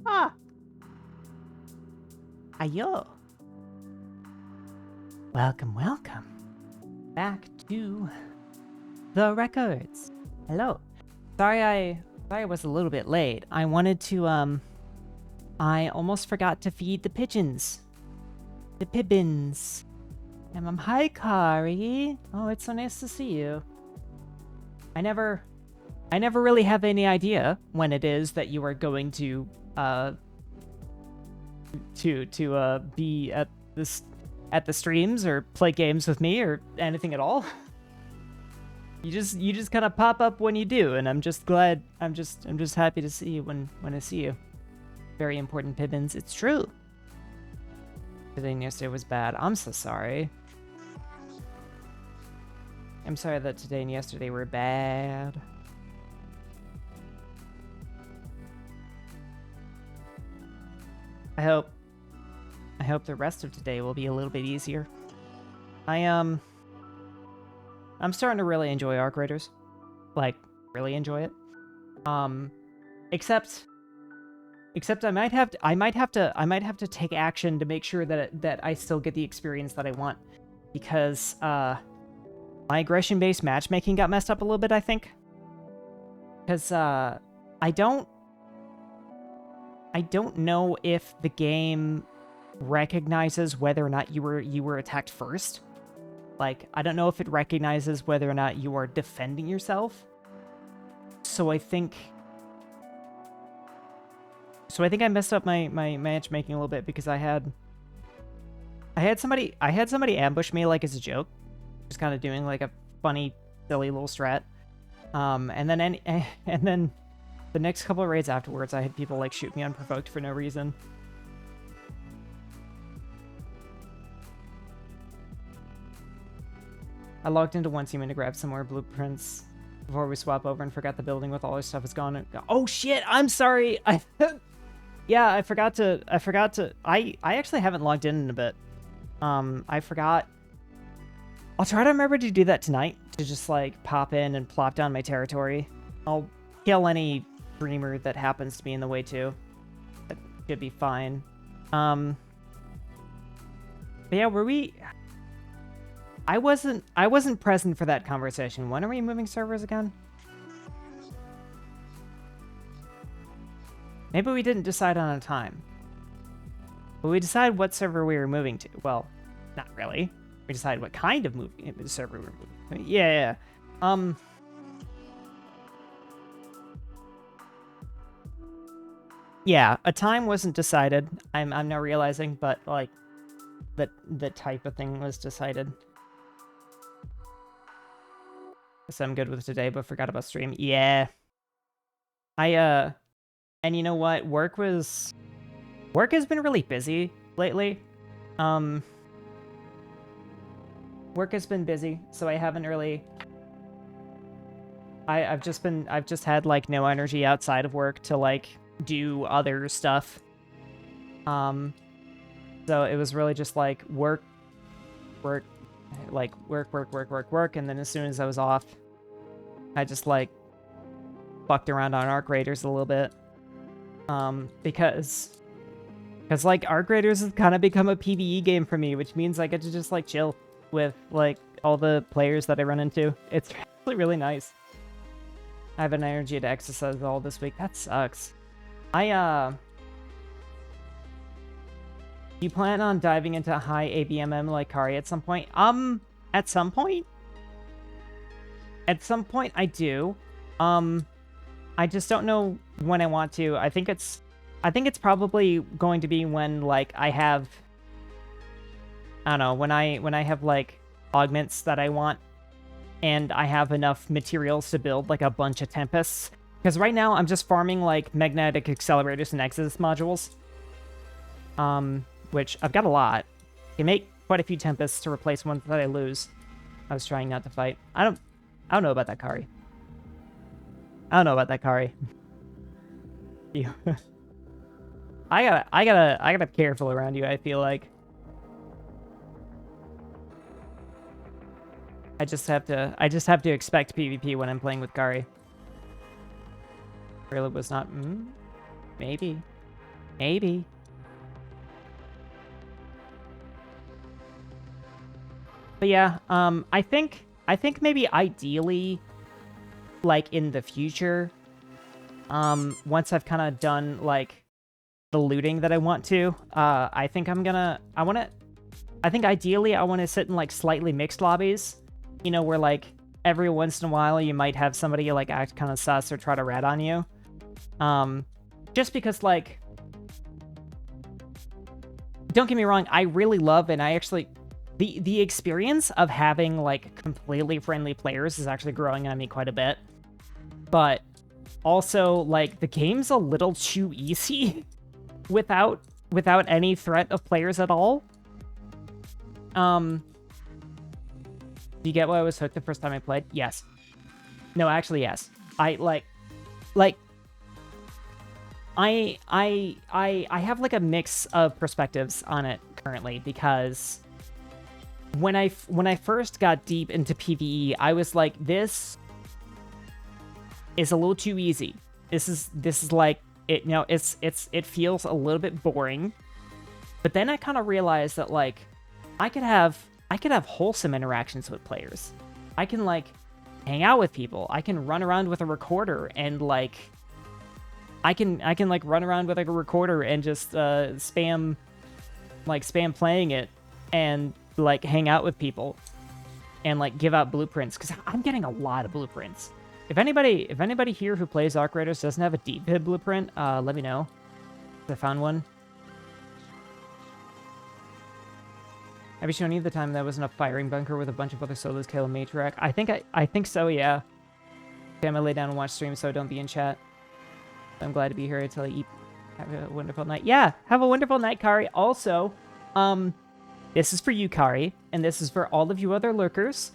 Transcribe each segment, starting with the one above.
Ah! Ayo! Welcome, welcome. Back to the records. Hello. Sorry I was a little bit late. I wanted to, I almost forgot to feed the pigeons. The pibbins. Hi, Kari. Oh, it's so nice to see you. I never really have any idea when it is that you are going to be at the streams or play games with me or anything at all. You just kind of pop up when you do, and I'm just glad. I'm just happy to see you when I see you. Very important, Pibbins. It's true. Today and yesterday was bad. I'm so sorry. I'm sorry that today and yesterday were bad. I hope the rest of today will be a little bit easier. I'm starting to really enjoy Arc Raiders. Like, really enjoy it. Except I might have to take action to make sure that I still get the experience that I want, because my aggression-based matchmaking got messed up a little bit, I think. Because I don't know if the game recognizes whether or not you were attacked first. Like, I don't know if it recognizes whether or not you are defending yourself. So I think I messed up my matchmaking a little bit, because I had somebody ambush me like as a joke, just kind of doing like a funny, silly little strat. And then the next couple of raids afterwards, I had people like shoot me unprovoked for no reason. I logged into one human to grab some more blueprints before we swap over and forgot the building with all our stuff is gone. Oh shit! I'm sorry. Yeah, I forgot to. I actually haven't logged in a bit. I forgot. I'll try to remember to do that tonight, to just like pop in and plop down my territory. I'll kill any dreamer that happens to be in the way too. That should be fine. But yeah, were we? I wasn't present for that conversation. When are we moving servers again? Maybe we didn't decide on a time. But we decided what server we were moving to. Well, not really. We decided what kind of server we were moving to. Yeah. Yeah, a time wasn't decided. I'm now realizing, but like the type of thing was decided. So I'm good with today, but forgot about stream. Yeah. And you know what? Work has been really busy lately. Work has been busy, so I haven't really. I've just had like no energy outside of work to like do other stuff. So it was really just like work, and then as soon as I was off, I just like fucked around on Arc Raiders a little bit. Because like Arc Raiders has kind of become a PvE game for me, which means I get to just like chill with like all the players that I run into. It's actually really nice. I have an energy to exercise all this week. That sucks. You plan on diving into high ABMM like Kari at some point? At some point? At some point I do. I just don't know when I want to. I think it's probably going to be when like I have, I don't know, when I have like augments that I want and I have enough materials to build like a bunch of Tempests. Because right now I'm just farming like magnetic accelerators and Exodus modules. Which I've got a lot. I can make quite a few Tempests to replace ones that I lose. I was trying not to fight. I don't know about that, Kari. I don't know about that, Kari. You. I gotta be careful around you, I feel like. I just have to expect PvP when I'm playing with Kari. Really was not maybe. Maybe. But yeah, I think maybe ideally, like, in the future, once I've kind of done, like, the looting that I want to, I think I think ideally I want to sit in, like, slightly mixed lobbies, you know, where, like, every once in a while you might have somebody, like, act kind of sus or try to rat on you. Just because, like, don't get me wrong, I really love, and I actually, the experience of having, like, completely friendly players is actually growing on me quite a bit. But also, like, the game's a little too easy without any threat of players at all. Do you get why I was hooked the first time I played? Yes. No, actually, yes. I have, like, a mix of perspectives on it currently, because when I first got deep into PvE, I was like, this is a little too easy. This is like, it, you know, it feels a little bit boring. But then I kind of realized that, like, I could have wholesome interactions with players. I can, like, hang out with people. I can run around with a recorder and, like, I can like run around with, like, a recorder and just spam playing it and, like, hang out with people and, like, give out blueprints, because I'm getting a lot of blueprints. If anybody here who plays Arc Raiders doesn't have a D-Pib blueprint, let me know. I found one. Have you shown any of the time that was in a firing bunker with a bunch of other solos kill a matriarch? I think so, yeah. Okay, I'm gonna lay down and watch stream, so don't be in chat. I'm glad to be here until I eat. Have a wonderful night. Yeah, have a wonderful night, Kari. Also, this is for you, Kari, and this is for all of you other lurkers.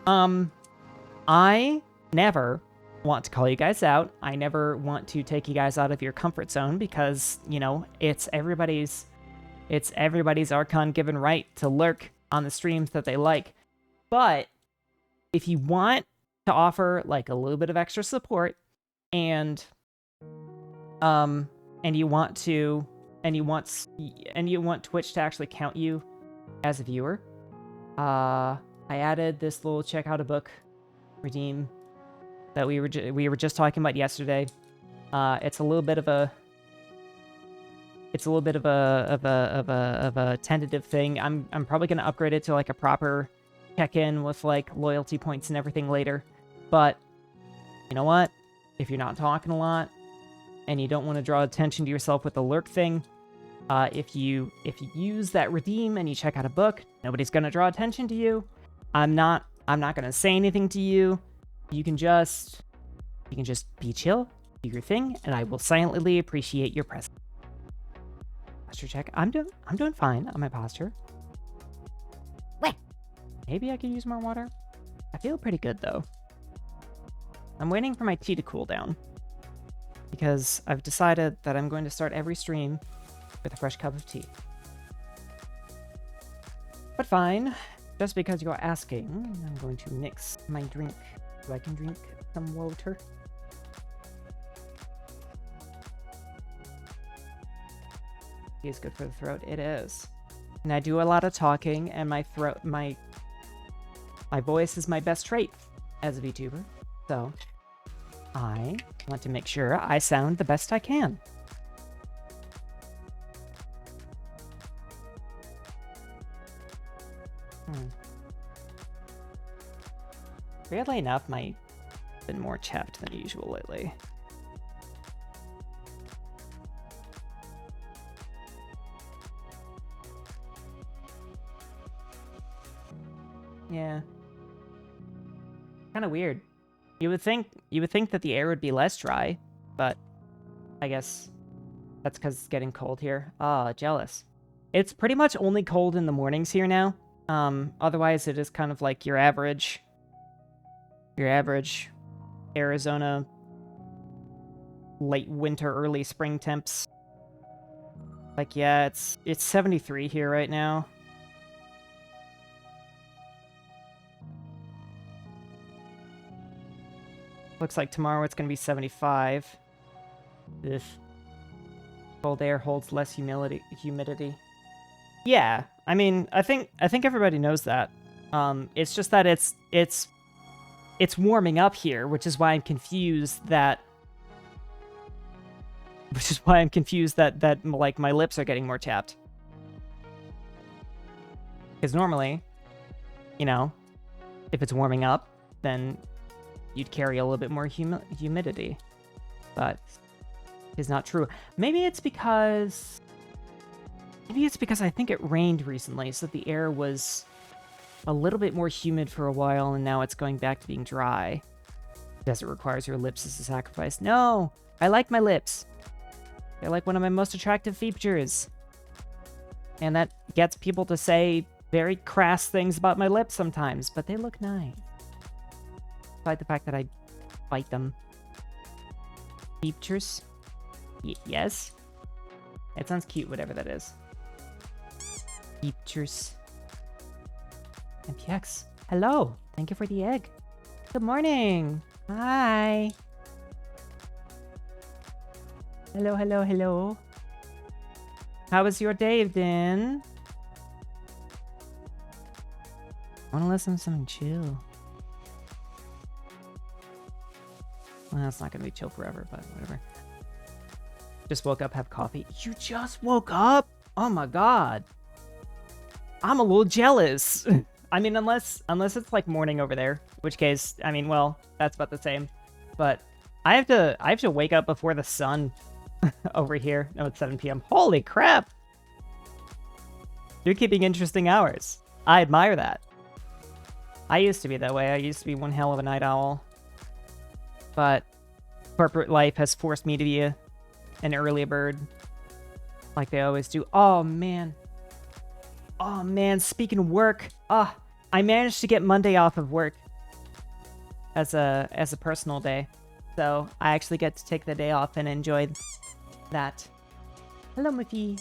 I never want to call you guys out. I never want to take you guys out of your comfort zone, because, you know, it's everybody's Archon given right to lurk on the streams that they like. But if you want to offer, like, a little bit of extra support, and you want Twitch to actually count you as a viewer, I added this little check out a book redeem that we were just talking about yesterday. It's a little bit of a tentative thing. I'm probably gonna upgrade it to, like, a proper check-in with, like, loyalty points and everything later. But you know what? If you're not talking a lot and you don't want to draw attention to yourself with the lurk thing, if you use that redeem and you check out a book, nobody's gonna draw attention to you. I'm not gonna say anything to you. You can just be chill, do your thing, and I will silently appreciate your presence. Posture check. I'm doing fine on my posture. Wait. Maybe I could use more water. I feel pretty good though. I'm waiting for my tea to cool down, because I've decided that I'm going to start every stream with a fresh cup of tea. But fine, just because you're asking, I'm going to mix my drink so I can drink some water. Tea is good for the throat. It is. And I do a lot of talking, and my voice is my best trait as a VTuber. So I want to make sure I sound the best I can. Weirdly enough, my been more chapped than usual lately. Yeah. Kind of weird. You would think that the air would be less dry, but I guess that's because it's getting cold here. Ah, jealous. It's pretty much only cold in the mornings here now. Otherwise it is kind of like your average Arizona late winter, early spring temps. Like, yeah, it's 73 here right now. Looks like tomorrow it's gonna be 75. Ugh. Cold air holds less humidity. Yeah, I mean, I think everybody knows that. It's just that it's warming up here, which is why I'm confused that like my lips are getting more chapped. Because normally, you know, if it's warming up, then you'd carry a little bit more humidity. But it's not true. Maybe it's because I think it rained recently, so the air was a little bit more humid for a while, and now it's going back to being dry. Desert requires your lips as a sacrifice. No! I like my lips. They're like one of my most attractive features. And that gets people to say very crass things about my lips sometimes, but they look nice. Despite the fact that I bite them. Features? Yes? It sounds cute, whatever that is. Features. MPX. Hello. Thank you for the egg. Good morning. Hi. Hello, hello, hello. How was your day, then? I want to listen to something chill. Well, it's not going to be chill forever, but whatever. Just woke up, have coffee. You just woke up? Oh my god. I'm a little jealous. I mean, unless it's like morning over there, in which case, I mean, well, that's about the same. But I have to wake up before the sun over here. No, it's 7 p.m. Holy crap. You're keeping interesting hours. I admire that. I used to be that way. I used to be one hell of a night owl. But corporate life has forced me to be an early bird. Like they always do. Oh, man. Oh, man. Speaking of work. I managed to get Monday off of work as a personal day. So I actually get to take the day off and enjoy that. Hello, Muffy.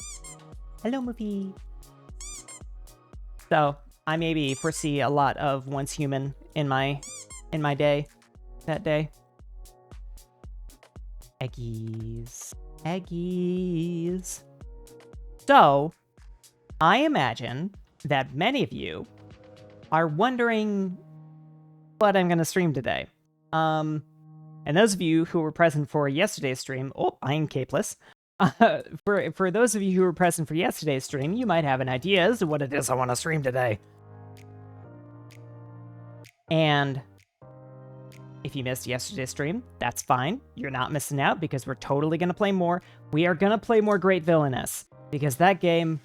Hello, Muffy. So I maybe foresee a lot of once human in my day. That day. Eggies. Eggies. So, I imagine that many of you are wondering what I'm going to stream today. And those of you who were present for yesterday's stream, I'm capeless. For those of you who were present for yesterday's stream, you might have an idea as to what it is I want to stream today. And if you missed yesterday's stream, that's fine. You're not missing out because we're totally going to play more. We are going to play more Great Villainess because that game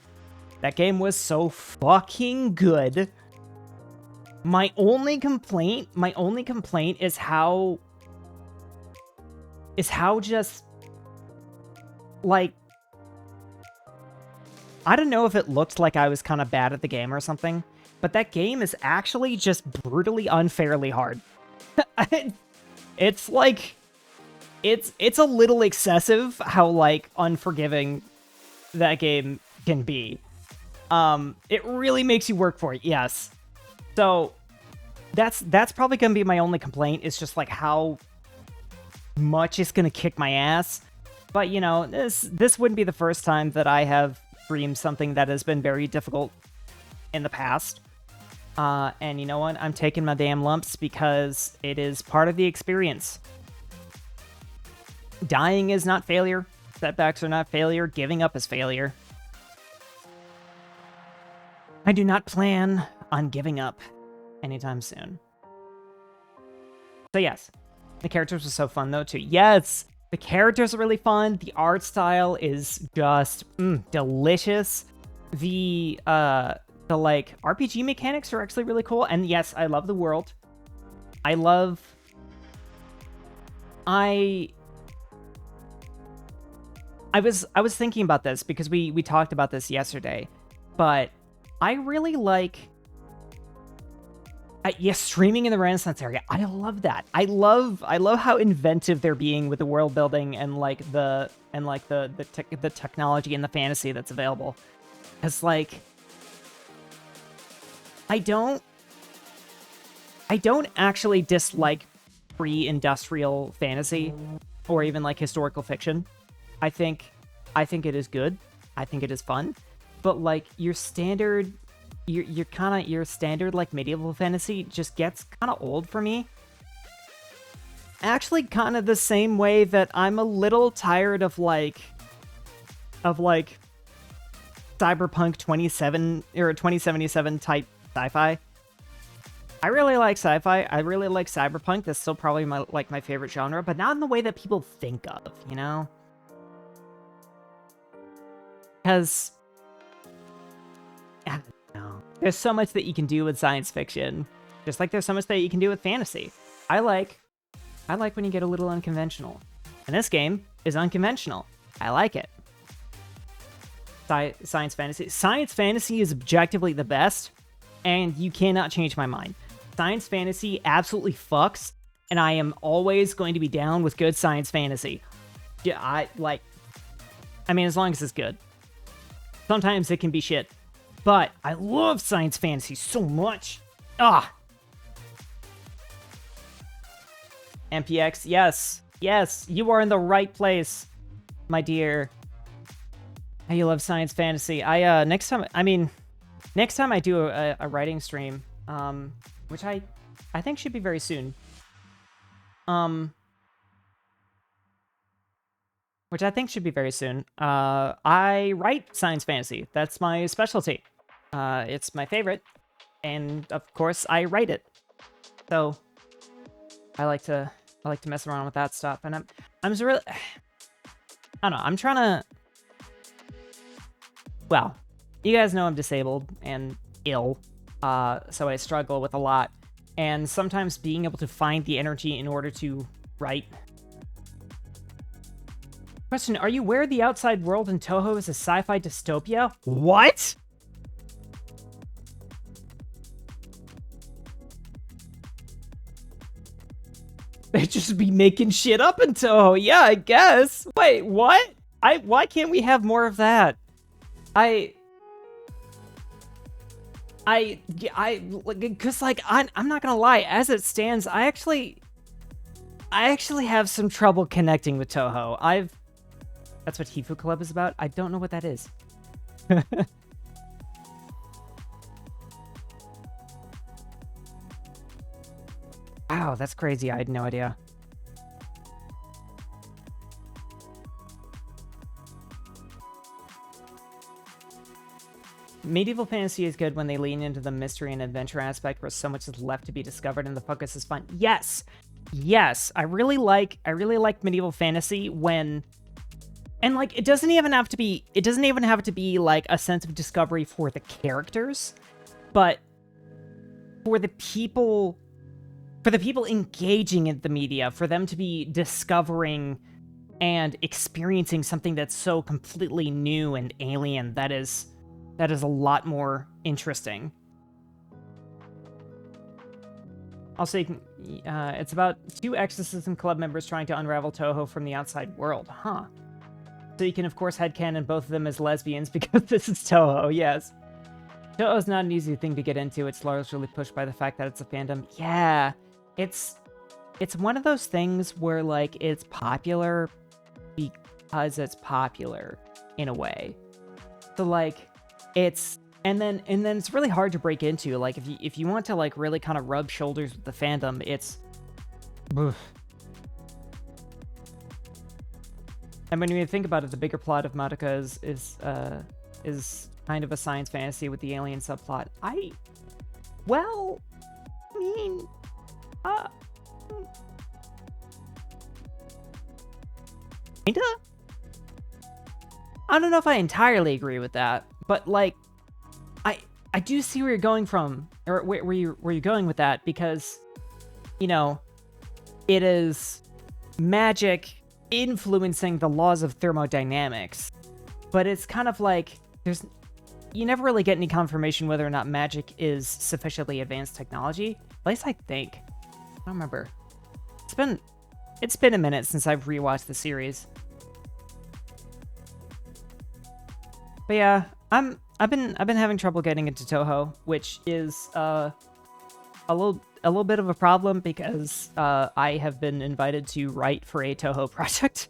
was so fucking good. My only complaint is how just like I don't know if it looked like I was kind of bad at the game or something, but that game is actually just brutally unfairly hard. It's like it's a little excessive how like unforgiving that game can be. It really makes you work for it, yes. So that's probably gonna be my only complaint. It's just like how much it's gonna kick my ass. But you know, this wouldn't be the first time that I have streamed something that has been very difficult in the past. And you know what? I'm taking my damn lumps because it is part of the experience. Dying is not failure. Setbacks are not failure. Giving up is failure. I do not plan on giving up anytime soon. So yes, the characters were so fun though too. Yes, the characters are really fun. The art style is just delicious. The like RPG mechanics are actually really cool. And yes, I love the world. I was thinking about this because we talked about this yesterday, but I really like streaming in the Renaissance area. I love that. I love how inventive they're being with the world building and like the technology and the fantasy that's available. Cuz like I don't actually dislike pre-industrial fantasy or even like historical fiction. I think I think it is good. I think it is fun. But like your standard, your standard like medieval fantasy just gets kind of old for me. Actually, kind of the same way that I'm a little tired of like Cyberpunk 2077 type sci-fi. I really like sci-fi. I really like cyberpunk. That's still probably my favorite genre, but not in the way that people think of, you know? Because I don't know. There's so much that you can do with science fiction, just like there's so much that you can do with fantasy. I like when you get a little unconventional, and this game is unconventional. I like it. Science fantasy. Science fantasy is objectively the best, and you cannot change my mind. Science fantasy absolutely fucks, and I am always going to be down with good science fantasy. Yeah, I mean, as long as it's good. Sometimes it can be shit, but I love science fantasy so much. MPX, yes, you are in the right place, my dear. You love science fantasy. Next time I do a writing stream, which I think should be very soon. I write science fantasy. That's my specialty. It's my favorite, and of course I write it. So I like to mess around with that stuff, and I'm just really, I don't know. I'm trying to. Well, you guys know I'm disabled and ill, so I struggle with a lot, and sometimes being able to find the energy in order to write. Question, are you aware the outside world in Touhou is a sci-fi dystopia? What? They just be making shit up in Touhou. Yeah, I guess. Wait, what? Why can't we have more of that? Cause like, I'm not gonna lie, as it stands, I actually have some trouble connecting with Touhou. That's what Hifu Club is about? I don't know what that is. Wow, that's crazy. I had no idea. Medieval fantasy is good when they lean into the mystery and adventure aspect where so much is left to be discovered and the focus is fun. Yes. I really like medieval fantasy when, and like it doesn't even have to be like a sense of discovery for the characters, but for the people engaging in the media, for them to be discovering and experiencing something that's so completely new and alien, that is a lot more interesting. Also, it's about two exorcism club members trying to unravel Touhou from the outside world. Huh. So you can, of course, headcanon both of them as lesbians because this is Touhou, yes. Touhou's not an easy thing to get into. It's largely pushed by the fact that it's a fandom. Yeah, it's one of those things where, like, it's popular because it's popular, in a way. So, like, and then it's really hard to break into. Like, if you want to, like, really kind of rub shoulders with the fandom, it's... Ugh. And when you think about it, the bigger plot of Madoka is kind of a science fantasy with the alien subplot. Kinda? I don't know if I entirely agree with that, but like, I do see where you're going from, or where you're going with that, because, you know, it is magic influencing the laws of thermodynamics, but it's kind of like you never really get any confirmation whether or not magic is sufficiently advanced technology. At least I think. I don't remember. It's been a minute since I've rewatched the series. But yeah, I've been having trouble getting into Touhou, which is a little bit of a problem because I have been invited to write for a Touhou project.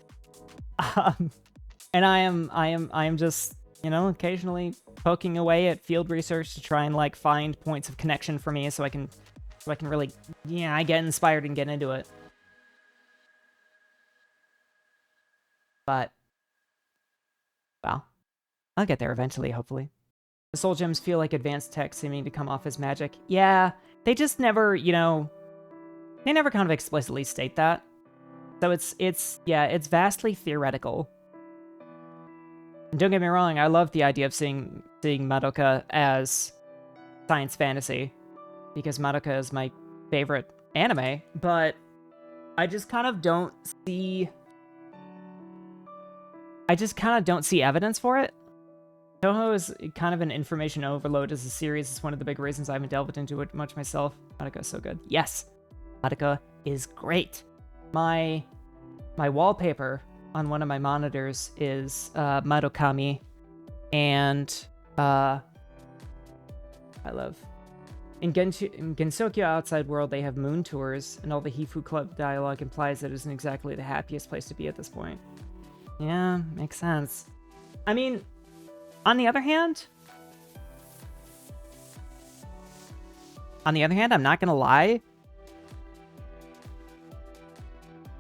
And I am just, you know, occasionally poking away at field research to try and like find points of connection for me so I can really, yeah, I get inspired and get into it. But, well, I'll get there eventually, hopefully. The soul gems feel like advanced tech seeming to come off as magic. Yeah, they just never, you know, they never kind of explicitly state that. So it's vastly theoretical. And don't get me wrong, I love the idea of seeing Madoka as science fantasy, because Madoka is my favorite anime, but I just kind of don't see evidence for it. Toho is kind of an information overload as a series. It's one of the big reasons I haven't delved into it much myself. Madoka is so good. Yes, Madoka is great. My wallpaper on one of my monitors is Madokami, and I love... In Gensokyo Outside World, they have moon tours, and all the Hifu Club dialogue implies that it isn't exactly the happiest place to be at this point. Yeah, makes sense. I mean, on the other hand, I'm not gonna lie.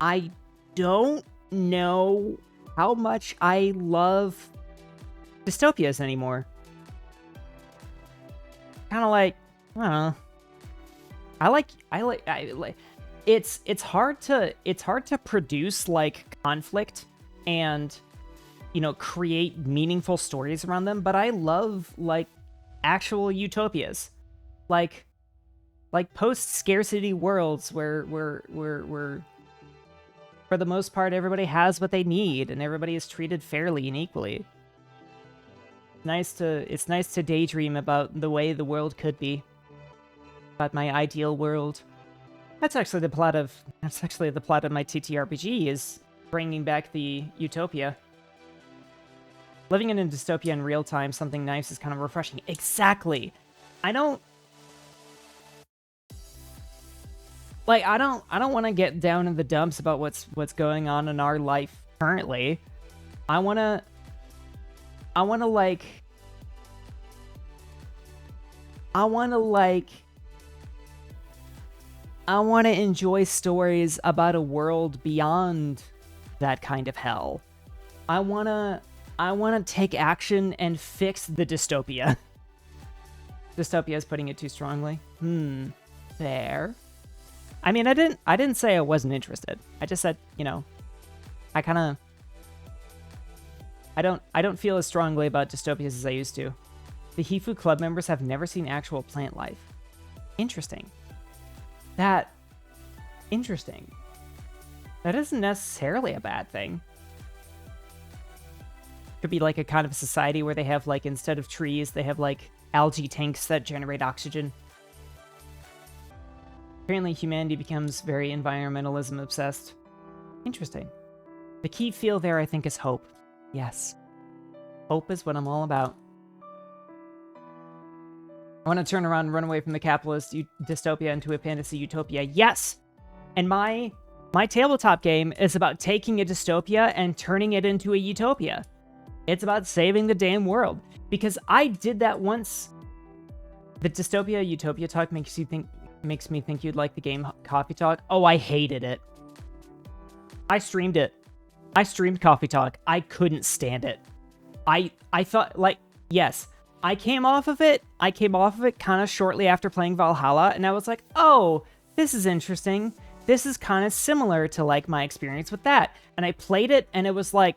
I don't know how much I love dystopias anymore. Kind of like, I don't know. I like it's hard to produce like conflict and, you know, create meaningful stories around them, but I love like actual utopias. Like post-scarcity worlds where for the most part everybody has what they need and everybody is treated fairly and equally. It's nice to daydream about the way the world could be. About my ideal world. That's actually the plot of my TTRPG, is bringing back the utopia. Living in a dystopia in real time, something nice is kind of refreshing. Exactly. I don't want to get down in the dumps about what's going on in our life currently. I want to enjoy stories about a world beyond that kind of hell. I want to take action and fix the dystopia. Dystopia is putting it too strongly. Fair. I mean, I didn't say I wasn't interested. I just said, you know, I don't feel as strongly about dystopias as I used to. The Hifu Club members have never seen actual plant life. Interesting. Interesting. That isn't necessarily a bad thing. Could be like a kind of society where they have, like, instead of trees, they have, like, algae tanks that generate oxygen. Apparently humanity becomes very environmentalism obsessed. Interesting. The key feel there, I think, is hope. Yes. Hope is what I'm all about. I want to turn around and run away from the capitalist dystopia into a fantasy utopia. Yes! And my tabletop game is about taking a dystopia and turning it into a utopia. It's about saving the damn world. Because I did that once. The dystopia utopia talk makes me think you'd like the game Coffee Talk. Oh, I hated it. I streamed it. I streamed Coffee Talk. I couldn't stand it. I thought, like, yes, I came off of it kind of shortly after playing Valhalla, and I was like, oh, this is interesting. This is kind of similar to, like, my experience with that. And I played it, and it was like,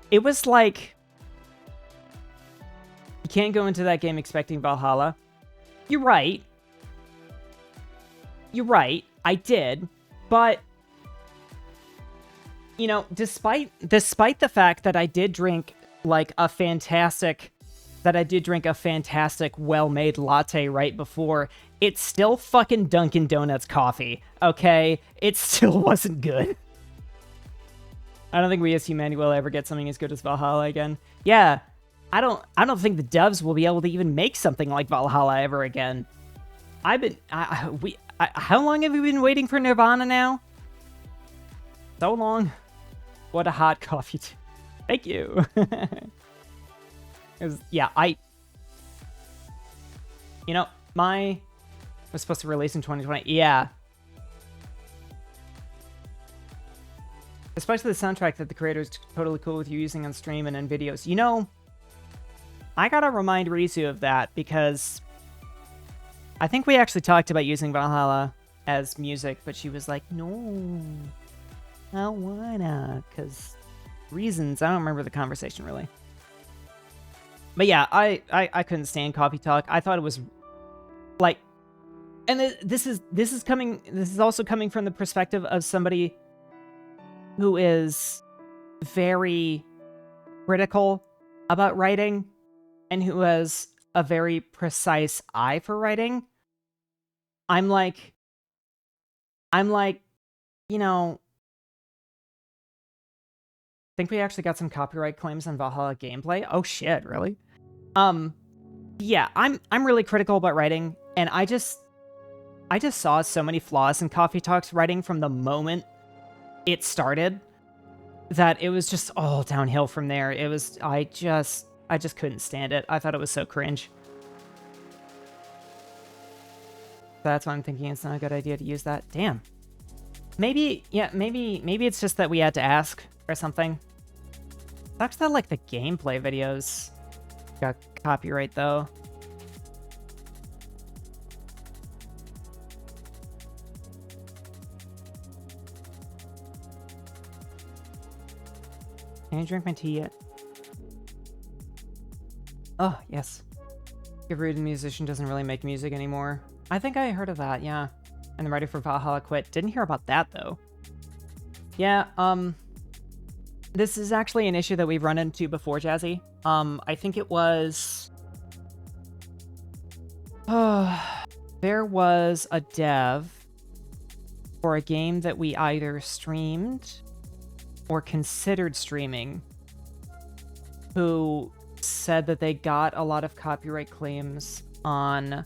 you can't go into that game expecting Valhalla. You're right. I did. But, you know, despite the fact that I did drink a fantastic well-made latte right before, it's still fucking Dunkin' Donuts coffee, okay? It still wasn't good. I don't think we as humanity will ever get something as good as Valhalla again. Yeah, I don't think the devs will be able to even make something like Valhalla ever again. How long have we been waiting for Nirvana now? So long. What a hot coffee. Thank you. Yeah, you know, was supposed to release in 2020. Yeah. Especially the soundtrack that the creator is totally cool with you using on stream and in videos. You know, I gotta remind Rizu of that because I think we actually talked about using Valhalla as music, but she was like, no, I don't wanna, because reasons. I don't remember the conversation really. But yeah, I couldn't stand Coffee Talk. I thought it was like, and this is also coming from the perspective of somebody who is very critical about writing and who has a very precise eye for writing. I'm like, you know, I think we actually got some copyright claims on Valhalla gameplay. Oh shit, really? Yeah, I'm really critical about writing, and I just saw so many flaws in Coffee Talk's writing from the moment it started that it was just all downhill from there. It was, I just couldn't stand it. I thought it was so cringe. That's why I'm thinking it's not a good idea to use that. Damn. Maybe it's just that we had to ask or something. Sucks that, like, the gameplay videos got copyright, though. Can you drink my tea yet? Oh, yes. Give musician doesn't really make music anymore. I think I heard of that, yeah. And the writer for Valhalla quit. Didn't hear about that, though. Yeah, this is actually an issue that we've run into before, Jazzy. I think it was... there was a dev for a game that we either streamed or considered streaming who said that they got a lot of copyright claims on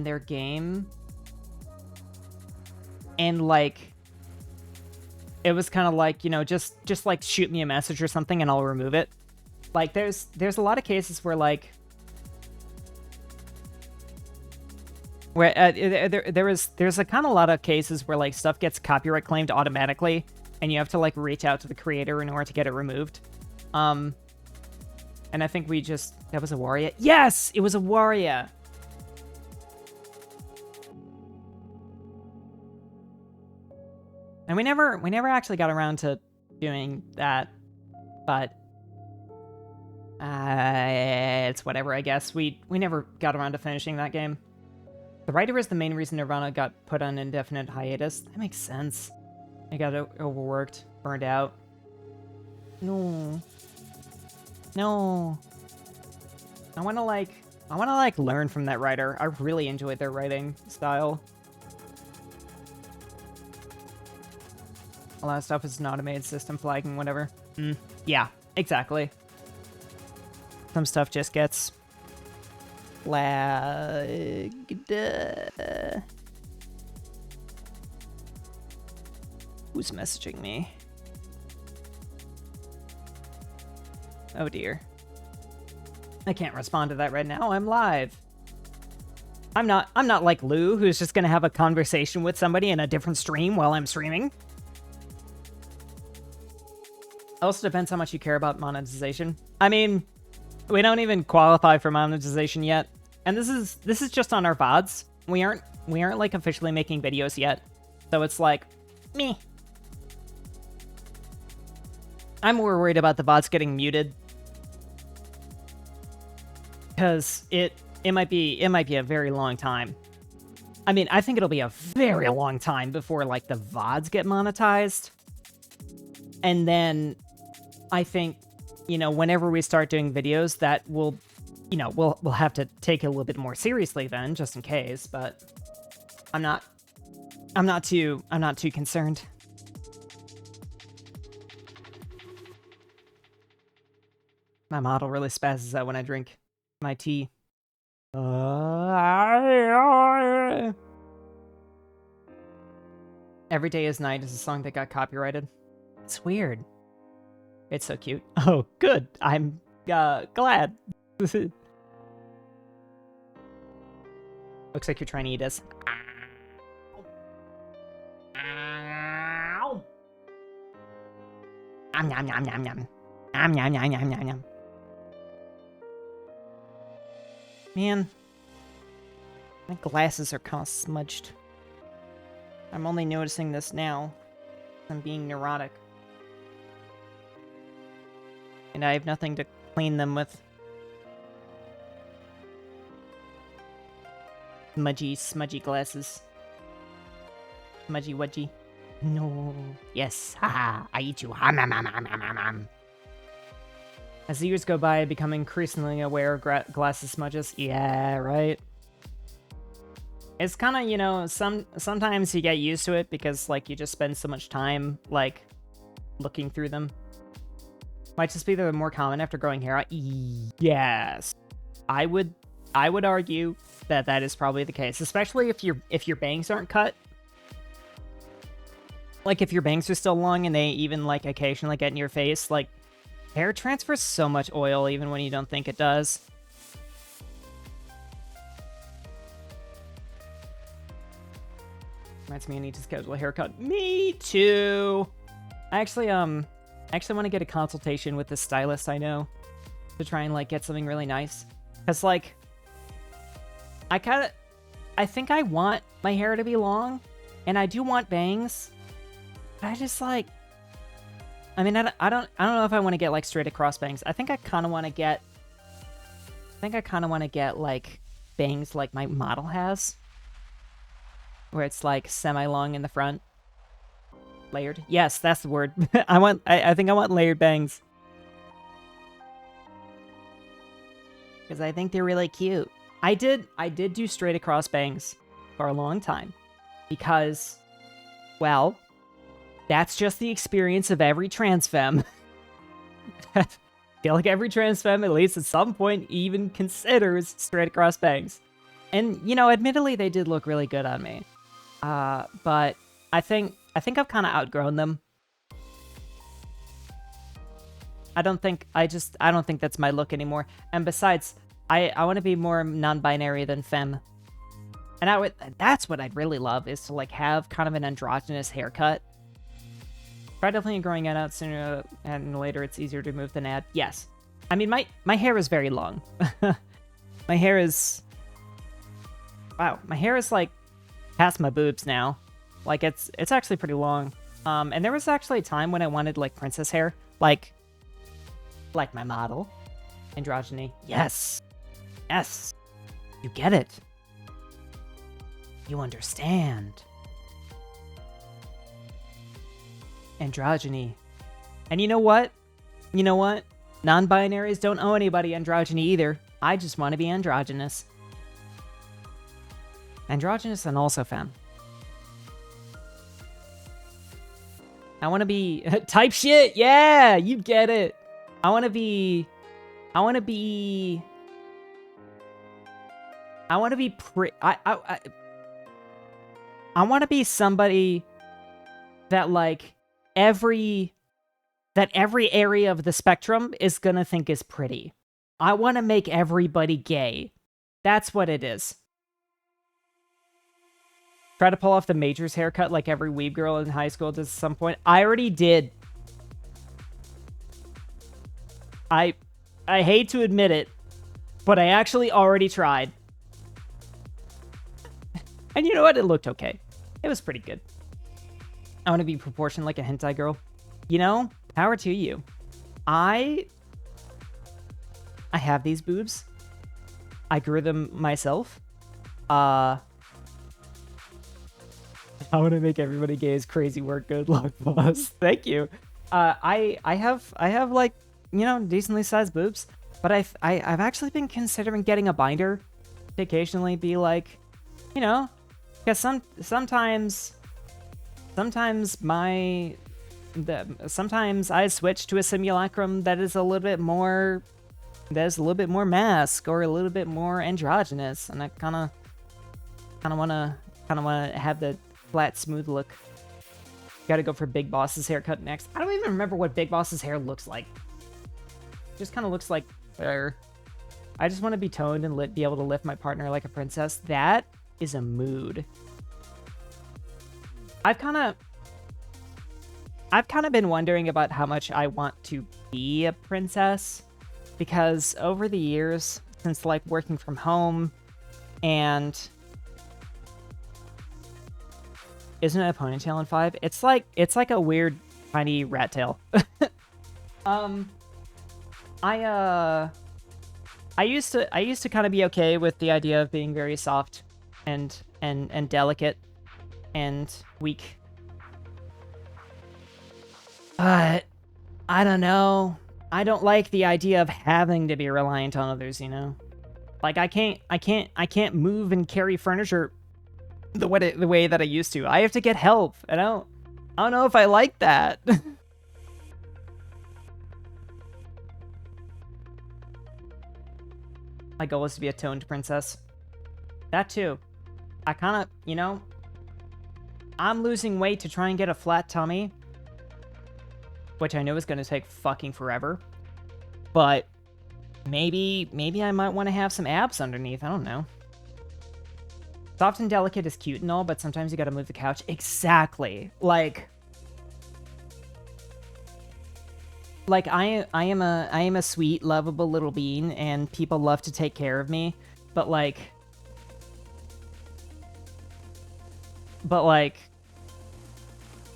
their game, and like it was kind of like, you know, just like shoot me a message or something and I'll remove it. Like there's a lot of cases where like there's a kind of lot of cases where like stuff gets copyright claimed automatically and you have to like reach out to the creator in order to get it removed. And I think that was a Waria. Yes, it was a Waria. And we never actually got around to doing that, but it's whatever, I guess. We never got around to finishing that game. The writer is the main reason Nirvana got put on indefinite hiatus. That makes sense. It got overworked, burned out. No. I want to like learn from that writer. I really enjoyed their writing style. A lot of stuff is an automated system, flagging, whatever. Yeah, exactly. Some stuff just gets flagged. Who's messaging me? Oh dear. I can't respond to that right now. I'm live. I'm not like Lou, who's just gonna have a conversation with somebody in a different stream while I'm streaming. Also depends how much you care about monetization. I mean, we don't even qualify for monetization yet. And this is just on our VODs. We aren't like officially making videos yet. So it's like, me. I'm more worried about the VODs getting muted. Because it might be a very long time. I mean, I think it'll be a very long time before like the VODs get monetized. And then I think, you know, whenever we start doing videos, that will, you know, we'll have to take it a little bit more seriously then, just in case, but I'm not too concerned. My model really spazzes out when I drink my tea. Every Day is Night is a song that got copyrighted. It's weird. It's so cute. Oh, good. I'm glad. Looks like you're trying to eat us. Nom nom nom nom nom. Nom nom nom nom nom nom. Man, my glasses are kind of smudged. I'm only noticing this now. I'm being neurotic. And I have nothing to clean them with. Smudgy glasses. Smudgy wudgy. No. Yes. Haha. I eat you. Ham, ham, ham, ham, ham, ham, ham. As the years go by, I become increasingly aware of glasses smudges. Yeah, right. It's kind of, you know, sometimes you get used to it because, like, you just spend so much time, like, looking through them. Might just be they're more common after growing hair out. Yes. I would argue that that is probably the case, especially if your bangs aren't cut. Like, if your bangs are still long and they even, like, occasionally get in your face, like, hair transfers so much oil even when you don't think it does. Reminds me I need to schedule a haircut. Me too! I actually want to get a consultation with this stylist I know to try and, like, get something really nice. Because, like, I think I want my hair to be long, and I do want bangs, but I just, like, I mean, I don't know if I want to get, like, straight across bangs. I think I kind of want to get, like, bangs like my model has, where it's, like, semi-long in the front. Layered. Yes, that's the word. I think I want layered bangs. Because I think they're really cute. I did do straight across bangs for a long time. Because, well, that's just the experience of every trans femme. I feel like every trans femme, at least at some point, even considers straight across bangs. And, you know, admittedly, they did look really good on me. But I think I've kind of outgrown them. I don't think that's my look anymore. And besides, I want to be more non-binary than femme. And that's what I'd really love, is to, like, have kind of an androgynous haircut. Try definitely growing it out sooner and later. It's easier to move than add. Yes. I mean, my hair is very long. My hair is... Wow. My hair is, like, past my boobs now. Like, it's actually pretty long. And there was actually a time when I wanted, like, princess hair. Like my model. Androgyny. Yes. Yes. You get it. You understand. Androgyny. And you know what? Non-binaries don't owe anybody androgyny either. I just want to be androgynous. Androgynous and also femme. I want to be... type shit! Yeah! You get it! I want to be somebody that, like, every area of the spectrum is gonna think is pretty. I want to make everybody gay. That's what it is. Try to pull off the Major's haircut like every weeb girl in high school does at some point. I already did. I hate to admit it, but I actually already tried. And you know what? It looked okay. It was pretty good. I want to be proportioned like a hentai girl. You know, power to you. I have these boobs. I grew them myself. I want to make everybody gay's crazy work. Good luck, boss. Thank you. I have like, you know, decently sized boobs, but I've actually been considering getting a binder to occasionally be like, you know, because sometimes I switch to a simulacrum that is a little bit more mask or a little bit more androgynous, and I kind of want to have the flat, smooth look. Gotta go for Big Boss's haircut next. I don't even remember what Big Boss's hair looks like. Just kind of looks like I just want to be toned and be able to lift my partner like a princess. That is a mood. I've kind of been wondering about how much I want to be a princess, because over the years, since like working from home, and isn't it a ponytail in 5? It's like a weird tiny rat tail. I used to kind of be okay with the idea of being very soft and delicate and weak. But I don't know. I don't like the idea of having to be reliant on others, you know? Like I can't move and carry furniture the way that I used to. I have to get help. I don't know if I like that. My goal is to be a toned princess. That too. I kind of, you know, I'm losing weight to try and get a flat tummy, which I know is going to take fucking forever. But maybe I might want to have some abs underneath. I don't know. Soft and delicate is cute and all, but sometimes you gotta move the couch. Exactly. Like I am a sweet, lovable little bean, and people love to take care of me. But like,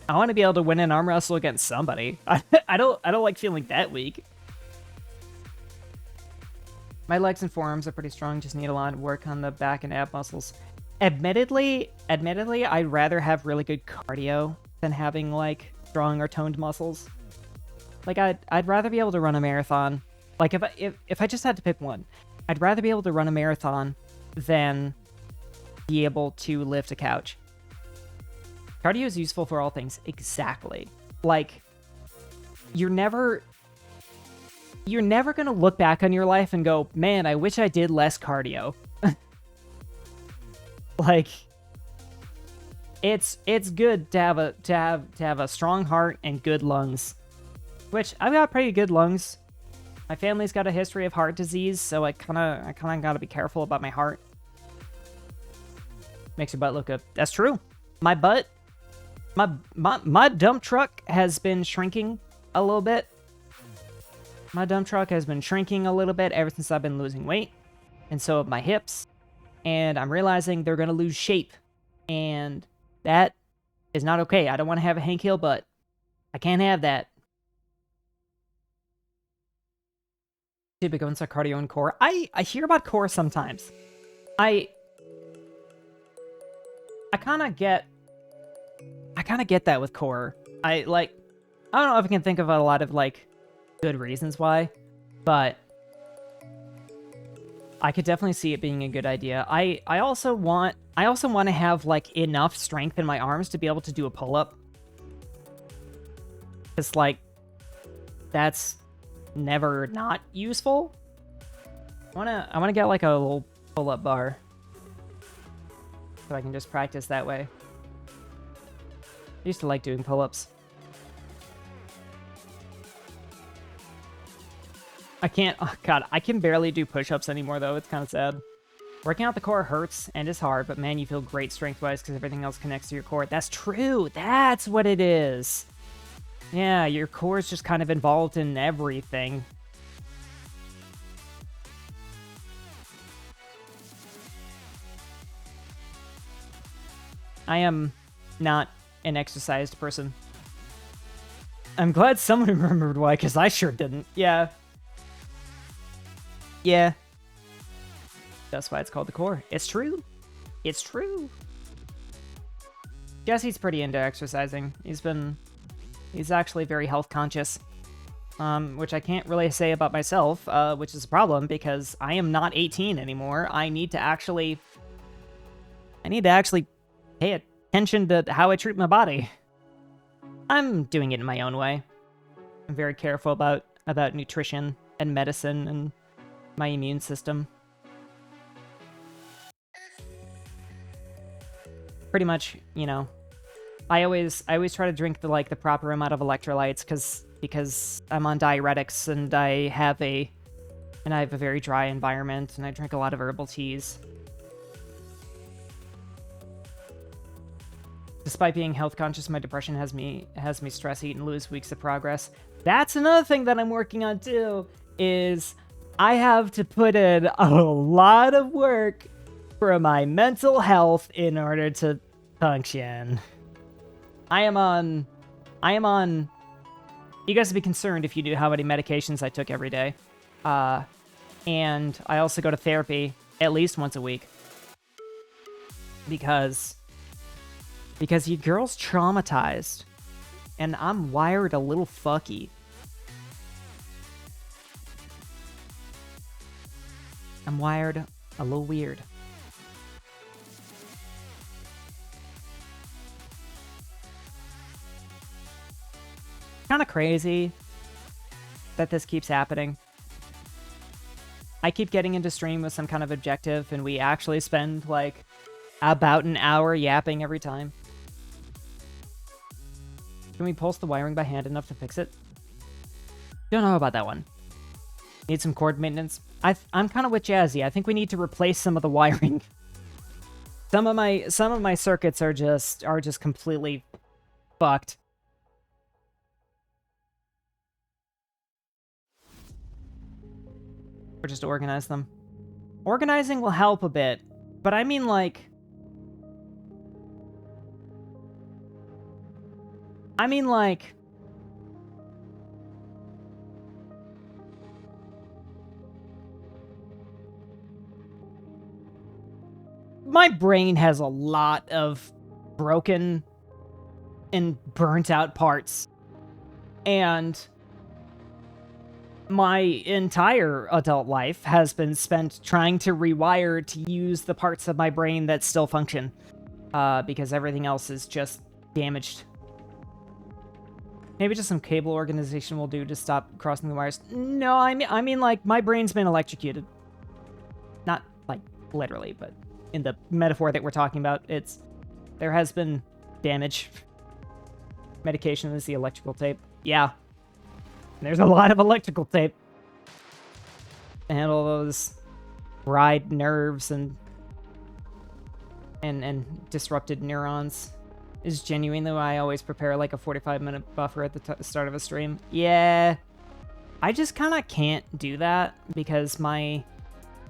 I want to be able to win an arm wrestle against somebody. I don't like feeling that weak. My legs and forearms are pretty strong. Just need a lot of work on the back and ab muscles. Admittedly, I'd rather have really good cardio than having like strong or toned muscles. Like I'd rather be able to run a marathon. Like if I just had to pick one, I'd rather be able to run a marathon than be able to lift a couch. Cardio is useful for all things. Exactly. Like you're never gonna look back on your life and go, man, I wish I did less cardio. Like, it's good to have a strong heart and good lungs, which I've got pretty good lungs. My family's got a history of heart disease, so I kind of got to be careful about my heart. Makes your butt look good. That's true. My butt, my dump truck has been shrinking a little bit. My dump truck has been shrinking a little bit ever since I've been losing weight, and so have my hips. And I'm realizing they're going to lose shape. And that is not okay. I don't want to have a Hank Hill butt. I can't have that. Typical go inside cardio and core. I hear about core sometimes. I kind of get that with core. I don't know if I can think of a lot of like good reasons why, but I could definitely see it being a good idea. I also want to have like enough strength in my arms to be able to do a pull-up. It's like that's never not useful. I wanna get like a little pull-up bar so I can just practice that way. I used to like doing pull-ups. I can't, oh god, I can barely do push-ups anymore though, it's kind of sad. Working out the core hurts and is hard, but man, you feel great strength-wise because everything else connects to your core. That's true, that's what it is. Yeah, your core is just kind of involved in everything. I am not an exercised person. I'm glad someone remembered why, because I sure didn't. Yeah. Yeah. That's why it's called the core. It's true. It's true. Jesse's pretty into exercising. He's actually very health conscious. Which I can't really say about myself, which is a problem because I am not 18 anymore. I need to actually pay attention to how I treat my body. I'm doing it in my own way. I'm very careful about nutrition and medicine and my immune system. Pretty much, you know, I always try to drink the proper amount of electrolytes because I'm on diuretics and I have a very dry environment and I drink a lot of herbal teas. Despite being health conscious, my depression has me stress eat and lose weeks of progress. That's another thing that I'm working on too, is I have to put in a lot of work for my mental health in order to function. I am on you guys would be concerned if you knew how many medications I took every day. And I also go to therapy at least once a week. Because your girl's traumatized. And I'm wired a little fucky. I'm wired a little weird. Kind of crazy that this keeps happening. I keep getting into stream with some kind of objective, and we actually spend, like, about an hour yapping every time. Can we pulse the wiring by hand enough to fix it? Don't know about that one. Need some cord maintenance. I'm kind of with Jazzy. I think we need to replace some of the wiring. Some of my circuits are just completely fucked. Or just organize them. Organizing will help a bit, but I mean like my brain has a lot of broken and burnt out parts. And my entire adult life has been spent trying to rewire to use the parts of my brain that still function. Because everything else is just damaged. Maybe just some cable organization will do to stop crossing the wires. No, I mean like, my brain's been electrocuted. Not, like, literally, but in the metaphor that we're talking about, there has been damage. Medication is the electrical tape. Yeah. There's a lot of electrical tape to handle those fried nerves and disrupted neurons. Is genuine, though. I always prepare like a 45-minute buffer at the start of a stream. Yeah, I just kind of can't do that because my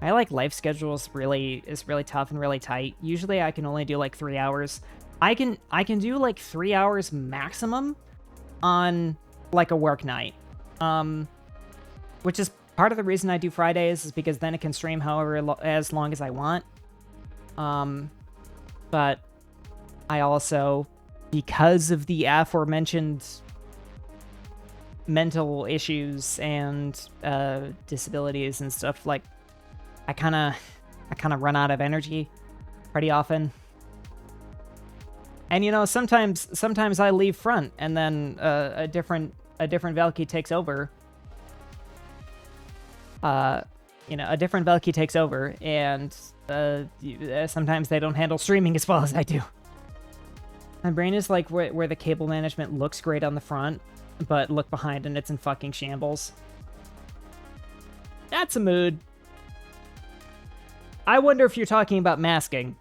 like life schedule is really tough and really tight. Usually, I can only do like 3 hours. I can do like 3 hours maximum on like a work night. Which is part of the reason I do Fridays, is because then I can stream as long as I want. But I also, because of the aforementioned mental issues and disabilities and stuff, like I kind of run out of energy pretty often. And you know, sometimes I leave front and then a different Velky takes over. A different Velky takes over, and sometimes they don't handle streaming as well as I do. My brain is like where the cable management looks great on the front, but look behind and it's in fucking shambles. That's a mood. I wonder if you're talking about masking,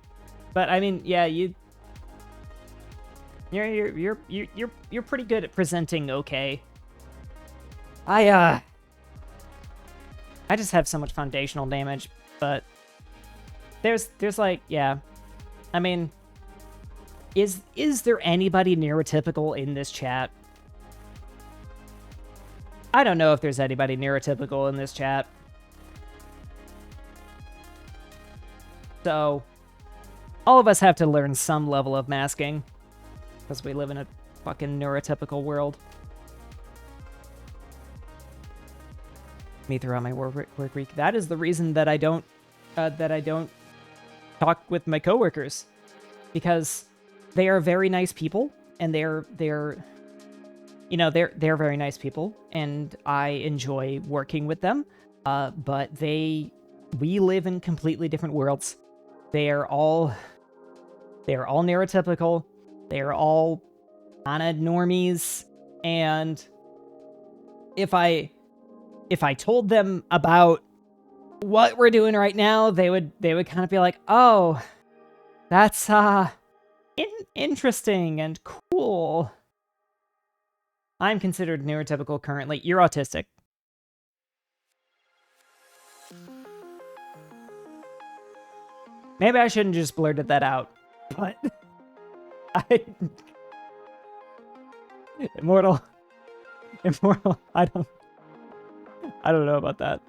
but I mean, yeah, you're pretty good at presenting okay. I just have so much foundational damage, but there's like, yeah. I mean, is there anybody neurotypical in this chat? I don't know if there's anybody neurotypical in this chat. So, all of us have to learn some level of masking, because we live in a fucking neurotypical world. Me throughout my work week. That is the reason that I don't talk with my coworkers, because they are very nice people, and they're very nice people, and I enjoy working with them. But we live in completely different worlds. They are all neurotypical. They are all kind of normies, and if I told them about what we're doing right now, they would kind of be like, "Oh, that's interesting and cool." I'm considered neurotypical currently. You're autistic. Maybe I shouldn't just blurted that out, but Immortal, I don't know about that.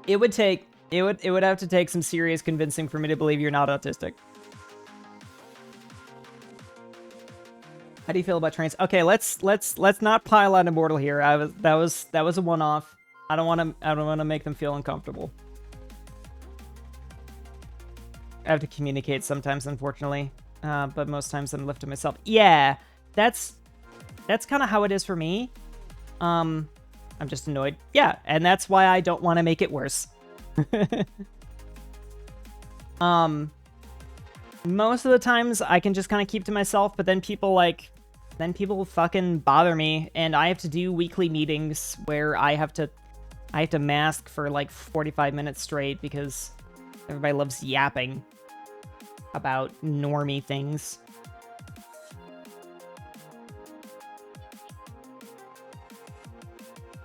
It would have to take some serious convincing for me to believe you're not autistic. How do you feel about trains? Okay, let's not pile on Immortal here. That was a one-off. I don't want to make them feel uncomfortable. I have to communicate sometimes, unfortunately, but most times I'm left to myself. Yeah, that's kind of how it is for me. I'm just annoyed. Yeah, and that's why I don't want to make it worse. Most of the times I can just kind of keep to myself, but then people fucking bother me, and I have to do weekly meetings where I have to mask for like 45 minutes straight because everybody loves yapping about normie things.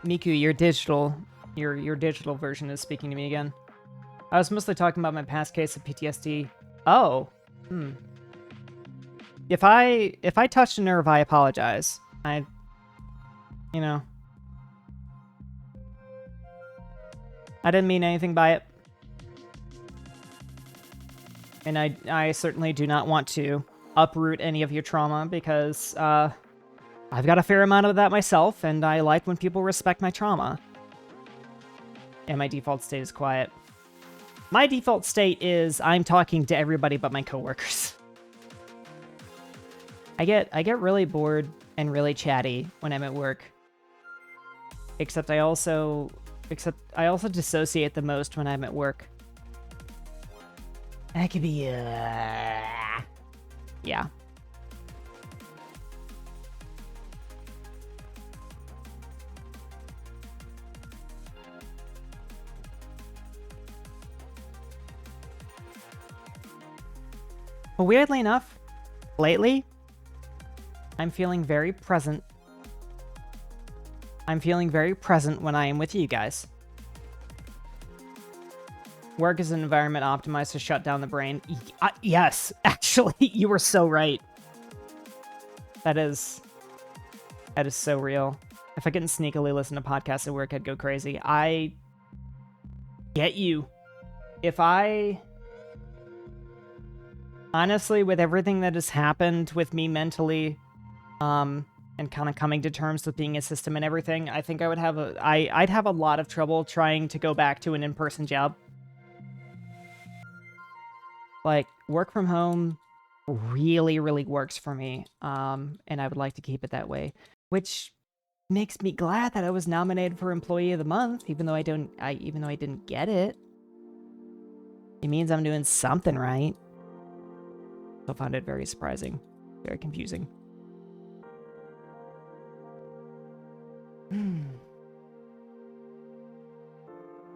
Miku, your digital version is speaking to me again. I was mostly talking about my past case of PTSD. Oh. If I touched a nerve, I apologize. I didn't mean anything by it. And I certainly do not want to uproot any of your trauma because I've got a fair amount of that myself, and I like when people respect my trauma. And my default state is quiet. My default state is I'm talking to everybody but my coworkers. I get really bored and really chatty when I'm at work. Except I also dissociate the most when I'm at work. That could be yeah. But weirdly enough, lately, I'm feeling very present. I'm feeling very present when I am with you guys. Work is an environment optimized to shut down the brain. Yes, actually, you were so right. That is so real. If I couldn't sneakily listen to podcasts at work, I'd go crazy. I get you. Honestly, with everything that has happened with me mentally, and kind of coming to terms with being a system and everything, I think I'd have a lot of trouble trying to go back to an in-person job. Like, work from home really, really works for me, and I would like to keep it that way, which makes me glad that I was nominated for Employee of the Month, even though I didn't get it. It means I'm doing something right. I found it very surprising, very confusing.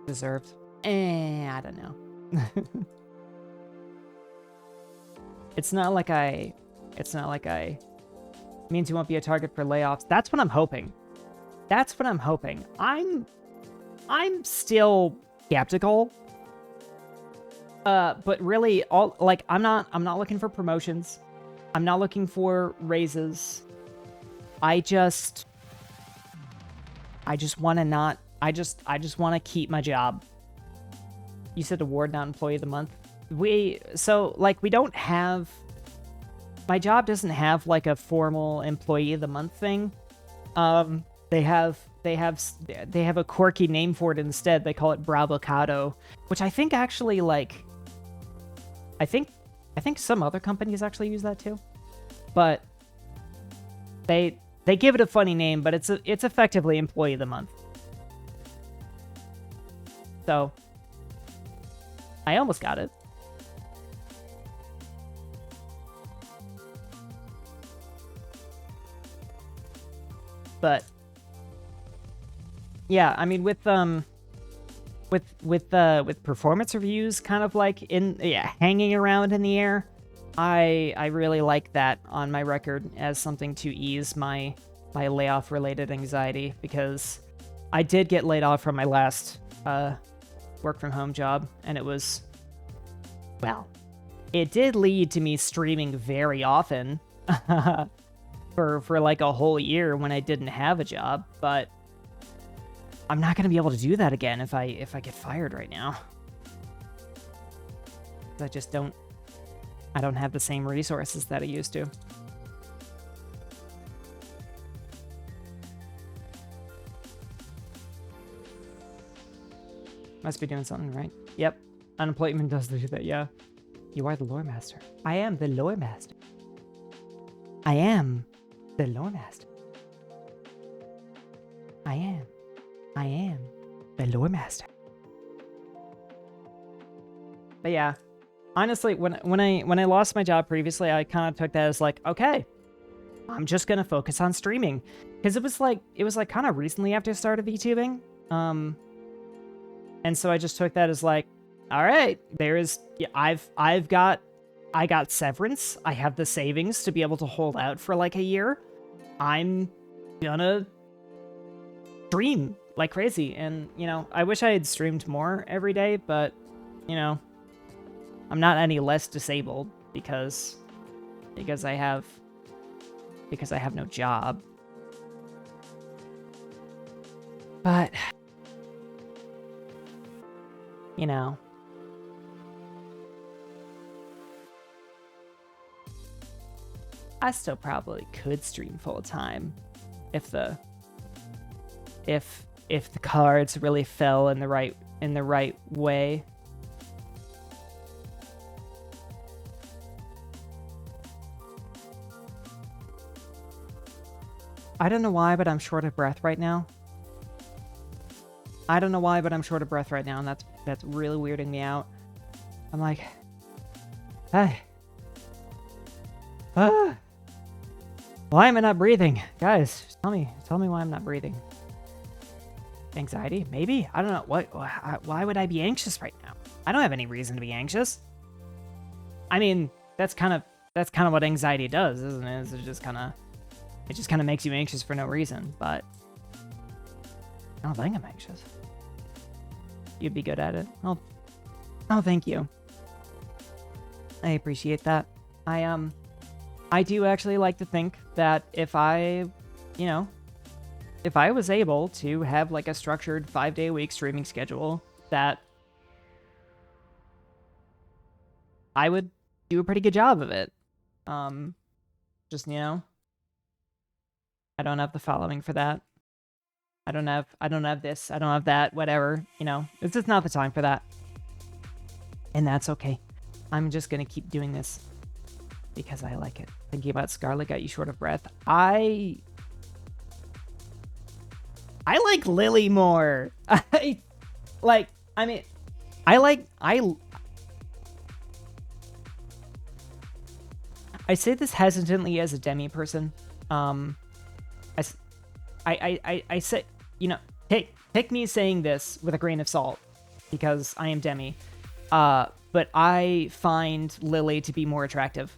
Deserved. I don't know. It's not like I means you won't be a target for layoffs. That's what I'm hoping. I'm still skeptical. But really, I'm not looking for promotions. I'm not looking for raises. I just want to keep my job. You said award, not Employee of the Month. We don't have, my job doesn't have like a formal Employee of the Month thing. They have a quirky name for it instead. They call it Bravocado, which I think actually I think some other companies actually use that too, but they give it a funny name, but it's effectively Employee of the Month. So I almost got it. But yeah, I mean, with performance reviews kind of like hanging around in the air, I really like that on my record as something to ease my layoff related anxiety, because I did get laid off from my last work from home job, and it was, well, it did lead to me streaming very often for like a whole year when I didn't have a job, but I'm not going to be able to do that again if I get fired right now. I don't have the same resources that I used to. Must be doing something right. Yep. Unemployment does do that, yeah. You are the lore master. I am the lore master. I am the lore master. I am the lore master. But yeah, honestly, when I lost my job previously, I kind of took that as like, okay, I'm just gonna focus on streaming, because it was like kind of recently after I started VTubing, and so I just took that as like, all right, I got severance, I have the savings to be able to hold out for like a year, I'm gonna stream like crazy. And you know, I wish I had streamed more every day, but you know, I'm not any less disabled because I have no job. But you know, I still probably could stream full time if the cards really fell in the right way. I don't know why, but I'm short of breath right now. And that's really weirding me out. I'm like, hey. Why am I not breathing? Guys, just tell me why I'm not breathing. Anxiety? Maybe? I don't know. Why would I be anxious right now? I don't have any reason to be anxious. I mean, that's kind of what anxiety does, isn't it? It just kind of makes you anxious for no reason, but I don't think I'm anxious. You'd be good at it. Oh, thank you. I appreciate that. I do actually like to think that if I was able to have like a structured 5-day-a-week streaming schedule, that I would do a pretty good job of it. Just, you know, I don't have the following for that. I don't have this, I don't have that, whatever, you know, it's just not the time for that. And that's okay. I'm just gonna keep doing this because I like it. Thinking about Scarlet got you short of breath. I like Lily more. I say this hesitantly as a Demi person. I say, you know, take me saying this with a grain of salt because I am Demi. But I find Lily to be more attractive.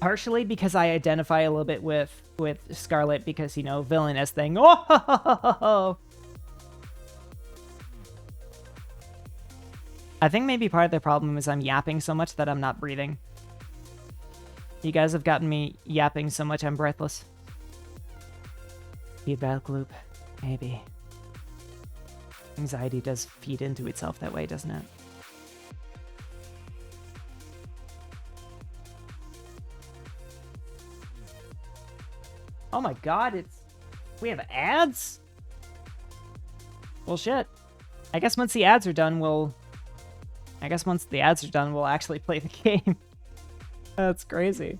Partially because I identify a little bit with Scarlet because, you know, Villainess thing. Oh! I think maybe part of the problem is I'm yapping so much that I'm not breathing. You guys have gotten me yapping so much I'm breathless. Feedback loop. Maybe. Anxiety does feed into itself that way, doesn't it? Oh my god, we have ads? Well, shit. I guess once the ads are done, we'll actually play the game. That's crazy.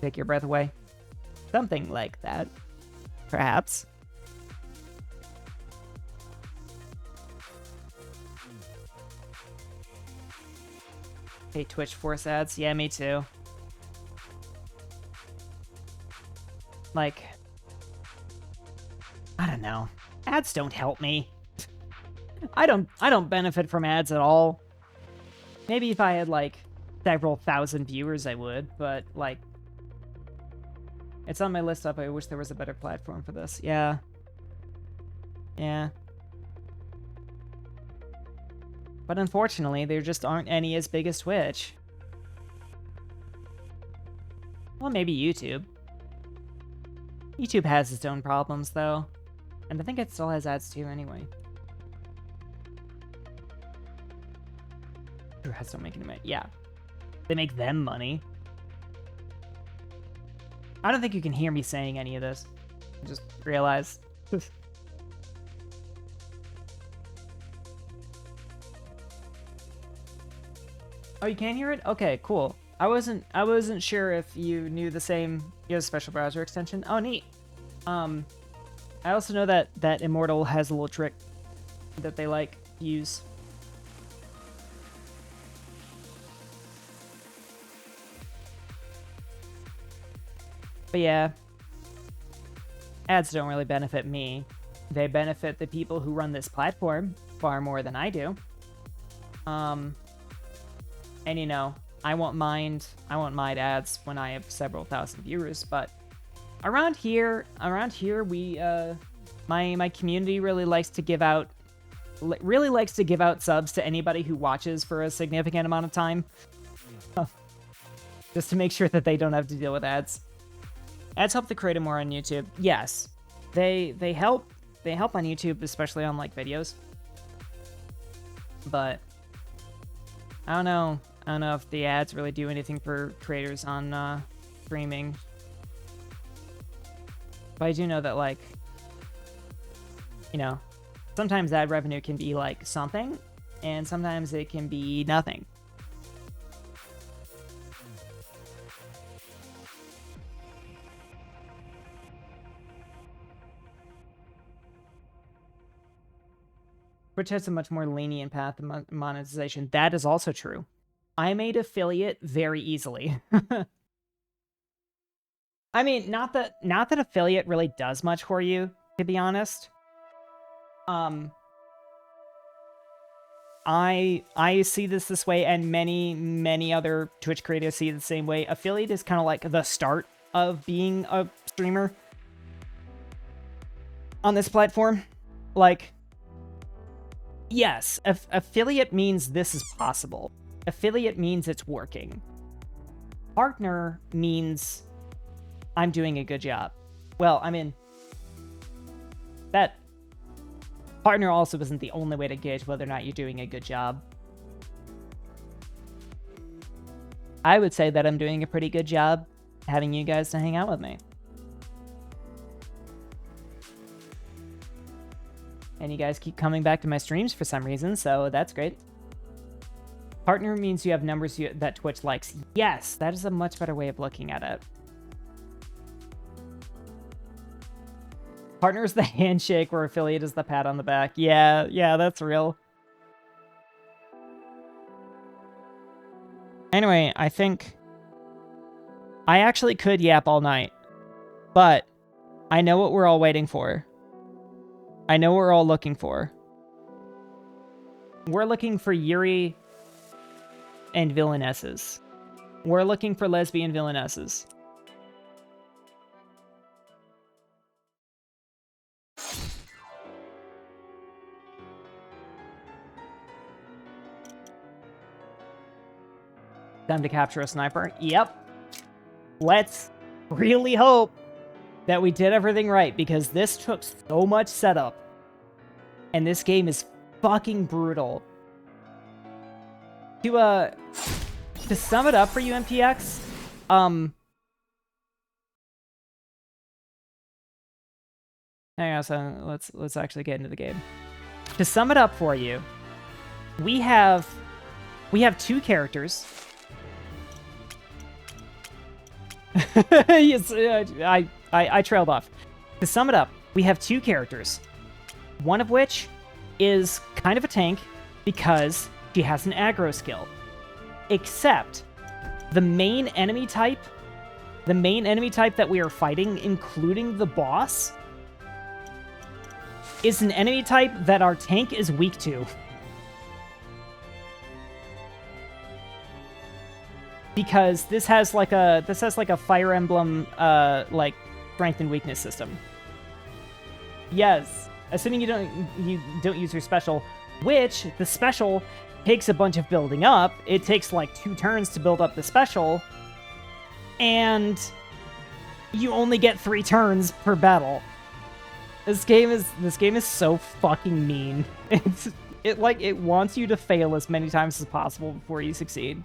Take your breath away. Something like that. Perhaps. Hey, Twitch Force ads? Yeah, me too. Like, I don't know. Ads don't help me. I don't benefit from ads at all. Maybe if I had, like, several thousand viewers, I would, but, like, it's on my list up. I wish there was a better platform for this. Yeah. Yeah. But unfortunately, there just aren't any as big as Twitch. Well, maybe YouTube. YouTube has its own problems, though. And I think it still has ads, too, anyway. True ads don't make any money. Yeah. They make them money. I don't think you can hear me saying any of this. I just realized. Oh, you can't hear it? Okay, cool. I wasn't sure if you knew the same. You have a special browser extension. Oh, neat. I also know that Immortal has a little trick that they like use. But yeah, ads don't really benefit me. They benefit the people who run this platform far more than I do. And you know, I won't mind ads when I have several thousand viewers, but around here we my community really likes to give out subs to anybody who watches for a significant amount of time. Just to make sure that they don't have to deal with ads. Ads help the creator more on YouTube. Yes. They help on YouTube, especially on like videos. But I don't know if the ads really do anything for creators on streaming. But I do know that, like, you know, sometimes ad revenue can be like something, and sometimes it can be nothing. Twitch has a much more lenient path to monetization. That is also true. I made affiliate very easily. I mean, not that affiliate really does much for you, to be honest. I see this way, and many other Twitch creators see it the same way. Affiliate is kind of like the start of being a streamer on this platform. Like, yes, affiliate means this is possible. Affiliate means it's working. Partner means I'm doing a good job. Well, I mean, that partner also isn't the only way to gauge whether or not you're doing a good job. I would say that I'm doing a pretty good job having you guys to hang out with me. And you guys keep coming back to my streams for some reason, so that's great. Partner means you have numbers that Twitch likes. Yes, that is a much better way of looking at it. Partner is the handshake, where affiliate is the pat on the back. Yeah, that's real. Anyway, I think I actually could yap all night, but I know what we're all waiting for. I know what we're all looking for. We're looking for Yuri and villainesses. We're looking for lesbian villainesses. Time to capture a sniper. Yep. Let's really hope that we did everything right, because this took so much setup. And this game is fucking brutal. To sum it up for you, MPX, hang on, so let's actually get into the game. To sum it up for you, we have two characters. Yes, I trailed off. To sum it up, we have two characters, one of which is kind of a tank because she has an aggro skill. Except the main enemy type that we are fighting, including the boss, is an enemy type that our tank is weak to. Because this has like a Fire Emblem like strength and weakness system. Yes, assuming you don't use your special, which the special takes a bunch of building up. It takes like 2 turns to build up the special, and you only get 3 turns per battle. This game is so fucking mean. It wants you to fail as many times as possible before you succeed.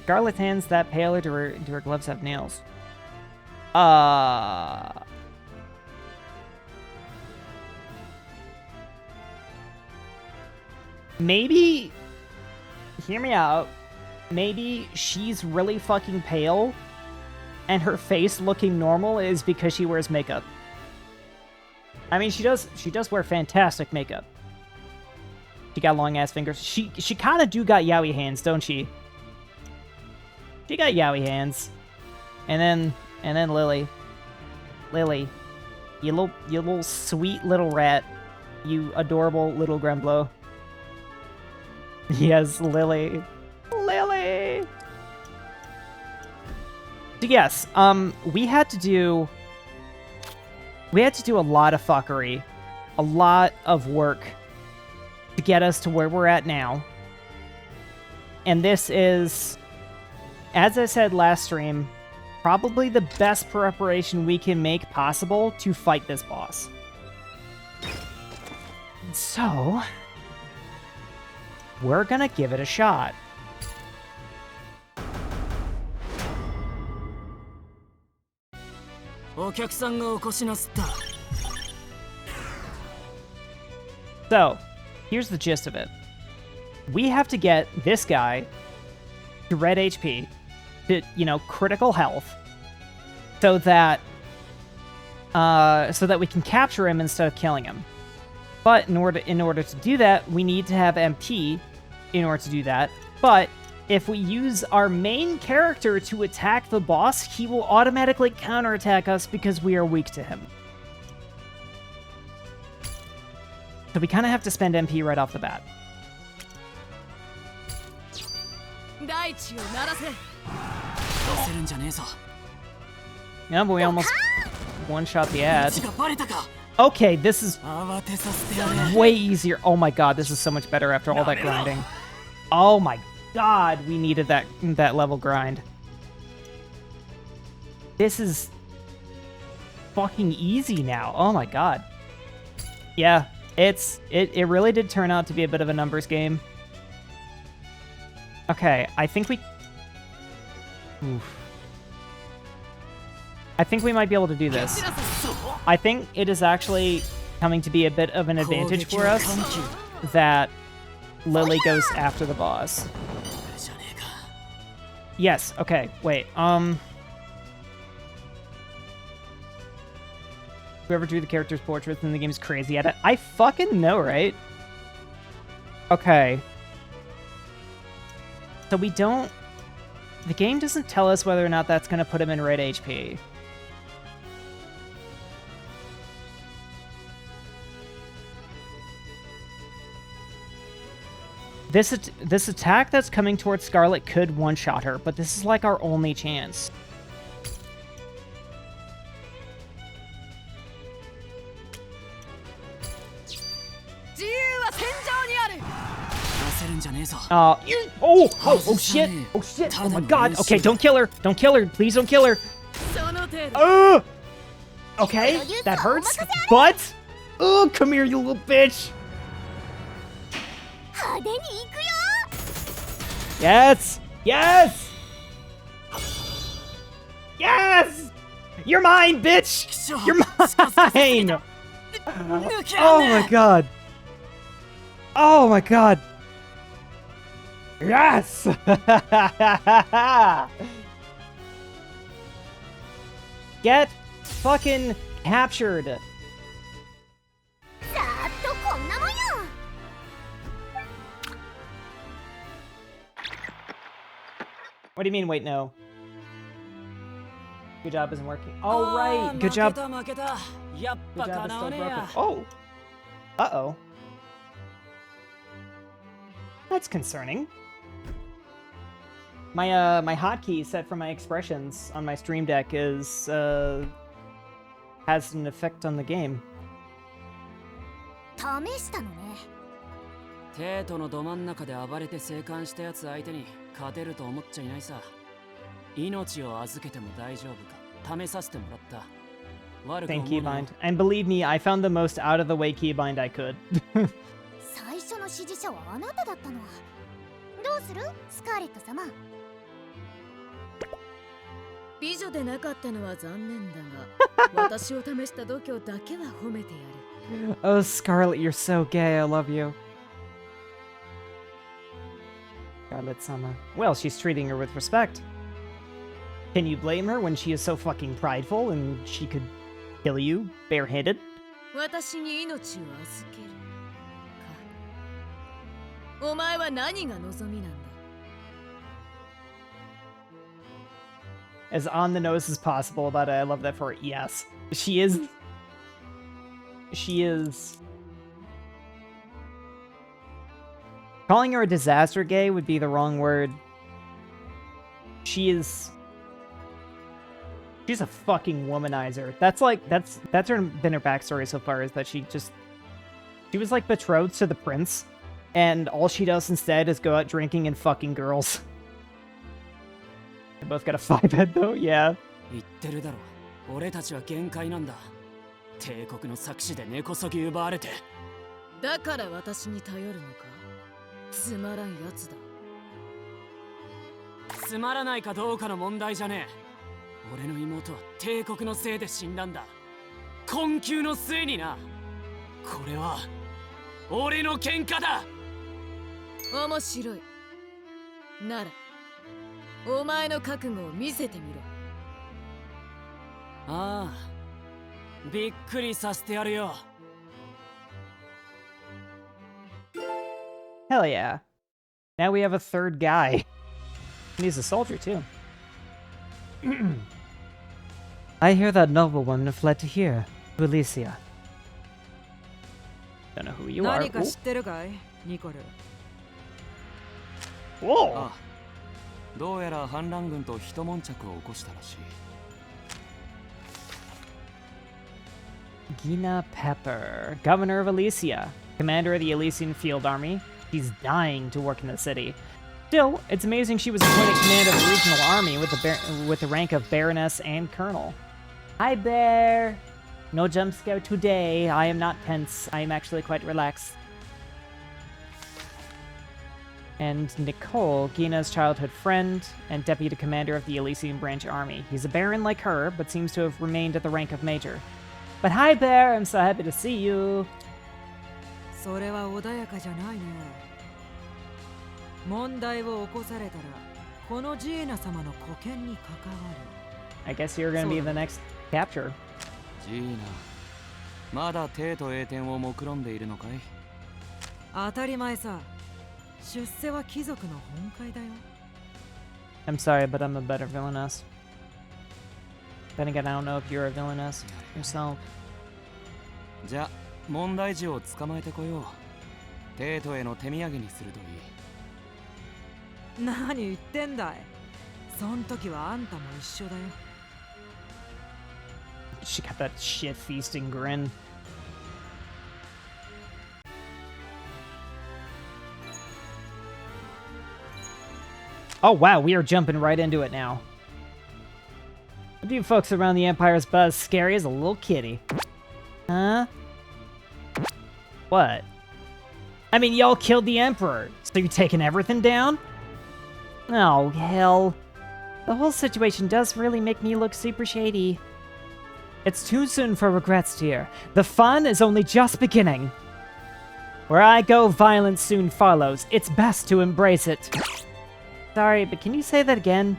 Scarlet's hands that pale, or do her gloves have nails? Maybe, hear me out, maybe she's really fucking pale, and her face looking normal is because she wears makeup. I mean, she does wear fantastic makeup. She got long-ass fingers. She kind of do got yaoi hands, don't she? She got yaoi hands. And then Lily. Lily. You little sweet little rat. You adorable little Gremblo. Yes, Lily. Lily! So yes, we had to do a lot of fuckery. A lot of work to get us to where we're at now. And this is, as I said last stream, probably the best preparation we can make possible to fight this boss. So, we're gonna give it a shot. So, here's the gist of it. We have to get this guy to red HP, to, critical health, so that we can capture him instead of killing him. But in order to do that, we need to have MP in order to do that. But if we use our main character to attack the boss, he will automatically counterattack us because we are weak to him. So we kind of have to spend MP right off the bat. Yeah, but we almost one-shot the ad. Okay, this is way easier. Oh my god, this is so much better after all that grinding. Oh my god, we needed that level grind. This is fucking easy now. Oh my god. Yeah, it really did turn out to be a bit of a numbers game. Okay, I think we... Oof. I think we might be able to do this. I think it is actually coming to be a bit of an advantage for us that Lily goes after the boss. Yes, okay, wait, whoever drew the character's portraits in the game is crazy at it. I fucking know, right? Okay. So we don't... The game doesn't tell us whether or not that's going to put him in red HP. This attack that's coming towards Scarlet could one-shot her, but this is like our only chance. Oh shit! Oh shit! Oh my god! Okay, don't kill her! Don't kill her! Please don't kill her! Okay, that hurts, but... Oh, come here, you little bitch! Yes! Yes! Yes! You're mine, bitch! You're mine! Oh my god! Oh my god! Yes! Get fucking captured! What do you mean, wait, no? Good job isn't working. Oh, right. Good job. Good job is still broken. Oh. Uh-oh. That's concerning. My my hotkey set for my expressions on my stream deck is has an effect on the game. 試したのね。帝都のど真ん中で暴れて生還したやつ相手に勝てると思っちゃいないさ。命を預けても大丈夫か試させてもらった。Thank Keybind. And believe me, I found the most out of the way Keybind I could. 最初の支持者はあなただったの。どうする？スカーレット様。美女でなかったのは残念だが、私を試した度胸だけは褒めてやる。Oh, Scarlet, you're so gay. I love you. Scarlet-sama. Well, she's treating her with respect. Can you blame her when she is so fucking prideful and she could kill you barehanded? 私に命を預けるか。お前は何が望みなんだ？ As on the nose as possible about it. I love that for it. Yes. She is. Calling her a disaster gay would be the wrong word. She's a fucking womanizer. That's been her backstory so far, is that she was like betrothed to the prince, and all she does instead is go out drinking and fucking girls. They both got a 5-head though, yeah. 言ってるだろ。俺たちは限界なんだ。帝国の策士で根こそぎ奪われて。だから私に頼るのか。つまらんやつだ。つまらないかどうかの問題じゃねえ。俺の妹は帝国のせいで死んだんだ。困窮の末にな。これは俺の喧嘩だ。面白い。ならお前の覚悟を見せてみろ。ああ、びっくりさせてやるよ。Hell yeah. Now we have a third guy. And he's a soldier too. I hear that noble woman fled to here, to Elysia. Don't know who you are. Whoa! どうやら反乱軍と一悶着を起こしたらしい。Gina Pepper, governor of Elysia, commander of the Elysian Field Army. She's dying to work in the city. Still, it's amazing she was appointed commander of the regional army with the rank of baroness and colonel. Hi, Bear. No jump scare today. I am not tense. I am actually quite relaxed. And Nicole, Gina's childhood friend and deputy commander of the Elysian Branch Army. He's a baron like her, but seems to have remained at the rank of major. But hi, Bear. I'm so happy to see you. それは穏やかじゃないね。問題を起こされたら、このジーナ様の保険に関わる。I guess you're gonna be the next capture. ジーナ、まだ帝都栄転を目論んでいるのかい？当たり前さ。出世は貴族の本会だよ。I'm sorry, but I'm a better villainess. Then again, I don't know if you're a villainess yourself. じゃあ、問題児を捕まえてこよう。帝都への手土産にするといい。何言ってんだい。そん時はあんたも一緒だよ。She got that shit-feasting grin. Oh wow, we are jumping right into it now. What do you folks around the Empire's buzz scary as a little kitty? Huh? What? I mean, y'all killed the Emperor, so you taking everything down? Oh, hell. The whole situation does really make me look super shady. It's too soon for regrets, dear. The fun is only just beginning. Where I go, violence soon follows. It's best to embrace it. Sorry, but can you say that again?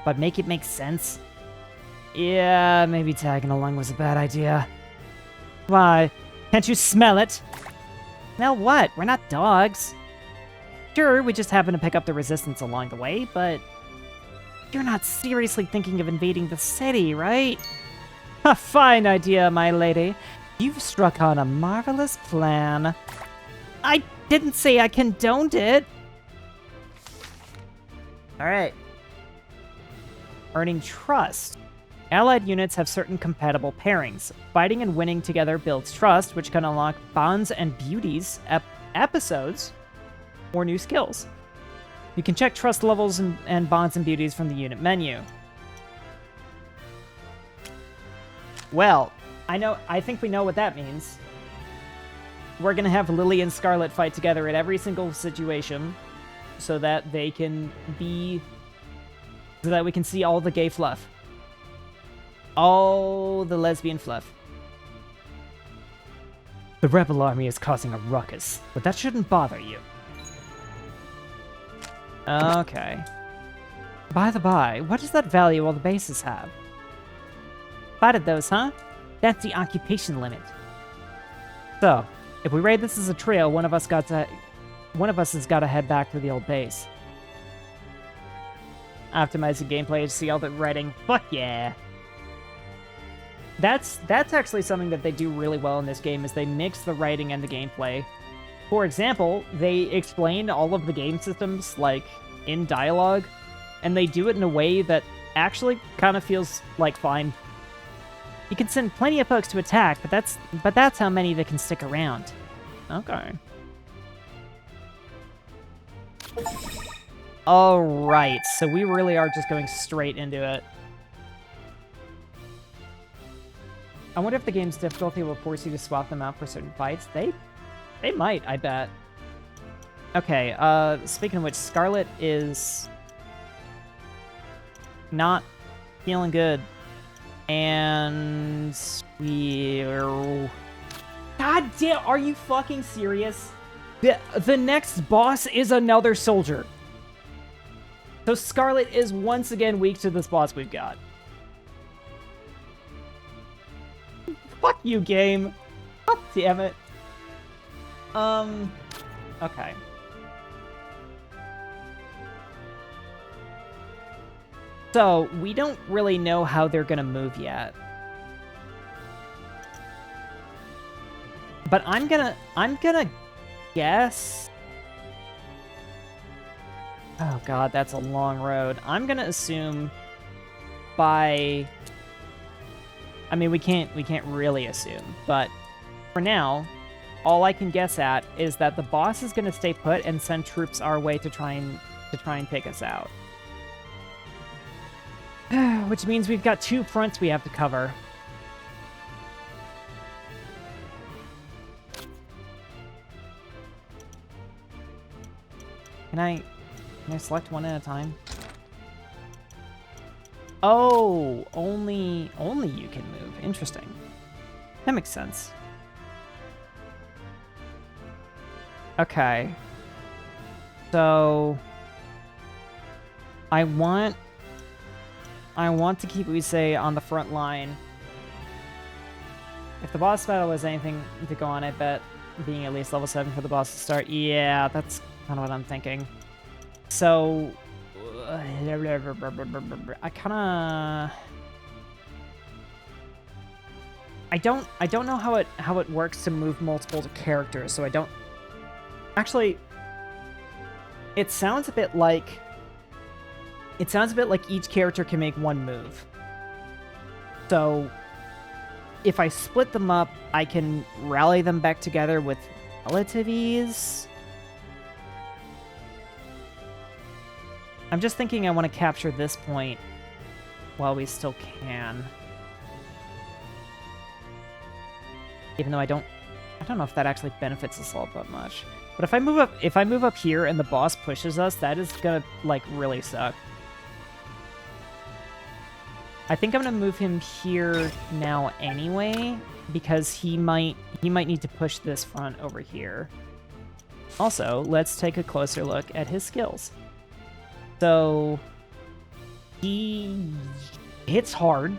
But make it make sense? Yeah, maybe tagging along was a bad idea. Why? Can't you smell it? Smell what? We're not dogs. Sure, we just happen to pick up the resistance along the way, but... You're not seriously thinking of invading the city, right? A fine idea, my lady. You've struck on a marvelous plan. I didn't say I condoned it. Alright. Earning trust. Allied units have certain compatible pairings. Fighting and winning together builds trust, which can unlock bonds and beauties, episodes, or new skills. You can check trust levels and bonds and beauties from the unit menu. Well, I think we know what that means. We're gonna have Lily and Scarlet fight together at every single situation so that they can be... so that we can see all the gay fluff. All the lesbian fluff. The rebel army is causing a ruckus, but that shouldn't bother you. Okay. By the by, what is that value all the bases have? Spotted those, huh? That's the occupation limit. So, if we raid this as a trio, one of us has got to head back to the old base. Optimizing gameplay to see all the writing. Fuck yeah! That's actually something that they do really well in this game, is they mix the writing and the gameplay. For example, they explain all of the game systems, like, in dialogue, and they do it in a way that actually kind of feels like fine. You can send plenty of folks to attack, but that's how many that can stick around. Okay. Alright, so we really are just going straight into it. I wonder if the game's difficulty will force you to swap them out for certain fights. They might, I bet. Okay, speaking of which, Scarlet is not feeling good. And we're... God damn, are you fucking serious? The next boss is another soldier. So Scarlet is once again weak to this boss we've got. Fuck you, game. God damn it. Okay. So, we don't really know how they're gonna move yet. But I'm gonna guess... Oh god, that's a long road. I'm gonna assume by... I mean, we can't really assume, but for now, all I can guess at is that the boss is gonna stay put and send troops our way to try and take us out. Which means we've got 2 fronts we have to cover. Can I select one at a time? Oh, only you can move. Interesting. That makes sense. Okay. So I want to keep Usei on the front line. If the boss battle is anything to go on, I bet being at least level 7 for the boss to start. Yeah, that's kind of what I'm thinking. So I kind of... I don't know how it works to move multiple characters, so I don't... Actually, it sounds a bit like each character can make one move. So if I split them up, I can rally them back together with relative ease. I'm just thinking I want to capture this point while we still can. Even though I don't know if that actually benefits us all that much. But if I move up here and the boss pushes us, that is gonna like really suck. I think I'm gonna move him here now anyway, because he might need to push this front over here. Also, let's take a closer look at his skills. So he hits hard.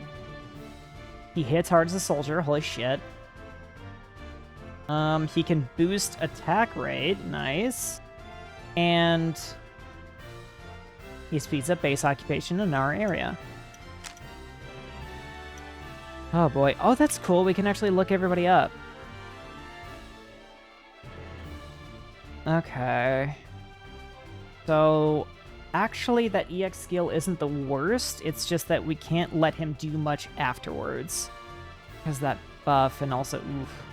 He hits hard as a soldier, holy shit. He can boost attack rate, nice. And He speeds up base occupation in our area. Oh boy. Oh, that's cool. We can actually look everybody up. Okay. So, actually, that EX skill isn't the worst. It's just that we can't let him do much afterwards. Because that buff and also... Oof.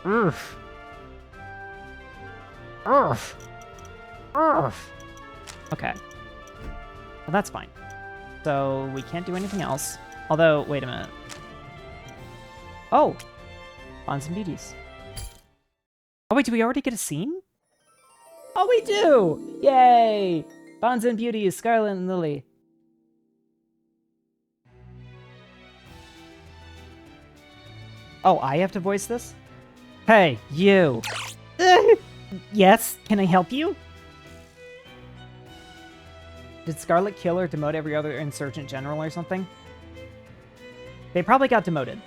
Oof. Oof. Oof. Okay. Well, that's fine. So, we can't do anything else. Although, wait a minute. Oh! Bonds and Beauties. Oh wait, do we already get a scene? Oh, we do! Yay! Bonds and Beauties, Scarlet and Lily. Oh, I have to voice this? Hey, you! Yes, can I help you? Did Scarlet kill or demote every other Insurgent General or something? They probably got demoted.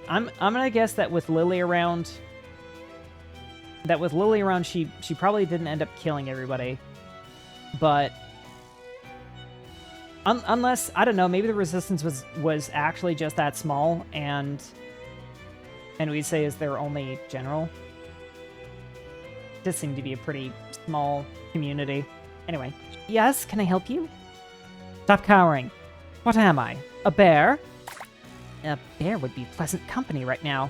I'm gonna guess that with Lily around... she probably didn't end up killing everybody. But... unless, I don't know, maybe the resistance was actually just that small, and we'd say is their only general. This seemed to be a pretty small community. Anyway. Yes, can I help you? Stop cowering. What am I? A bear? A bear would be pleasant company right now.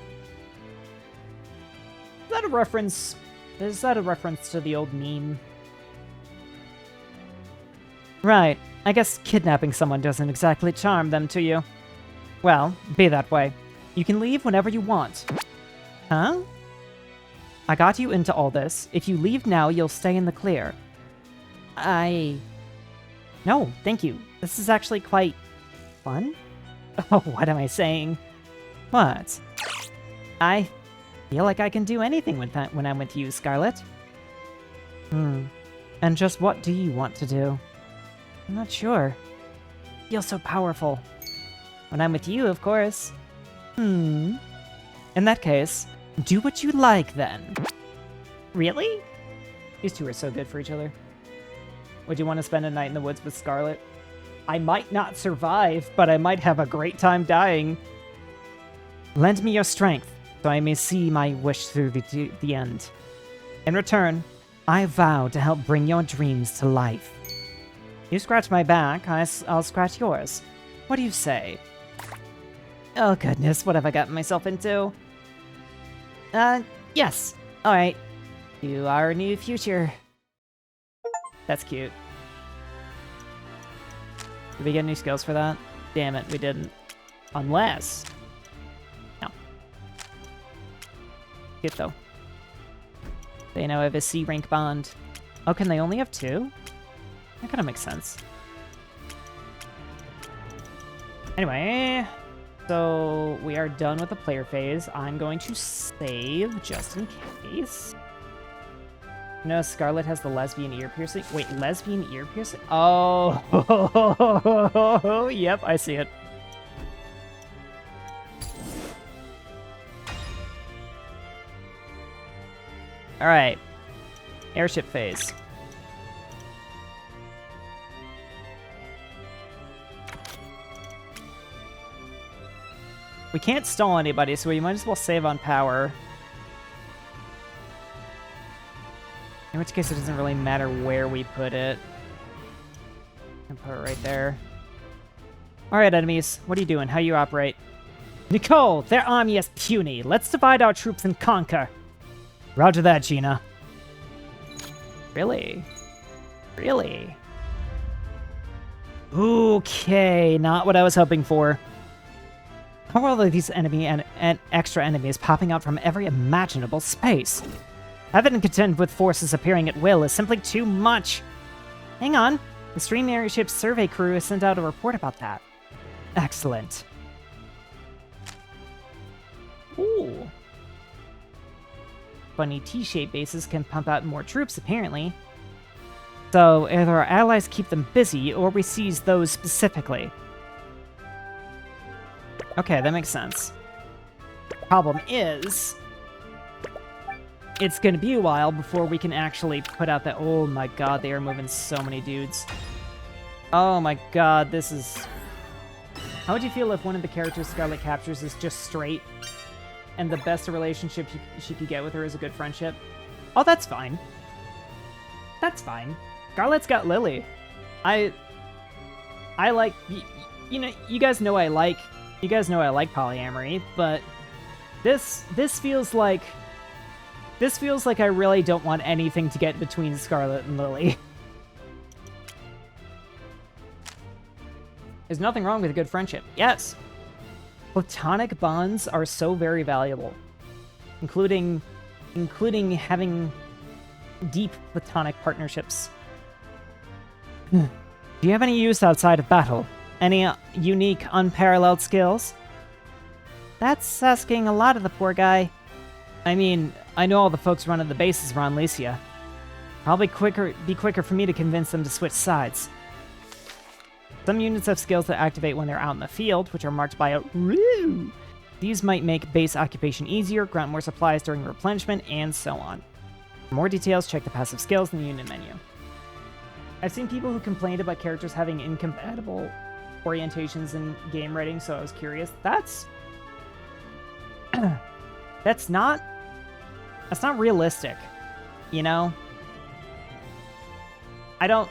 Is that a reference? Is that a reference to the old meme? Right. I guess kidnapping someone doesn't exactly charm them to you. Well, be that way. You can leave whenever you want. Huh? I got you into all this. If you leave now, you'll stay in the clear. No, thank you. This is actually quite... fun? Oh, what am I saying? What? I feel like I can do anything with that when I'm with you, Scarlet. And just what do you want to do? I'm not sure. Feel so powerful. When I'm with you, of course. In that case, do what you like, then. Really? These two are so good for each other. Would you want to spend a night in the woods with Scarlet? I might not survive, but I might have a great time dying. Lend me your strength, so I may see my wish through the end. In return, I vow to help bring your dreams to life. You scratch my back, I'll scratch yours. What do you say? Oh goodness, what have I gotten myself into? Yes. Alright. You are our new future. That's cute. Did we get any skills for that? Damn it, we didn't. Unless... No. Good though. They now have a C rank bond. Oh, can they only have 2? That kind of makes sense. Anyway, so we are done with the player phase. I'm going to save just in case. No, Scarlet has the lesbian ear piercing. Wait, lesbian ear piercing? Oh, yep, I see it. All right, airship phase. We can't stall anybody, so we might as well save on power. In which case, it doesn't really matter where we put it. I can put it right there. Alright, enemies. What are you doing? How you operate? Nicole, their army is puny. Let's divide our troops and conquer. Roger that, Gina. Really? Really? Okay, not what I was hoping for. How are all these enemy and extra enemies popping out from every imaginable space? Having to contend with forces appearing at will is simply too much. Hang on. The Stream Airship's survey crew has sent out a report about that. Excellent. Ooh. Funny T-shaped bases can pump out more troops, apparently. So, either our allies keep them busy, or we seize those specifically. Okay, that makes sense. Problem is... it's gonna be a while before we can actually put out that. Oh my god, they are moving so many dudes. Oh my god, this is. How would you feel if one of the characters Scarlet captures is just straight, and the best relationship she could get with her is a good friendship? Oh, that's fine. That's fine. Scarlet's got Lily. I like, you know, you guys know I like polyamory, but this feels like I really don't want anything to get between Scarlet and Lily. There's nothing wrong with a good friendship. Yes. Platonic bonds are so very valuable, including having deep platonic partnerships. Do you have any use outside of battle? Any unique, unparalleled skills? That's asking a lot of the poor guy. I mean, I know all the folks running the bases around Lycia. Probably be quicker for me to convince them to switch sides. Some units have skills that activate when they're out in the field, which are marked by a woo. These might make base occupation easier, grant more supplies during replenishment, and so on. For more details, check the passive skills in the unit menu. I've seen people who complained about characters having incompatible orientations in game writing, so I was curious. That's not realistic, you know? I don't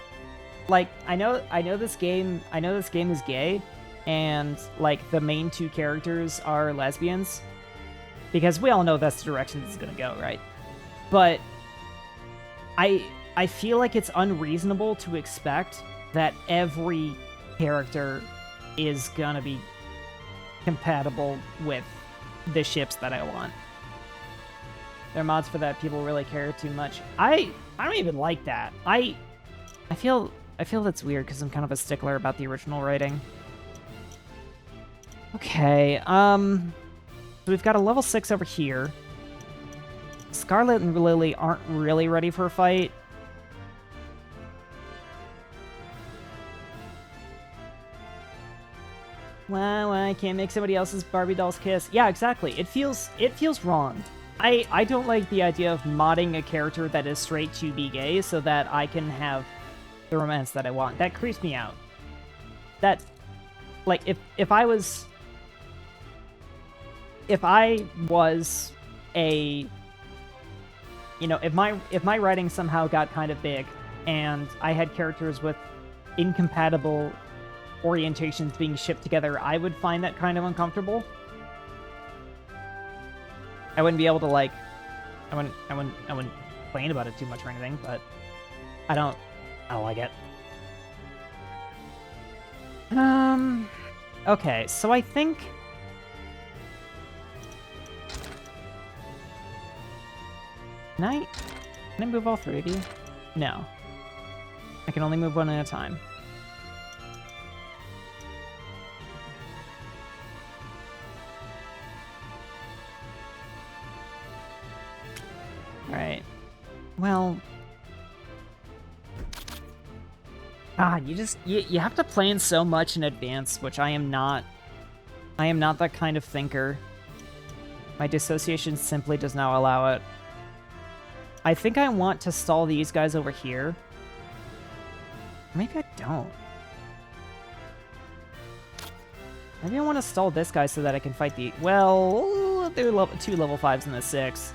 like I know this game is gay, and like the main two characters are lesbians, because we all know that's the direction this is gonna go, right? But I feel like it's unreasonable to expect that every character is gonna be compatible with the ships that I want. There are mods for that. People really care too much. I don't even like that. I feel that's weird because I'm kind of a stickler about the original writing. Okay, so we've got a level 6 over here. Scarlet and Lily aren't really ready for a fight. Wow, I can't make somebody else's Barbie doll's kiss. Yeah, exactly. It feels wrong. I don't like the idea of modding a character that is straight to be gay so that I can have the romance that I want. That creeps me out. That, like, if I was a, you know, if my writing somehow got kind of big and I had characters with incompatible orientations being shipped together, I would find that kind of uncomfortable. I wouldn't be able to, like, I wouldn't complain about it too much or anything, but I don't like it. Okay, so I think can I move all three of you? No. I can only move one at a time. Alright. Well... you have to plan so much in advance, which I am not. I am not that kind of thinker. My dissociation simply does not allow it. I think I want to stall these guys over here. Maybe I don't. Maybe I want to stall this guy so that I can fight the... Well, there are two level 5s and a 6.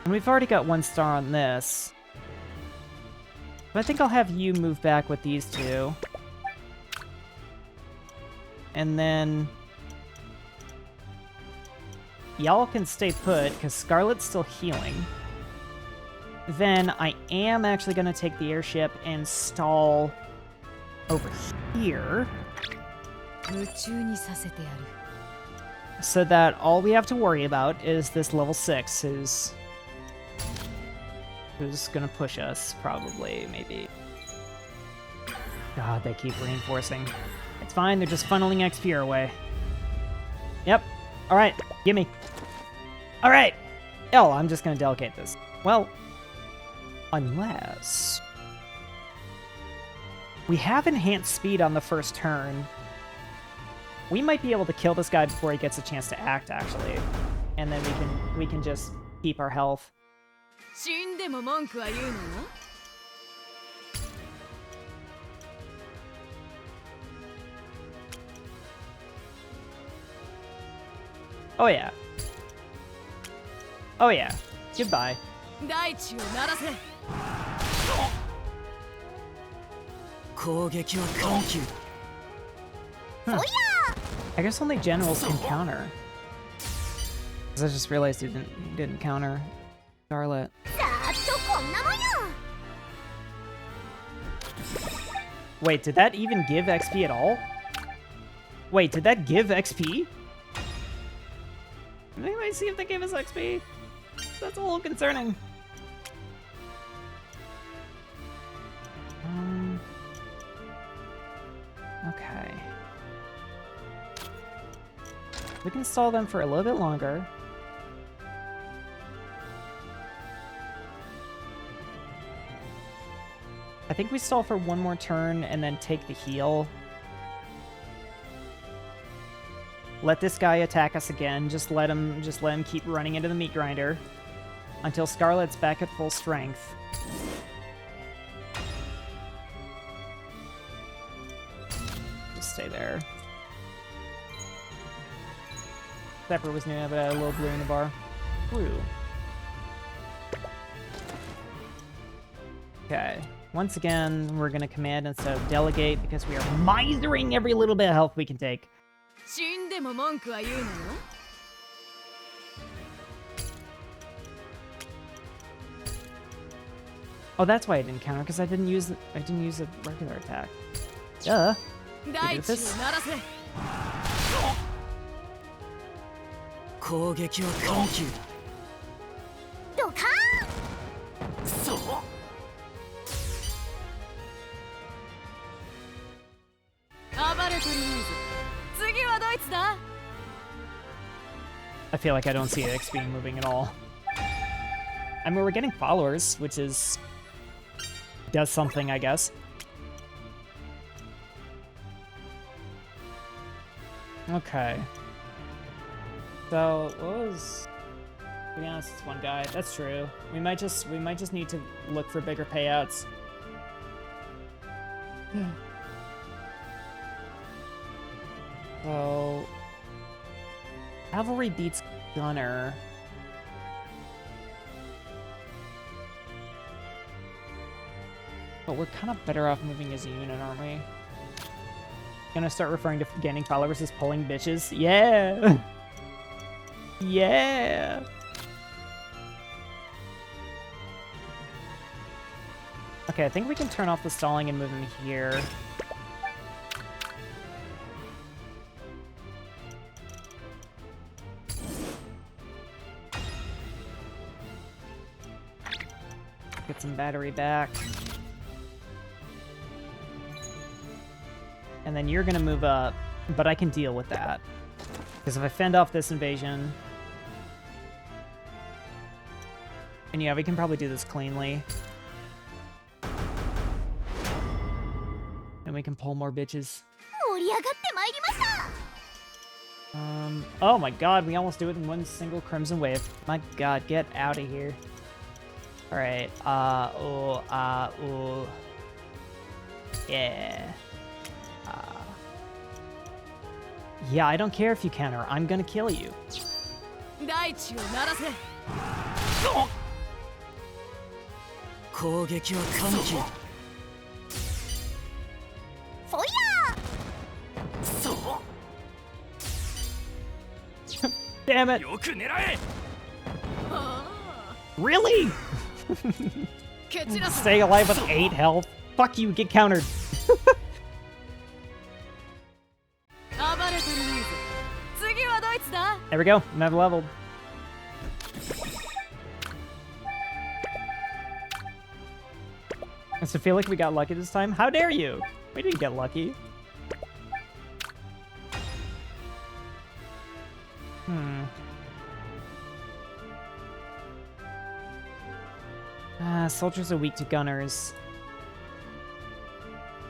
And we've already got 1 star on this. But I think I'll have you move back with these two. And then... y'all can stay put, because Scarlet's still healing. Then I am actually going to take the airship and stall over here. So that all we have to worry about is this level 6 who's gonna push us, probably, maybe. God, they keep reinforcing. It's fine, they're just funneling XP our way. Yep. Alright, gimme. Alright! Oh, I'm just gonna delegate this. Well, unless... we have enhanced speed on the first turn. We might be able to kill this guy before he gets a chance to act, actually. and then we can just keep our health. 死んでも文句は言うのよ。 Oh yeah. Oh yeah. Goodbye. 大地を鳴らせ。攻撃は緩急。 I guess only generals can counter. 'Cause I just realized he didn't counter Scarlet. さーっとこんなもんよ。 Wait, did that even give XP at all? Wait, did that give XP? Did anybody see if that gave us XP? That's a little concerning. Okay. We can stall them for a little bit longer. I think we stall for one more turn and then take the heal. Let this guy attack us again. Just let him keep running into the meat grinder until Scarlet's back at full strength. Just stay there. Pepper was new, but I had a little blue in the bar. Blue. Okay. Once again, we're gonna command instead of delegate because we are misering every little bit of health we can take. 死んでも文句は言うのよ。 Oh, that's why I didn't counter, because I didn't use a regular attack. Duh. 大地を鳴らせ。 攻撃は緩急。 ドカーン。 そう。 暴れとりあえず。次はドイツだ。 I feel like I don't see XP moving at all. I mean, we're getting followers, which does something, I guess. Okay. So, what was... To be honest, it's one guy. That's true. We might just need to look for bigger payouts. So... Cavalry beats Gunner. But we're kind of better off moving as a unit, aren't we? Gonna start referring to gaining followers as pulling bitches? Yeah! Yeah! Okay, I think we can turn off the stalling and move him here. Get some battery back. And then you're gonna move up, but I can deal with that. Because if I fend off this invasion... And yeah, we can probably do this cleanly. And we can pull more bitches. 盛り上がってまいりました。 Oh my god, we almost do it in one single Crimson Wave. My god, get out of here. Alright, yeah. Yeah, I don't care if you counter. I'm gonna kill you. 大地を鳴らせ。攻撃は緩急。フォイヤー。そう。 Damn it! よく狙え。 Really? 蹴散らせ。 Stay alive with 8 health? Fuck you, get countered. 暴れとりあえず。次はドイツだ。 There we go, another level. Does it feel like we got lucky this time? How dare you? We didn't get lucky. Soldiers are weak to gunners.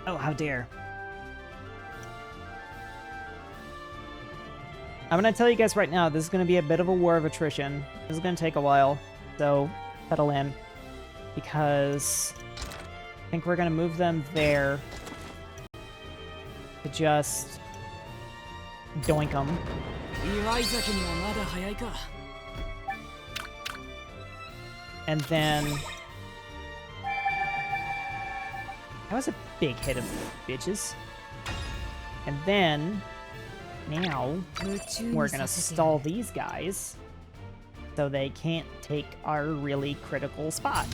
Oh, how dare. I'm gonna tell you guys right now, this is gonna be a bit of a war of attrition. This is gonna take a while, so settle in. Because I think we're gonna move them there to just doink them. 祝い酒にはまだ早いか。 And then... That was a big hit of bitches. And then... Now, we're gonna stall these guys so they can't take our really critical spot.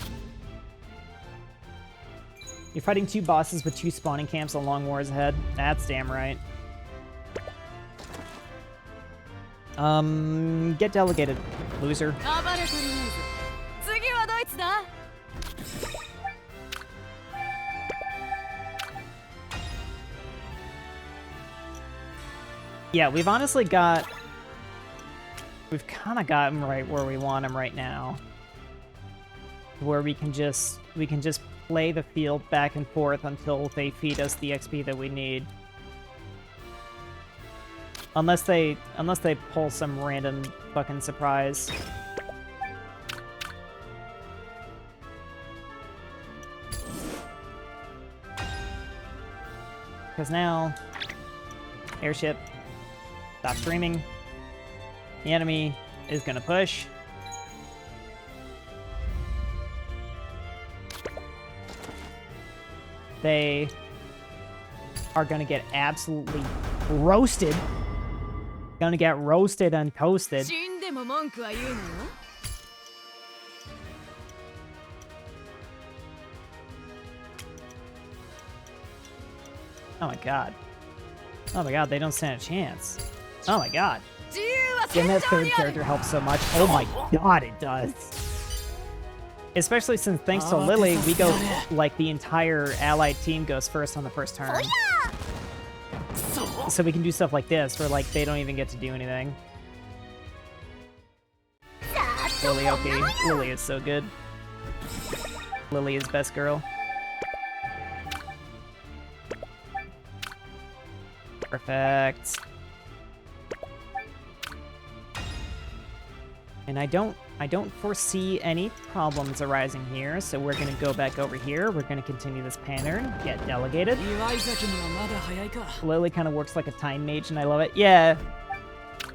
You're fighting 2 bosses with 2 spawning camps and long wars ahead. That's damn right. Get delegated, loser. 暴れとりあえず次はドイツだ。 Yeah, we've honestly got... We've kind of got him right where we want him right now. Where we can just play the field back and forth until they feed us the XP that we need. Unless they pull some random fucking surprise. Because now... Airship. Stop streaming. The enemy is gonna push. They are gonna get absolutely roasted. Gonna get roasted and toasted. 死んでも文句は言うのよ。 Oh my god. Oh my god, they don't stand a chance. Oh my god. 自由は Getting 戦 that 場 third にある。 character helps so much. Oh my god, it does. Especially since thanks to Lily, we go, like, the entire allied team goes first on the first turn. So we can do stuff like this, where, like, they don't even get to do anything. Lily OP. Lily is so good. Lily is best girl. Perfect. And I don't foresee any problems arising here, so we're gonna go back over here. We're gonna continue this pattern, get delegated. 祝い酒にはまだ早いか。 Lily kind of works like a time mage, and I love it. Yeah,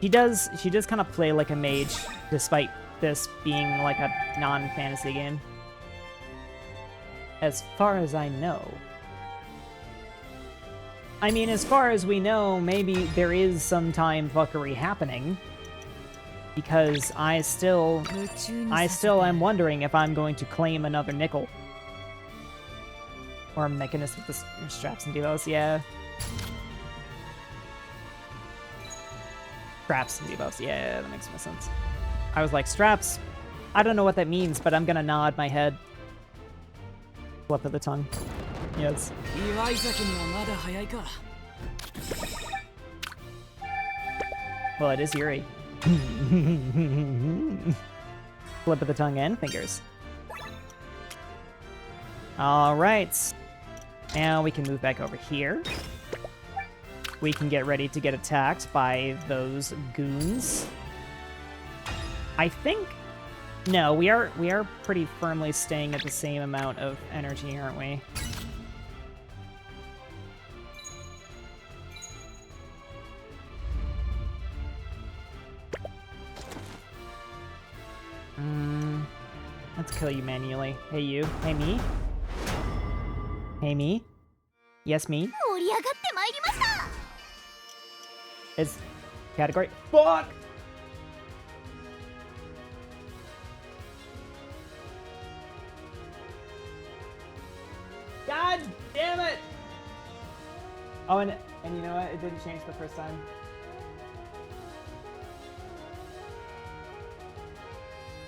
she does kind of play like a mage, despite this being like a non-fantasy game. As far as I know. I mean, as far as we know, maybe there is some time fuckery happening. Because I still am wondering if I'm going to claim another nickel. Or a mechanist with the straps and debuffs, yeah. Straps and debuffs, yeah, that makes more sense. I was like, straps? I don't know what that means, but I'm gonna nod my head. Flip of the tongue. Yes. 祝い酒にはまだ早いか。 Well, it is Yuri. Flip of the tongue and fingers. Alright. Now we can move back over here. We can get ready to get attacked by those goons. I think... No, we are pretty firmly staying at the same amount of energy, aren't we? Let's kill you manually. Hey you. Hey me. Hey me. Yes me. 盛り上がってまいりました。 Is category. Fuck! God damn it! Oh, and you know what? It didn't change the first time.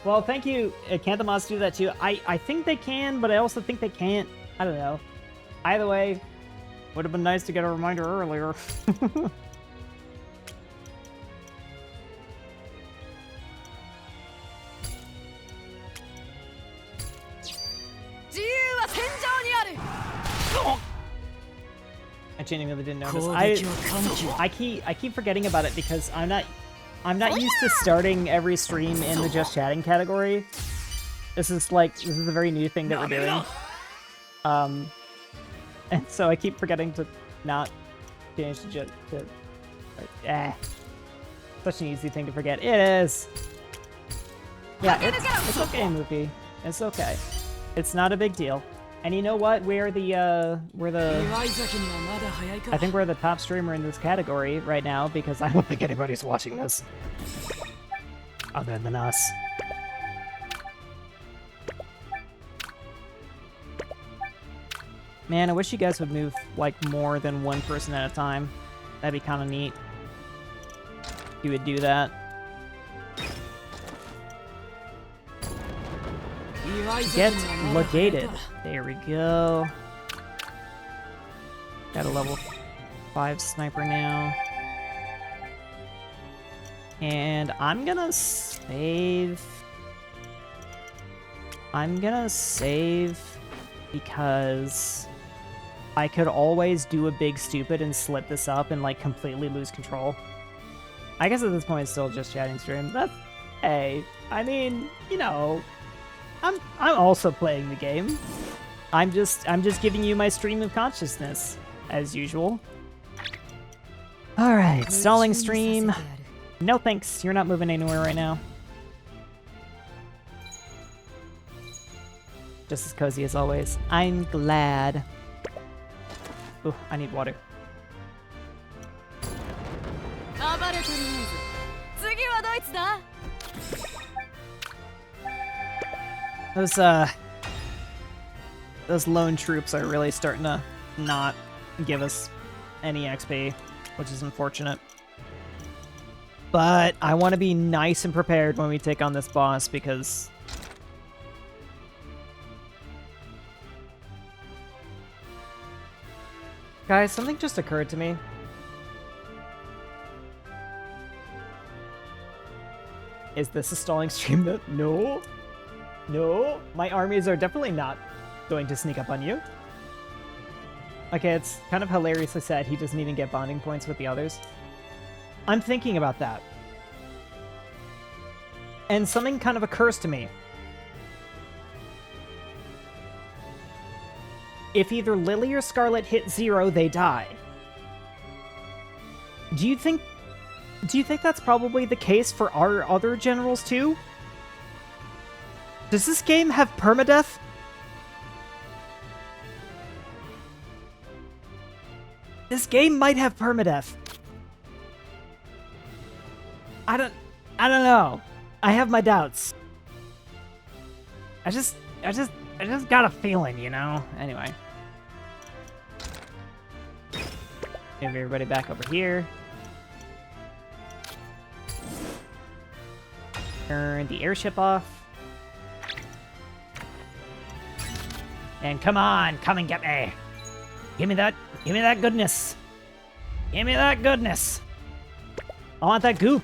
Well, thank you. Can't the mods do that too? I think they can, but I also think they can't. I don't know. Either way, would have been nice to get a reminder earlier. I genuinely didn't notice. I keep forgetting about it because I'm not I'm not used to starting every stream in the just chatting category. This is a very new thing that we're doing. And so I keep forgetting to not change to just such an easy thing to forget. It is. Yeah, it's okay, Moopy. It's okay. It's not a big deal. And you know what? We're the I think we're the top streamer in this category right now because I don't think anybody's watching this other than us. Man, I wish you guys would move like more than one person at a time. That'd be kind of neat. You would do that. Get located. There we go. Got a level 5 sniper now. And I'm gonna save. Because I could always do a big stupid and slip this up and like completely lose control. I guess at this point it's still just chatting stream. That's hey. I mean, you know, I'm also playing the game. I'm just giving you my stream of consciousness, as usual. Alright, stalling stream. No thanks, you're not moving anywhere right now. Just as cozy as always. I'm glad. Ooh, I need water. Those lone troops are really starting to not give us any XP, which is unfortunate. But I want to be nice and prepared when we take on this boss because guys, something just occurred to me. Is this a stalling stream? No. No. My armies are definitely not going to sneak up on you. Okay, it's kind of hilariously sad he doesn't even get bonding points with the others. I'm thinking about that. And something kind of occurs to me. If either Lily or Scarlet hit 0, they die. Do you think that's probably the case for our other generals too? Does this game have permadeath? This game might have permadeath. I don't know. I have my doubts. I just got a feeling, you know? Anyway. Move everybody back over here. Turn the airship off. And come on, come and get me. Give me that goodness. Give me that goodness. I want that goop.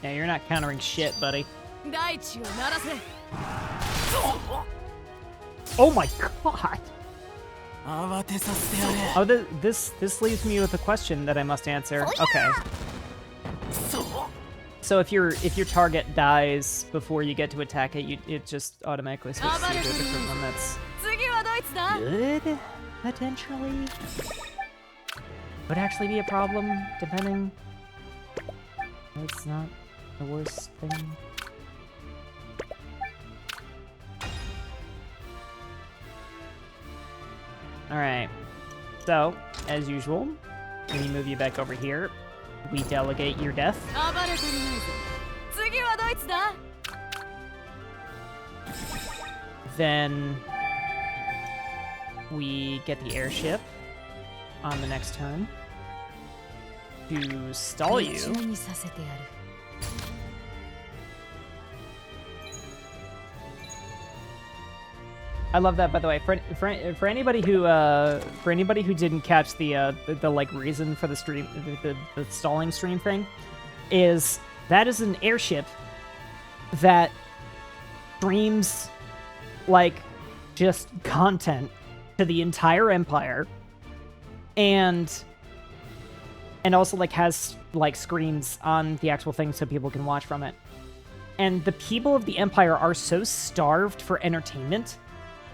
Yeah, you're not countering shit, buddy. Oh my god! Oh, this leaves me with a question that I must answer. Okay. So if your target dies before you get to attack it, it just automatically switches to a different one. That's good, potentially. Would actually be a problem, depending. It's not the worst thing. Alright. So, as usual, when you move you back over here, we delegate your death. Then we get the airship on the next turn to stall you. I love that, by the way. For anybody who didn't catch the like reason for the stream, the stalling stream thing, is that is an airship that streams like just content to the entire empire, and also like has like screens on the actual thing so people can watch from it. And the people of the empire are so starved for entertainment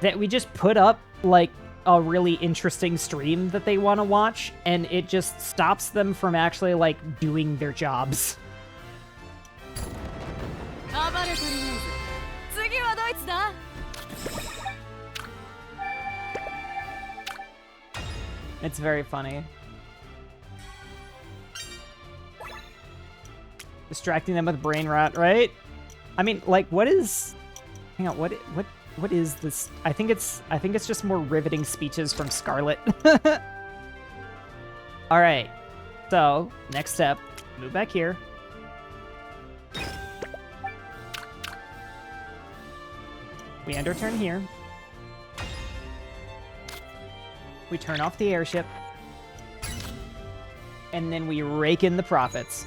that we just put up like a really interesting stream that they want to watch, and it just stops them from actually like doing their jobs. It's very funny. Distracting them with brain rot, right? I mean, like, what is... Hang on, what is this? I think it's just more riveting speeches from Scarlet. Alright. So, next step. Move back here. We end our turn here. We turn off the airship. And then we rake in the profits.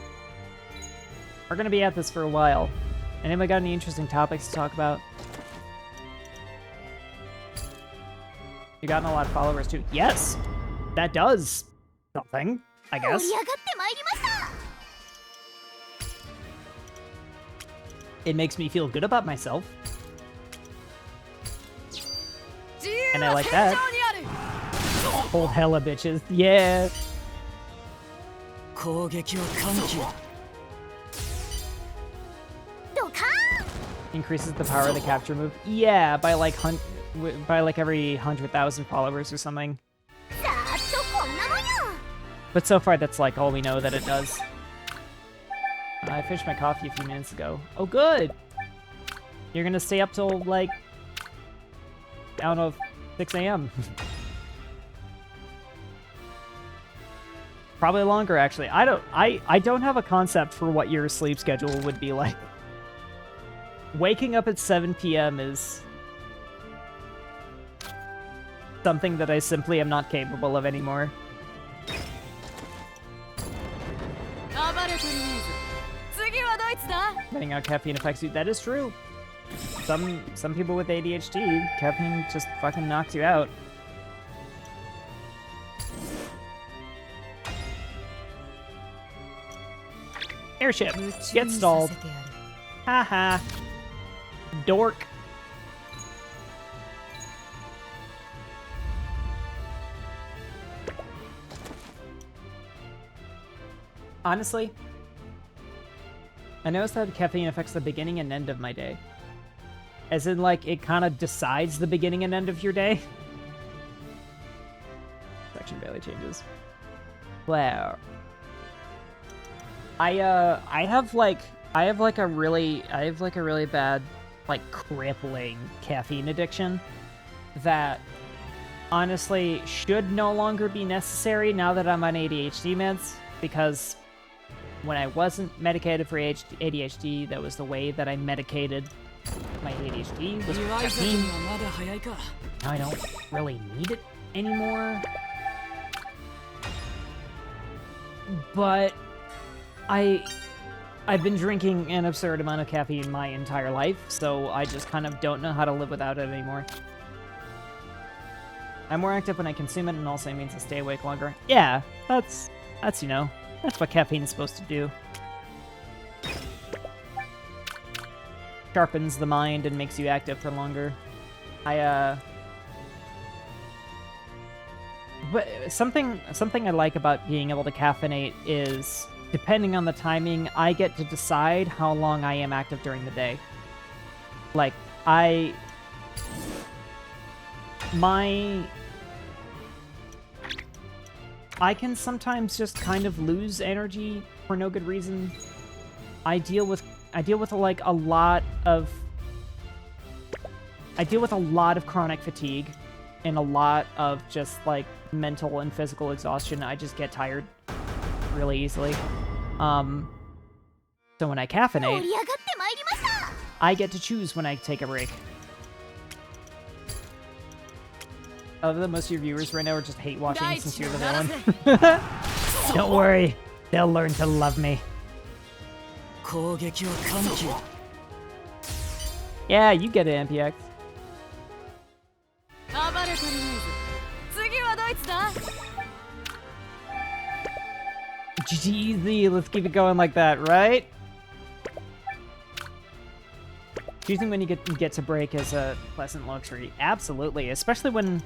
We're gonna be at this for a while. Anybody got any interesting topics to talk about? You gotten a lot of followers too. Yes! That does something, I guess. It makes me feel good about myself. And I like that. Hold hella bitches. Yeah. Increases the power of the capture move. Yeah, by like every 100,000 followers or something. But so far, that's like all we know that it does. I finished my coffee a few minutes ago. Oh, good. You're gonna stay up till like, I don't know, 6 a.m. Probably longer, actually. I don't have a concept for what your sleep schedule would be like. Waking up at 7 p.m. is something that I simply am not capable of anymore. Getting out caffeine affects you. That is true. Some people with ADHD, caffeine just fucking knocks you out. Airship, get stalled. Haha. Dork. Honestly, I noticed that caffeine affects the beginning and end of my day. As in, like, it kind of decides the beginning and end of your day. Section barely changes. Wow. I have a really bad, like, crippling caffeine addiction that honestly should no longer be necessary now that I'm on ADHD meds, because when I wasn't medicated for ADHD, that was the way that I medicated my ADHD, was with caffeine. Now I don't really need it anymore. But I've been drinking an absurd amount of caffeine my entire life, so I just kind of don't know how to live without it anymore. I'm more active when I consume it, and also means I stay awake longer. Yeah, that's you know, that's what caffeine is supposed to do. Sharpens the mind and makes you active for longer. But something I like about being able to caffeinate is, depending on the timing, I get to decide how long I am active during the day. Like, I can sometimes just kind of lose energy for no good reason. I deal with like a lot of chronic fatigue and a lot of just like mental and physical exhaustion. I just get tired really easily. So when I caffeinate, I get to choose when I take a break. most of your viewers right now are just hate watching since you're the villain. Don't worry, they'll learn to love me. 攻撃は緩急。 Yeah, you get it, MPX. 暴れたりないぞ。次はどいつだ？ GG, let's keep it going like that, right? Choosing when you get to break is a pleasant luxury. Absolutely, especially when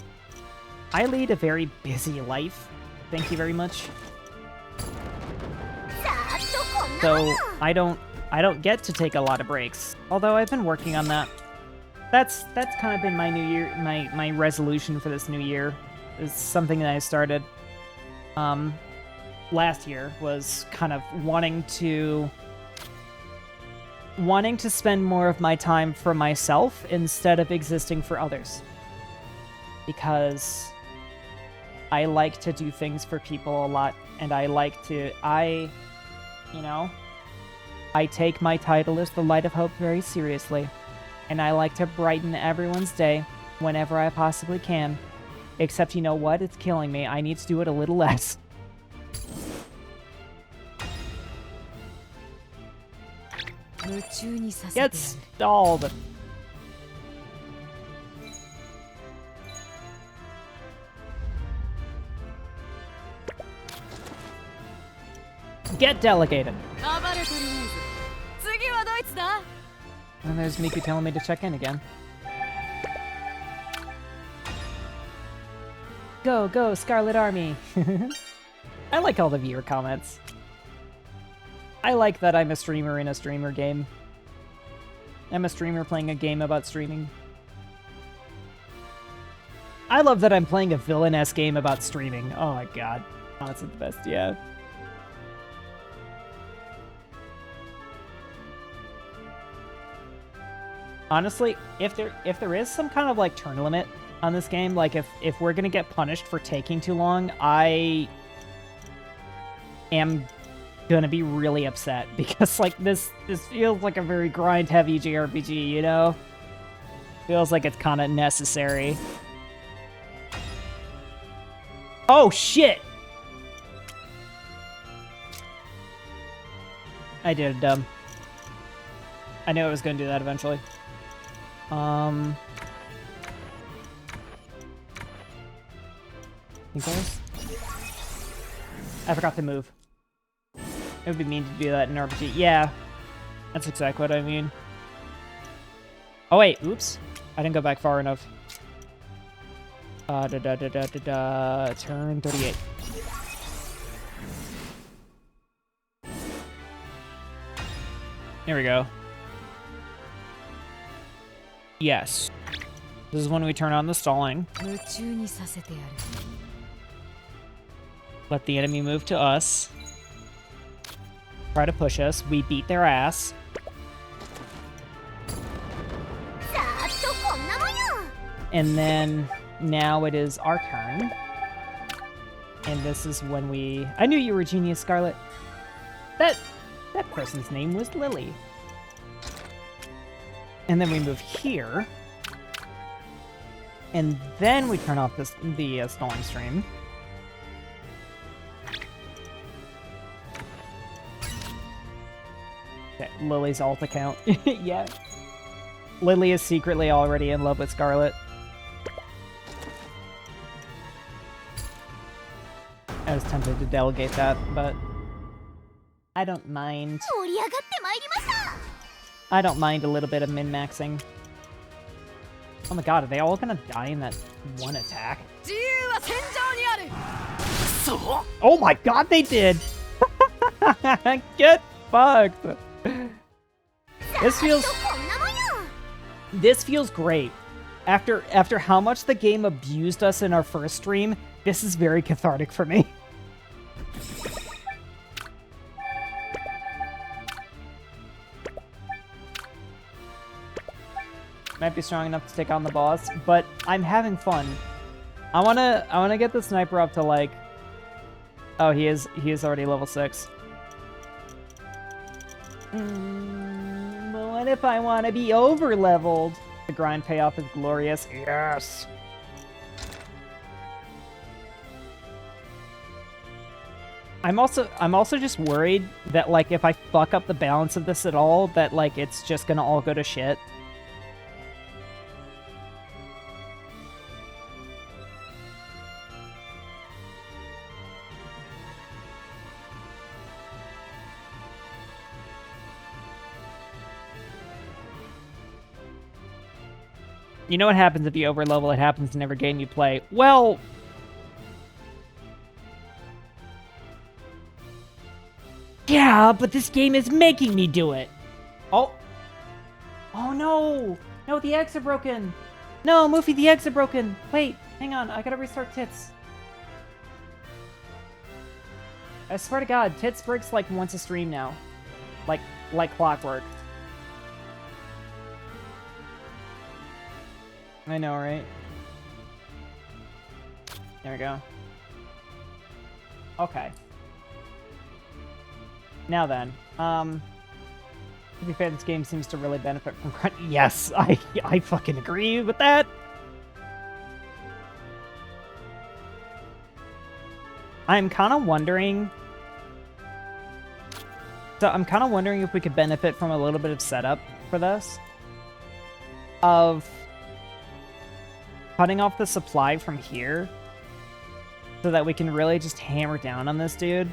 I lead a very busy life. Thank you very much. So I don't get to take a lot of breaks. Although I've been working on that. That's kind of been my new year, my resolution for this new year. Is something that I started last year, was kind of wanting to spend more of my time for myself instead of existing for others. Because I like to do things for people a lot, and I take my title as the Light of Hope very seriously, and I like to brighten everyone's day whenever I possibly can. Except, you know what? It's killing me. I need to do it a little less. Get stalled. Get delegated. And there's Miku telling me to check in again. Go, go, Scarlet Army! I like all the viewer comments. I like that I'm a streamer in a streamer game. I'm a streamer playing a game about streaming. I love that I'm playing a Villainess game about streaming. Oh my god. Oh, that's the best, yeah. Honestly, if there is some kind of like turn limit on this game, like if we're gonna get punished for taking too long, I am gonna be really upset, because like this feels like a very grind heavy JRPG, you know? Feels like it's kind of necessary. Oh shit! I did it dumb. I knew I was gonna do that eventually. I think that was... I forgot to move. It would be mean to do that in an RPG. Yeah, that's exactly what I mean. Oh wait, oops. I didn't go back far enough. Turn 38. Here we go. Yes. This is when we turn on the stalling. Let the enemy move to us. Try to push us. We beat their ass. And then now it is our turn. And this is when we... I knew you were a genius, Scarlet. That person's name was Lily. And then we move here. And then we turn off the stalling stream. Okay, Lily's alt account. Yeah. Lily is secretly already in love with Scarlet. I was tempted to delegate that, but I don't mind. I don't mind a little bit of min-maxing. Oh my god, are they all gonna die in that one attack? Oh my god, they did! Get fucked! This feels great. After how much the game abused us in our first stream, this is very cathartic for me. Might be strong enough to take on the boss, but I'm having fun. I wanna get the sniper up to like... Oh, he is already level 6. But what if I want to be over-leveled? The grind payoff is glorious. Yes! I'm also just worried that, like, if I fuck up the balance of this at all, that, like, it's just gonna all go to shit. You know what happens if you overlevel? It happens in every game you play. Well... yeah, but this game is making me do it! Oh! Oh no! No, the eggs are broken! No, Moofy, the eggs are broken! Wait, hang on, I gotta restart Tits. I swear to God, Tits breaks like once a stream now. Like clockwork. I know, right? There we go. Okay. Now then, to be fair, this game seems to really benefit from grunt. Yes, I fucking agree with that. I'm kind of wondering. So I'm kind of wondering if we could benefit from a little bit of setup for this. Of cutting off the supply from here so that we can really just hammer down on this dude.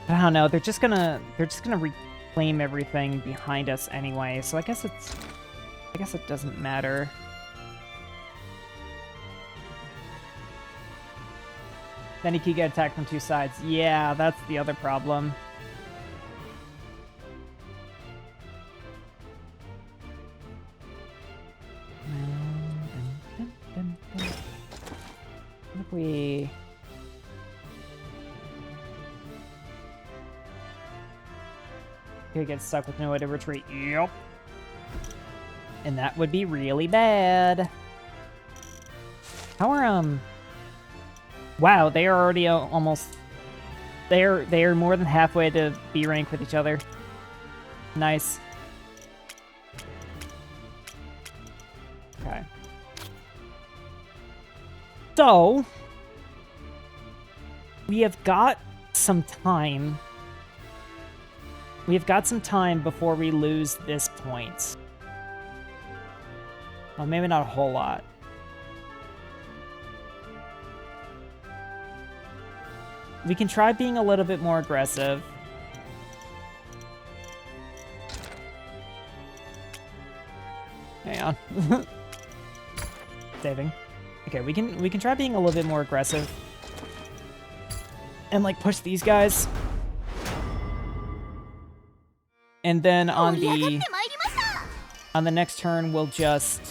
I don't know, they're just gonna reclaim everything behind us anyway, so I guess it doesn't matter. Then he could get attacked from two sides. Yeah, that's the other problem. What if we... could get stuck with no way to retreat. Yep. And that would be really bad. How are, wow, they are already almost... They are more than halfway to B rank with each other. Nice. Okay. So, we have got some time. We have got some time before we lose this point. Well, maybe not a whole lot. We can try being a little bit more aggressive. Hang on. Saving. Okay, we can try being a little bit more aggressive. And like push these guys. And then on the next turn we'll just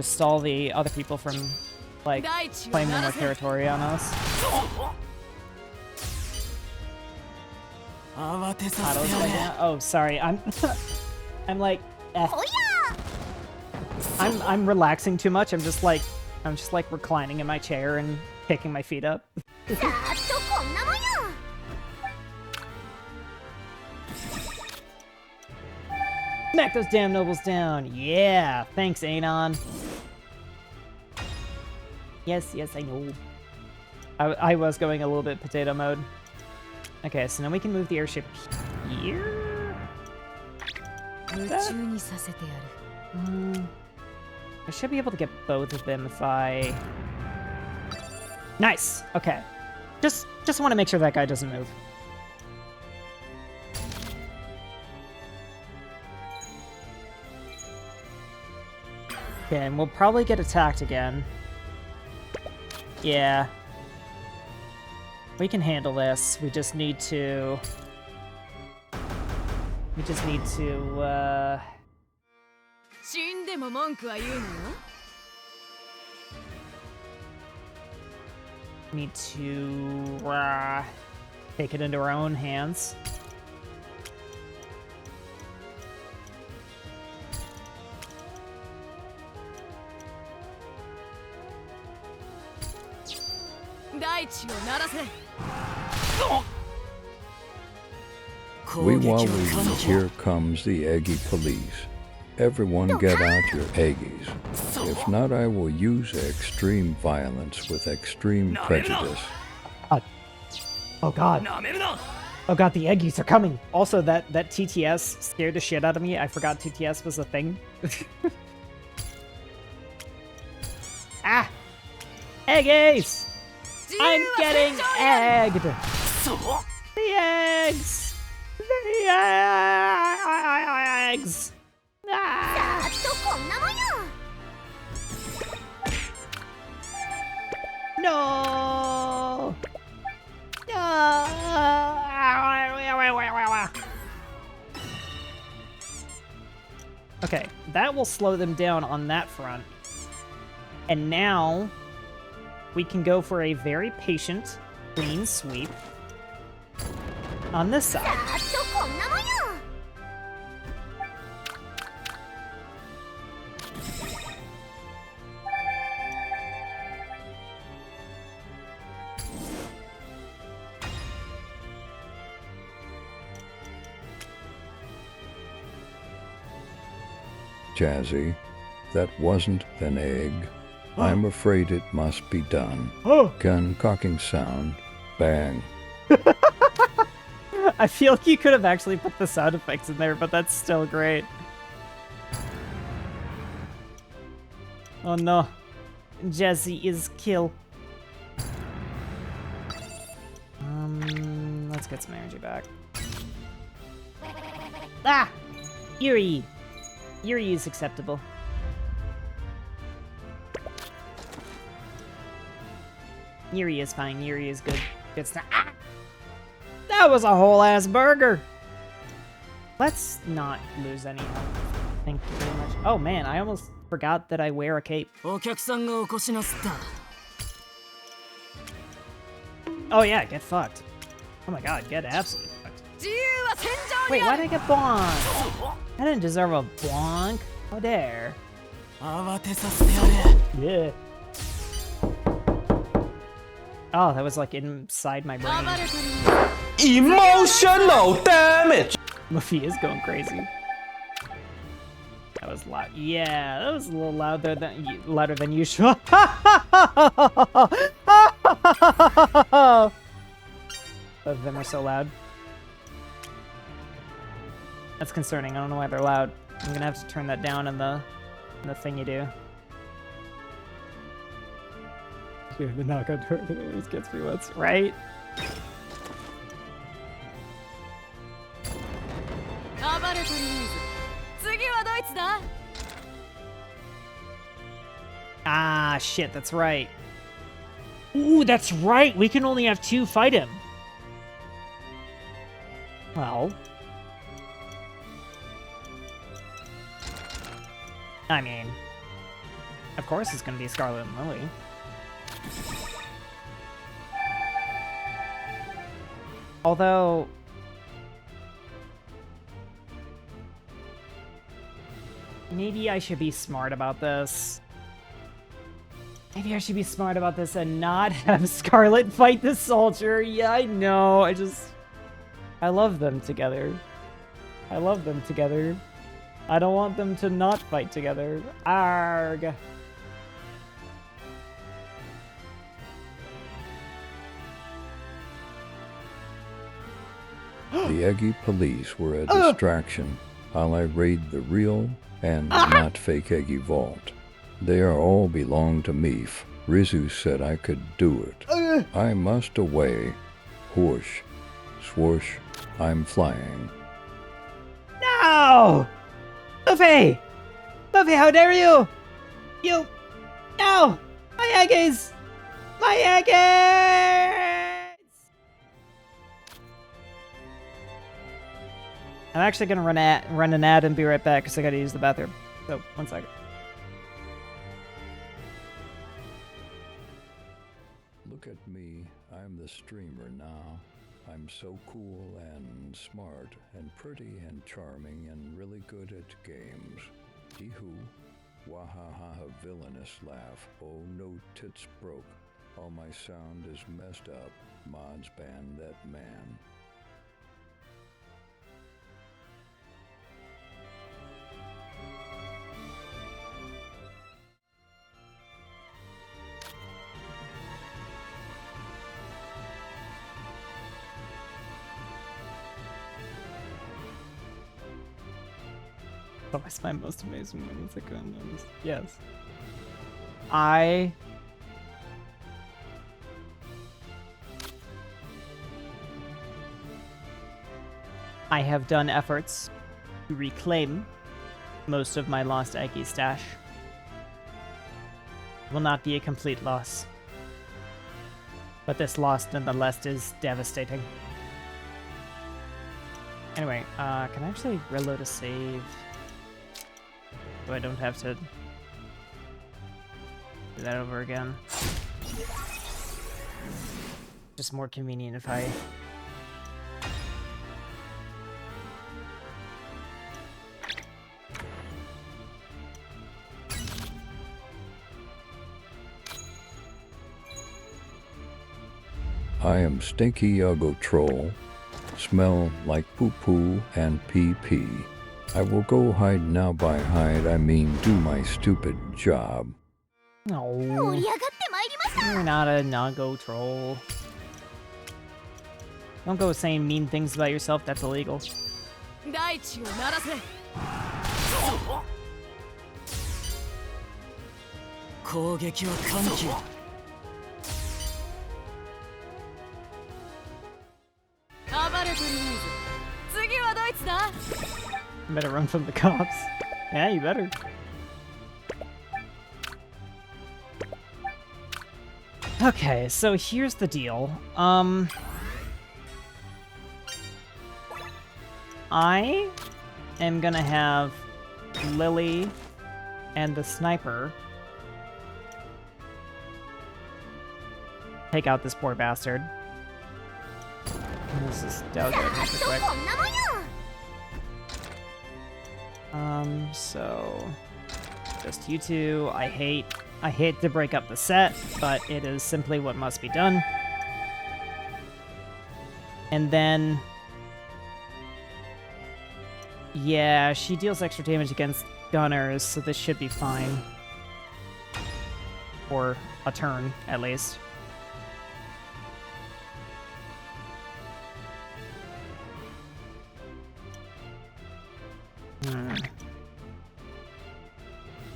stall the other people from like claiming more territory on us. Oh, sorry. I'm like I'm relaxing too much. I'm just like reclining in my chair and kicking my feet up. Smack those damn nobles down. Yeah, thanks, Anon. Yes, I know. I was going a little bit potato mode. Okay, so now we can move the airship here. I should be able to get both of them if I... Nice! Okay. Just want to make sure that guy doesn't move. Okay, and we'll probably get attacked again. Yeah. We can handle this. We just need to... Need to take it into our own hands. We Waluigi, here comes the Eggy police. Everyone get out your eggies. If not, I will use extreme violence with extreme prejudice. Oh god. Oh god, the Eggies are coming. Also, that TTS scared the shit out of me. I forgot TTS was a thing. Ah! Eggies! I'm getting egged! The eggs! The eggs! Ah! こんなもんよ No! No! Okay, that will slow them down on that front. And now we can go for a very patient, clean sweep on this side. こんなもんよ Jazzy, that wasn't an egg. I'm afraid it must be done. Gun cocking sound. Bang. I feel like you could have actually put the sound effects in there, but that's still great. Oh no. Jazzy is kill. Let's get some energy back. Ah! Yuri! Yuri is acceptable. Yuri is fine. Yuri is good. Good stuff. Ah! That was a whole ass burger! Let's not lose any health. Thank you very much. Oh man, I almost forgot that I wear a cape. お客さんがお越しなすった Oh yeah, get fucked. Oh my god, get absolutely fucked. 自由は戦場 Wait, にあ why'd る I get bonk? I didn't deserve a bonk. How dare. 慌てさせてやれ Yeah. Oh, that was like inside my 暴 brain. れたり Emotional damage. Muffy is going crazy. That was loud. Yeah, that was a little louder than usual. Both of them are so loud. That's concerning. I don't know why they're loud. I'm gonna have to turn that down in the thing you do. Yeah, the knock on door that always gets me once, right? 暴れたり次はどいつだ Ah, shit, that's right. Ooh, that's right. We can only have two fight him. Well. I mean, of course it's going to be Scarlet and Lily. Although... maybe I should be smart about this. Maybe I should be smart about this and not have Scarlet fight the soldier. Yeah, I know. I love them together. I love them together. I don't want them to not fight together. Arg. The Eggy police were a distraction while I raid the real and not fake Eggy vault. They are all belong to Meef. Rizu said I could do it. I must away. Whoosh. Swoosh. I'm flying. No! Luffy! Luffy, how dare you! You... No! My Aggies! My Aggies! I'm actually gonna run an ad and be right back because I gotta use the bathroom. So, 1 second. Look at me. I'm the streamer now. I'm so cool and smart and pretty and charming and really good at games. Hee-hoo. Wahaha, villainous laugh. Oh, no tits broke. All my sound is messed up. Mods ban that man. Otherwise, my most amazing moments I couldn't notice. Yes. I have done efforts to reclaim most of my lost Aggie stash. Will not be a complete loss. But this loss nonetheless is devastating. Anyway, can I actually reload a save? So I don't have to do that over again. Just more convenient if I... I am Stinky Uggo Troll, smell like poo-poo and pee-pee. I will go hide now by hide, I mean do my stupid job. No, 盛り上がってまいりました you're not a Nago troll. Don't go saying mean things about yourself, that's illegal. 大地を鳴らせ。攻撃は緩急だ。暴れてるね。次はどいつだ。 You better run from the cops. Yeah, you better. Okay, so here's the deal. I am gonna have Lily and the sniper take out this poor bastard. This is delicate real quick. こんなもんよ So just you two. I hate to break up the set, but it is simply what must be done. And then yeah, she deals extra damage against gunners, so this should be fine. For a turn, at least.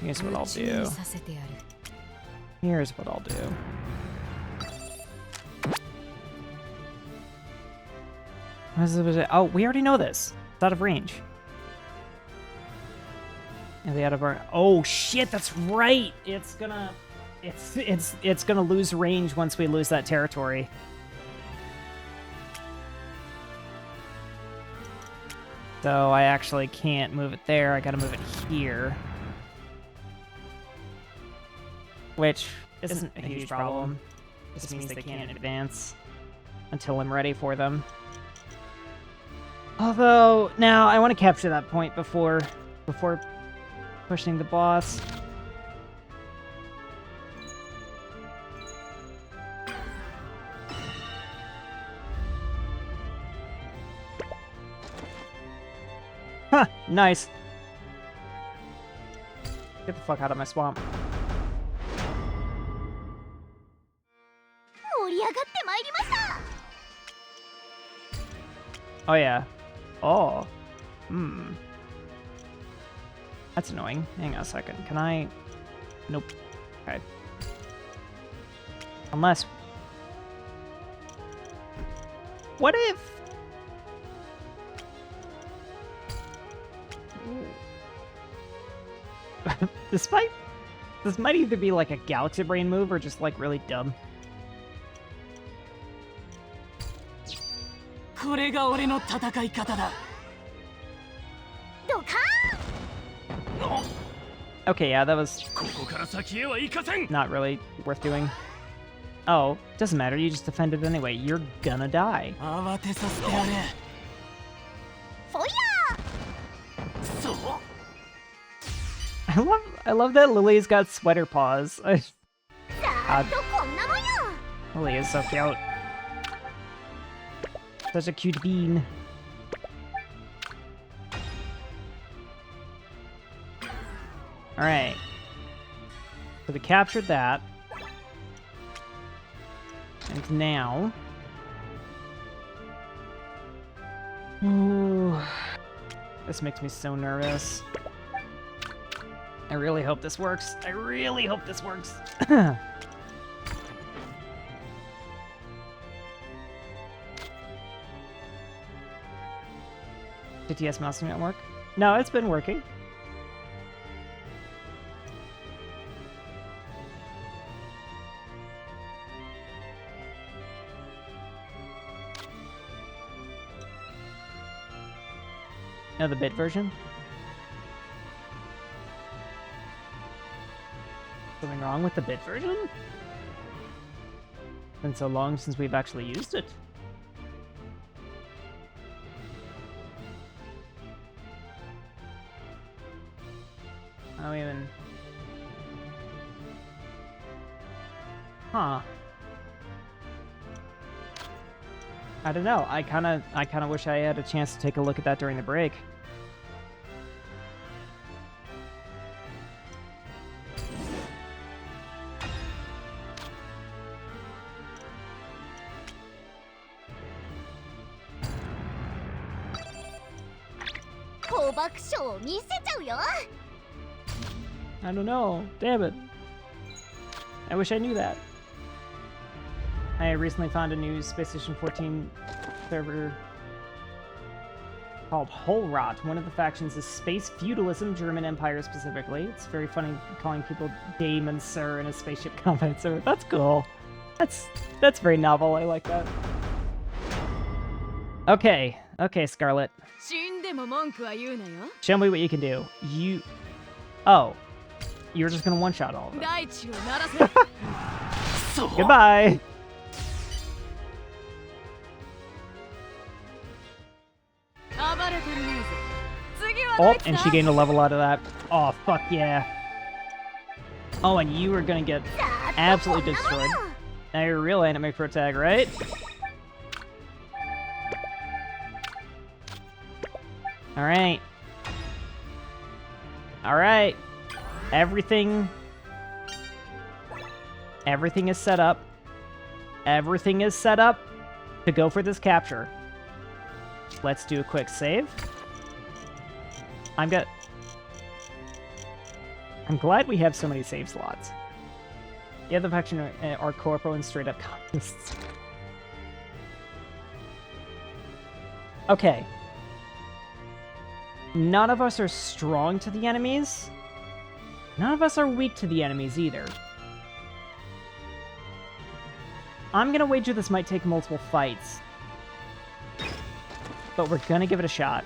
Here's what I'll do. させてやる。 Here's what I'll do. Oh, we already know this. It's out of range. And they out of our... Oh shit, that's right. It's gonna lose range once we lose that territory. So I actually can't move it there. I gotta move it here. Which isn't a huge problem. Just means they can't advance until I'm ready for them. Although, now I want to capture that point before pushing the boss. Huh, nice. Get the fuck out of my swamp. 盛り上がってまいりました Oh yeah. Oh. Hmm. That's annoying. Hang on a second. Can I... Nope. Okay. Unless... What if... This might either be like a Galaxy Brain move or just like really dumb. これが俺の戦い方だ。 ドカ Okay, yeah, that was ここから先へは行かせん。 not really worth doing. Oh, doesn't matter, you just defended anyway. You're gonna die. 慌てさせてやれ。 フォイ そう。 I love that Lily's got sweater paws. ヤーさあとこんなもんよ Lily is so cute. Such a cute bean. Alright. So we captured that. And now... Ooh. This makes me so nervous. I really hope this works. I really hope this works. Did TS mouse not work? No, it's been working. No, the bit version? Something wrong with the bit version? It's been so long since we've actually used it. I don't even... Huh. I don't know. I kind of wish I had a chance to take a look at that during the break. I don't know. Damn it. I wish I knew that. I recently found a new Space Station 14 server called Hole Rot. One of the factions is Space Feudalism, German Empire specifically. It's very funny calling people Dame and Sir in a spaceship combat server. That's cool. That's very novel. I like that. Okay. Okay, Scarlet. Show me what you can do. Oh. You're just gonna one-shot all of them. Goodbye! Oh, and she gained a level out of that. Oh, fuck yeah. Oh, and you are gonna get absolutely destroyed. Now you're a real anime protag, right? Alright. Alright. Everything is set up. Everything is set up to go for this capture. Let's do a quick save. I'm glad we have so many save slots. The other faction are corpo and straight up communists. Okay. None of us are strong to the enemies. None of us are weak to the enemies either. I'm gonna wager this might take multiple fights. But we're gonna give it a shot.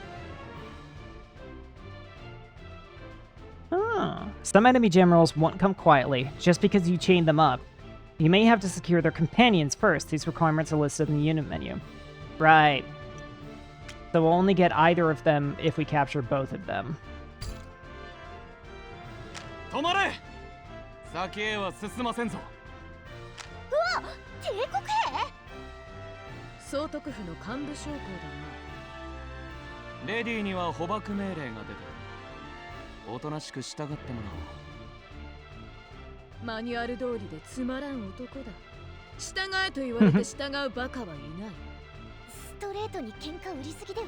Ah. Some enemy gem rolls won't come quietly, just because you chain them up. You may have to secure their companions first. These requirements are listed in the unit menu. Right. So we'll only get either of them if we capture both of them. 止まれ先へは進ませんぞ帝国兵総督府の幹部将校レディーには捕獲命令が出てるおとなしく従ってもらおうだな。マニュアル通りでつまらん男だ。従えと言われて従うバカはいない。ストレートに喧嘩売りすぎでは。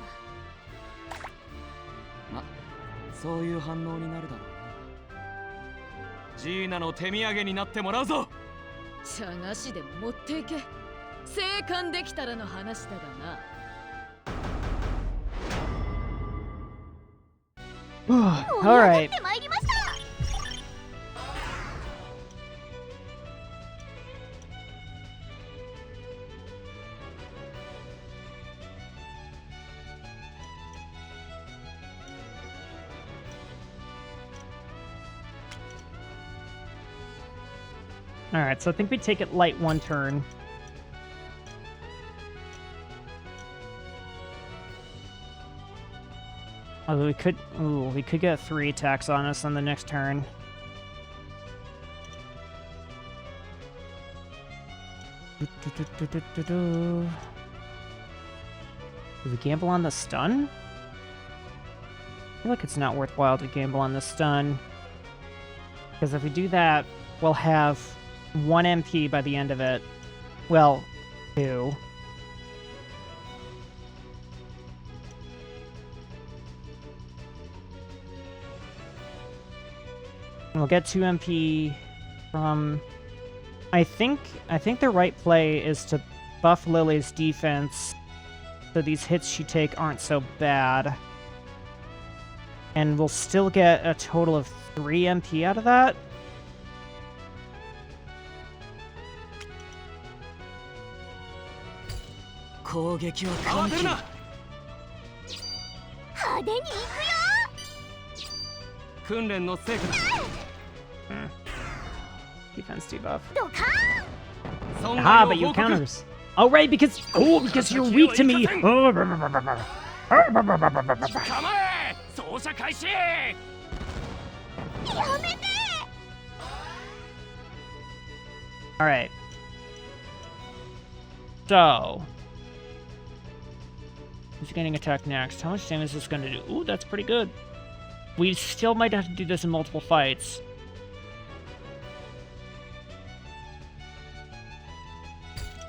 ま、そういう反応になるだろうな。ジーナの手土産になってもらうぞ。茶菓子でも持っていけ。生還できたらの話だがな。All right. Alright, so I think we take it light one turn. Although we could get 3 attacks on us on the next turn. Do we gamble on the stun? I feel like it's not worthwhile to gamble on the stun. Because if we do that, we'll have 1 MP by the end of it. Well, 2. We'll get 2 MP from... I think the right play is to buff Lily's defense so these hits she take aren't so bad. And we'll still get a total of 3 MP out of that. Defense debuff. Ah, but you counters. Oh, right, because you're weak to me. All right. So, who's getting attacked next? How much damage is this going to do? Ooh, that's pretty good. We still might have to do this in multiple fights.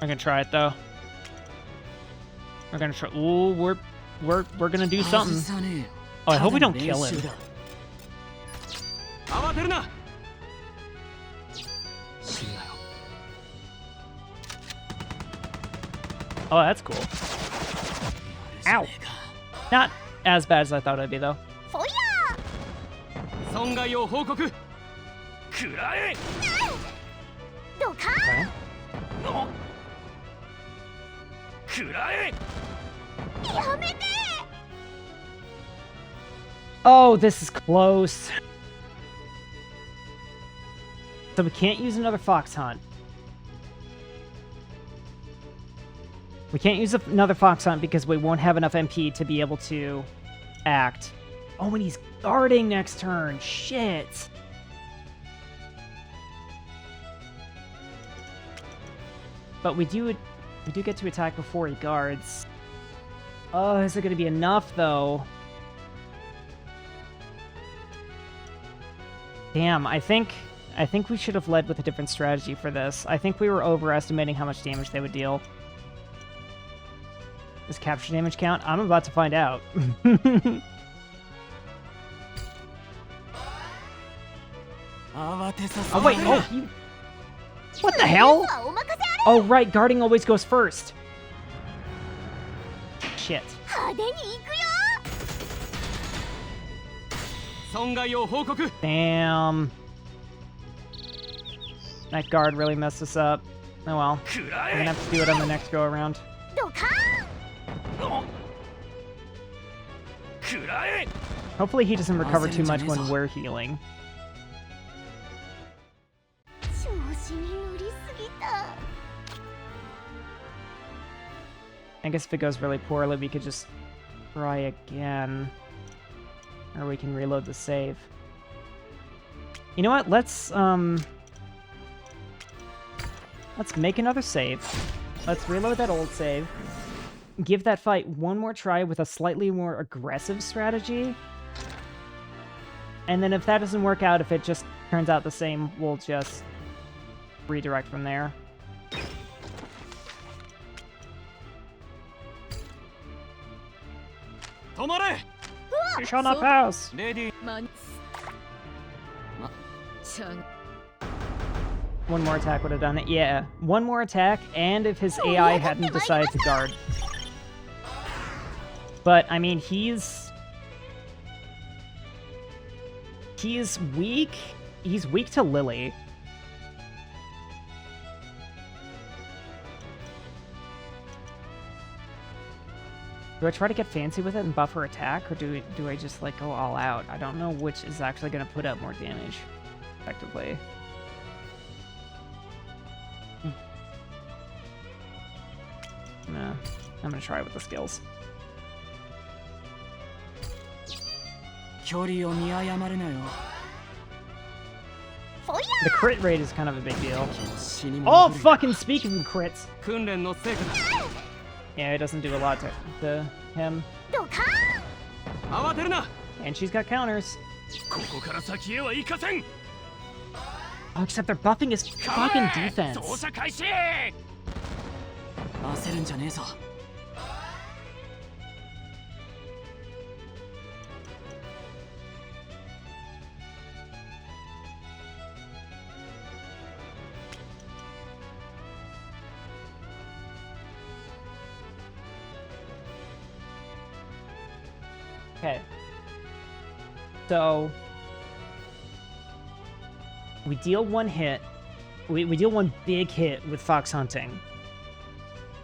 We're gonna try it though. We're gonna try. Ooh, we're gonna do something. Oh, I hope we don't kill him. Oh, that's cool. Ow! Not as bad as I thought it'd be though. Okay. Oh, this is close. So we can't use another Fox Hunt. We can't use another Fox Hunt because we won't have enough MP to be able to act. Oh, and he's guarding next turn. Shit. But we do get to attack before he guards. Oh, is it going to be enough, though? Damn, I think we should have led with a different strategy for this. I think we were overestimating how much damage they would deal. Does capture damage count? I'm about to find out. Oh, wait, oh, you... What the hell? Oh, right, guarding always goes first. Shit. Damn. That guard really messed us up. Oh well. We're gonna have to do it on the next go around. Hopefully he doesn't recover too much when we're healing. I guess if it goes really poorly, we could just try again. Or we can reload the save. You know what? Let's make another save. Let's reload that old save. Give that fight one more try with a slightly more aggressive strategy. And then if that doesn't work out, if it just turns out the same, we'll just redirect from there. You shall not pass! One more attack would have done it. Yeah, one more attack, and if his AI hadn't decided to guard. But, I mean, he's weak. He's weak to Lily. Do I try to get fancy with it and buff her attack, or do I just, like, go all out? I don't know which is actually going to put out more damage, effectively. Nah, I'm going to try with the skills. The crit rate is kind of a big deal. Oh, fucking speaking of crits! Yeah, it doesn't do a lot to him. And she's got counters. Oh, except they're buffing his fucking defense. Okay. So we deal one hit. We deal one big hit with Fox Hunting.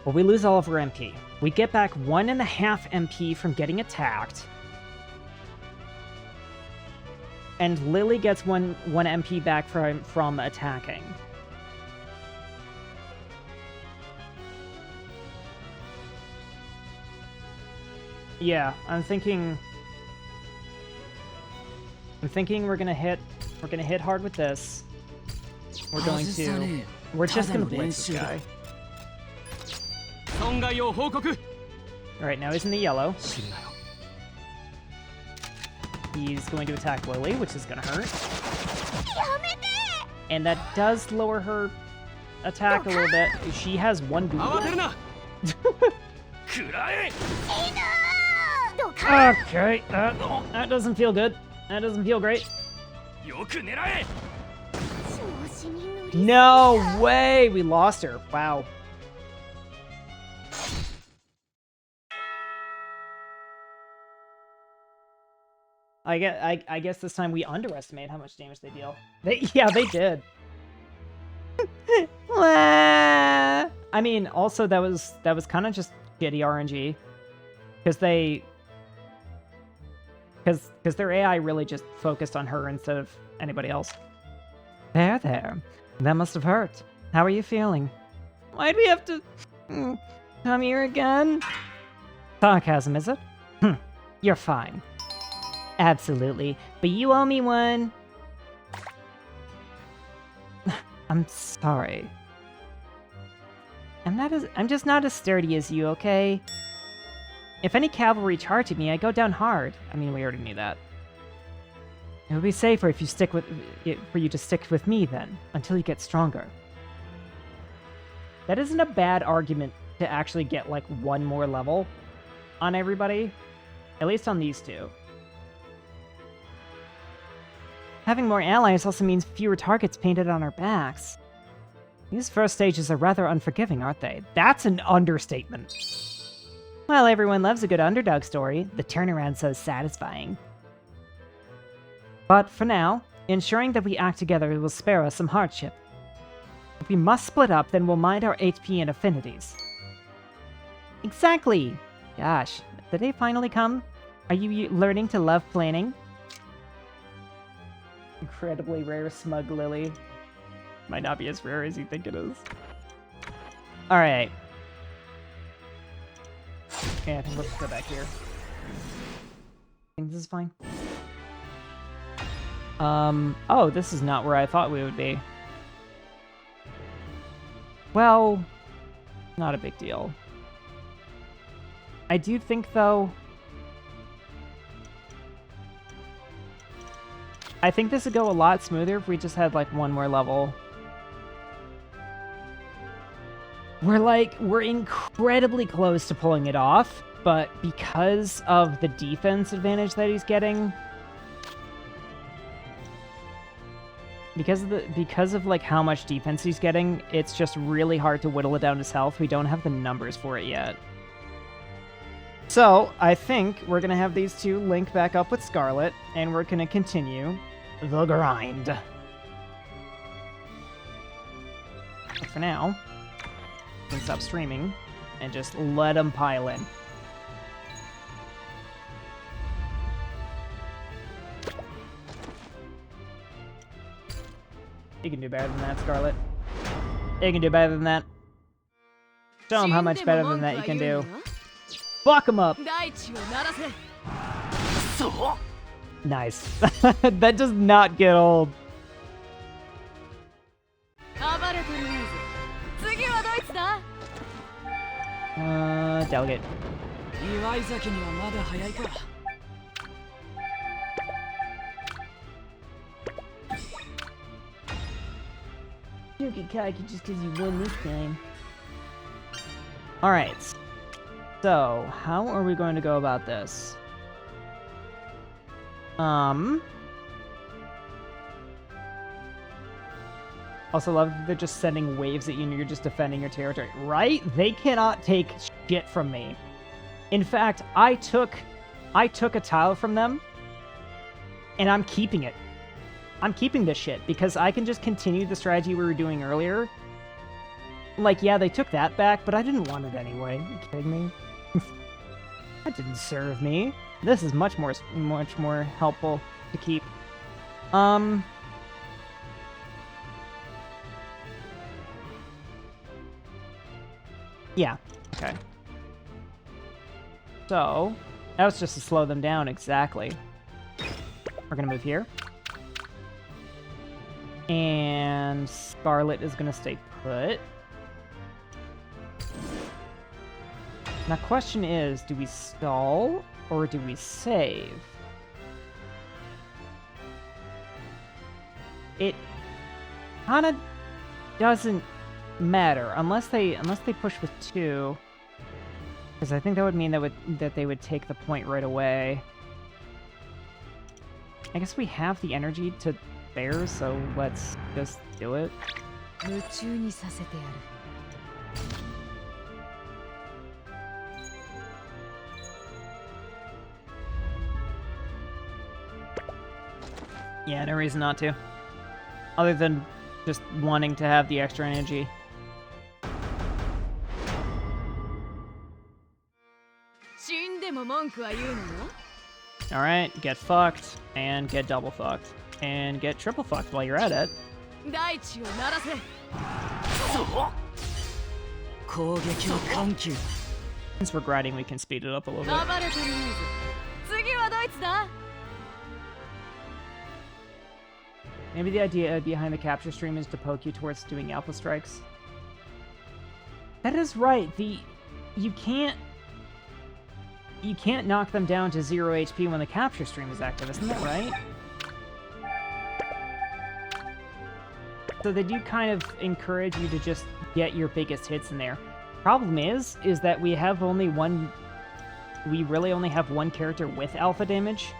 But we lose all of our MP. We get back 1.5 MP from getting attacked. And Lily gets one MP back from attacking. Yeah, I'm thinking we're gonna hit hard with this. We're just gonna blitz this guy. Alright, now he's in the yellow. He's going to attack Lily, which is gonna hurt. And that does lower her attack a little bit. She has one boot. Okay, that doesn't feel good. That doesn't feel great. No way! We lost her. Wow. I guess this time we underestimate how much damage they deal. Yeah, they did. I mean, also that was kind of just shitty RNG, because their AI really just focused on her instead of anybody else. There. That must have hurt. How are you feeling? Why'd we have to come here again? Sarcasm, is it? You're fine. Absolutely. But you owe me one. I'm sorry. I'm just not as sturdy as you, okay? If any cavalry charge at me, I go down hard. I mean, we already knew that. It would be safer if you for you to stick with me then, until you get stronger. That isn't a bad argument to actually get like one more level on everybody. At least on these two. Having more allies also means fewer targets painted on our backs. These first stages are rather unforgiving, aren't they? That's an understatement. Well, everyone loves a good underdog story. The turnaround's so satisfying. But for now, ensuring that we act together will spare us some hardship. If we must split up, then we'll mind our HP and affinities. Exactly! Gosh, did they finally come? Are you learning to love planning? Incredibly rare smug Lily. Might not be as rare as you think it is. Alright. Okay, I think let's go back here. I think this is fine. Oh, this is not where I thought we would be. Well, not a big deal. I do think, though, I think this would go a lot smoother if we just had, like, one more level. We're incredibly close to pulling it off, but because of the defense advantage that he's getting, because of like how much defense he's getting, it's just really hard to whittle it down to his health. We don't have the numbers for it yet. So, I think we're gonna have these two link back up with Scarlet, and we're gonna continue the grind. But for now, we can stop streaming and just let them pile in. You can do better than that, Scarlet. You can do better than that. Show them how much better than that you can do. Fuck them up! Nice. That does not get old. Delegate. You get cocky just because you won this game. Alright. So, how are we going to go about this? Also love that they're just sending waves at you and you're just defending your territory. Right? They cannot take shit from me. In fact, I took I took a tile from them, and I'm keeping it. I'm keeping this shit, because I can just continue the strategy we were doing earlier. Like, yeah, they took that back, but I didn't want it anyway. Are you kidding me? That didn't serve me. This is much more helpful to keep. Yeah, okay. So, that was just to slow them down, exactly. We're gonna move here. And Scarlet is gonna stay put. Now, question is, do we stall or do we save? It kind of doesn't matter unless they push with 2, because I think that would mean that they would take the point right away. I guess we have the energy to spare, so let's just do it. 夢中にさせてやる。 Yeah, no reason not to. Other than just wanting to have the extra energy. Alright, get fucked, and get double fucked, and get triple fucked while you're at it. 攻撃を緩急 Since we're grinding, we can speed it up a little bit. 暴れてるねーず。次はドイツだ。 Maybe the idea behind the capture stream is to poke you towards doing alpha strikes. That is right. You can't knock them down to 0 HP when the capture stream is active, isn't that right? So they do kind of encourage you to just get your biggest hits in there. Problem is that we really only have one character with alpha damage,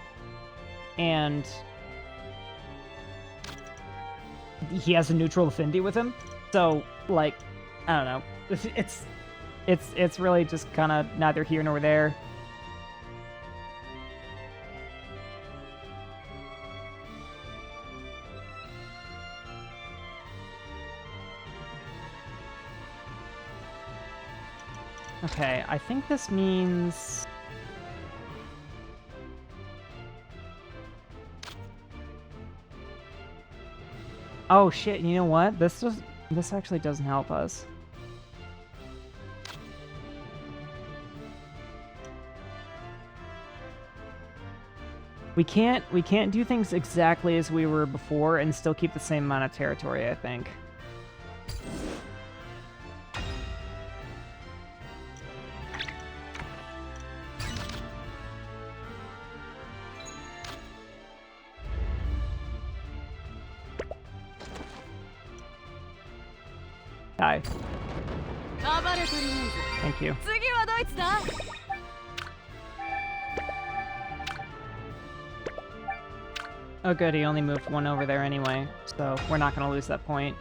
and he has a neutral affinity with him, so like, I don't know. It's really just kind of neither here nor there. Okay, I think this means... Oh shit, you know what? This actually doesn't help us. We can't do things exactly as we were before and still keep the same amount of territory, I think. Die. Thank you. Oh good, he only moved one over there anyway, so we're not gonna lose that point.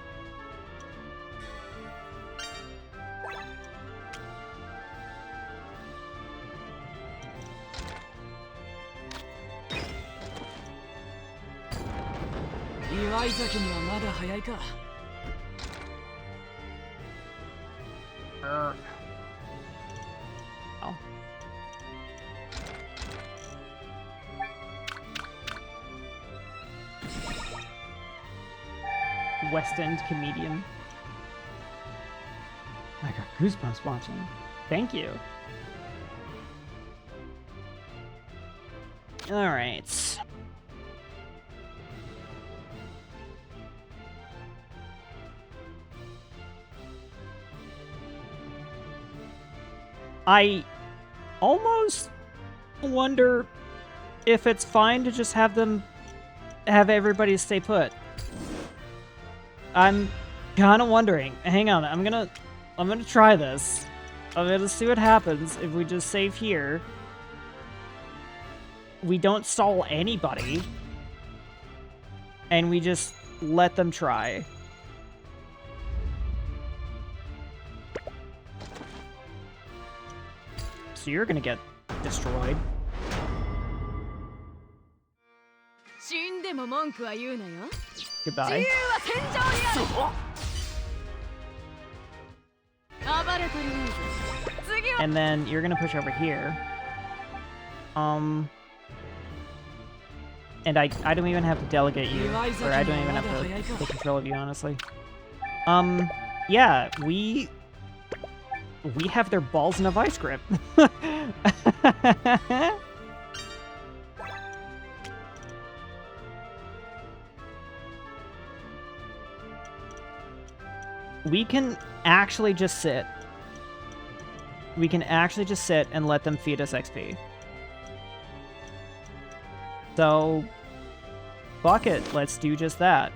Oh. West End comedian. I got goosebumps watching. Thank you. Alright. I almost wonder if it's fine to just have everybody stay put. I'm kind of wondering. Hang on, I'm gonna try this. I'm gonna see what happens if we just save here. We don't stall anybody, and we just let them try. So you're gonna get destroyed. でも文句は言うなよ。 Goodbye. 戦場にある。暴れ足りないぞ。次は And then you're gonna push over here. And I don't even have to delegate you, or I don't even have to take control of you, honestly. Yeah, we have their balls in a vice grip. We can actually just sit. We can actually just sit and let them feed us XP. So, fuck it, let's do just that.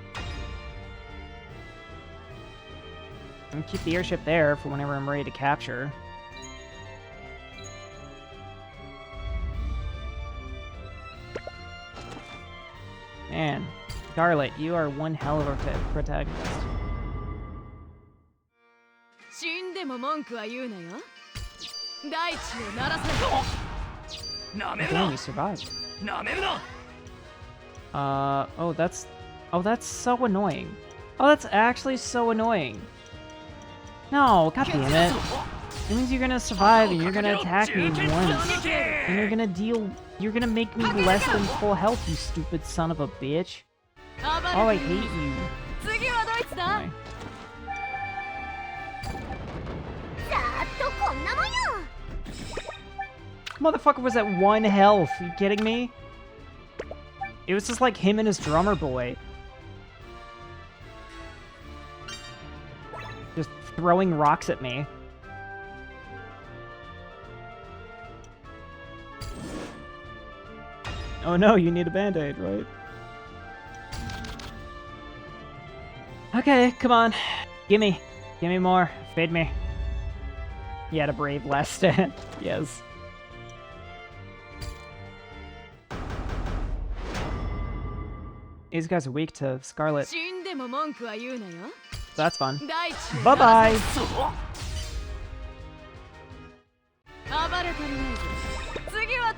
And keep the airship there for whenever I'm ready to capture. Man, Scarlet, you are one hell of a protagonist. 死んでも文句は言うなよ。大地を鳴らせ。なめる Damn, な you survived. なめるな Oh, that's so annoying. Oh, that's actually so annoying. No, god damn it. It means you're gonna survive and you're gonna attack me once. And you're gonna make me less than full health, you stupid son of a bitch. Oh, I hate you. 次はドイツだ。 Anyway. ざーっとこんなもんよ。 Motherfucker was at 1 health. Are you kidding me? It was just like him and his drummer boy. Just throwing rocks at me. Oh no, you need a band-aid, right? Okay, come on. Gimme. Gimme more. Feed me. He had a brave last stand. Yes. These guys are weak to Scarlet. 死んでも文句は言うなよ。 So that's fun. 大地を Bye 鳴らせ。 bye. 暴れ足りないぞ。次は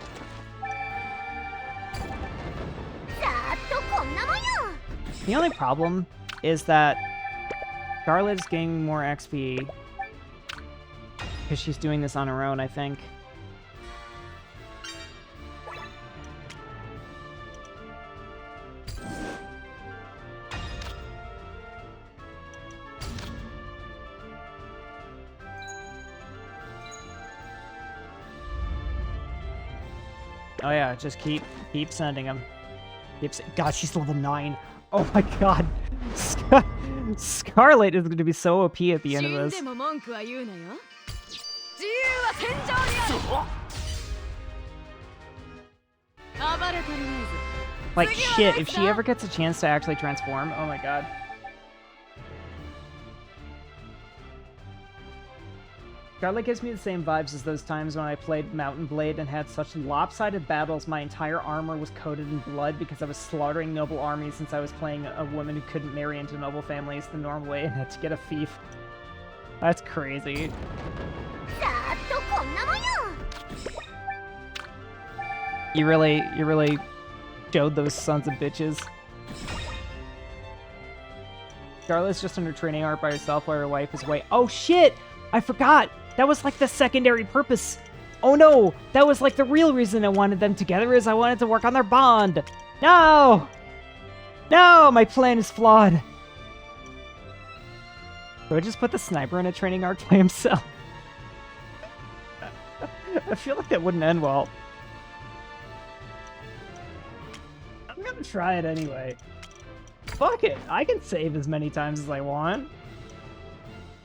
ざーっとこんなもんよ。 The only problem is that Scarlet is getting more XP because she's doing this on her own, I think. Oh yeah, just keep sending them. God, she's level 9. Oh my god. Scarlet is going to be so OP at the 死 end of ん this. でも文句は言うなよ。自由は戦場にある。暴れ足りないぞ。 Like shit, if she ever gets a chance to actually transform, oh my god. Scarlet gives me the same vibes as those times when I played Mountain Blade and had such lopsided battles my entire armor was coated in blood because I was slaughtering noble armies since I was playing a woman who couldn't marry into noble families the normal way and had to get a fief. That's crazy. ざーっとこんなもんよ。 You really showed those sons of bitches. Scarlet's just in her training art by herself while her wife is away. Oh shit! I forgot! That was like the secondary purpose. Oh no! That was like the real reason I wanted them together is I wanted to work on their bond. No! No! My plan is flawed. Do I just put the sniper in a training arc by himself? I feel like that wouldn't end well. I'm gonna try it anyway. Fuck it, I can save as many times as I want.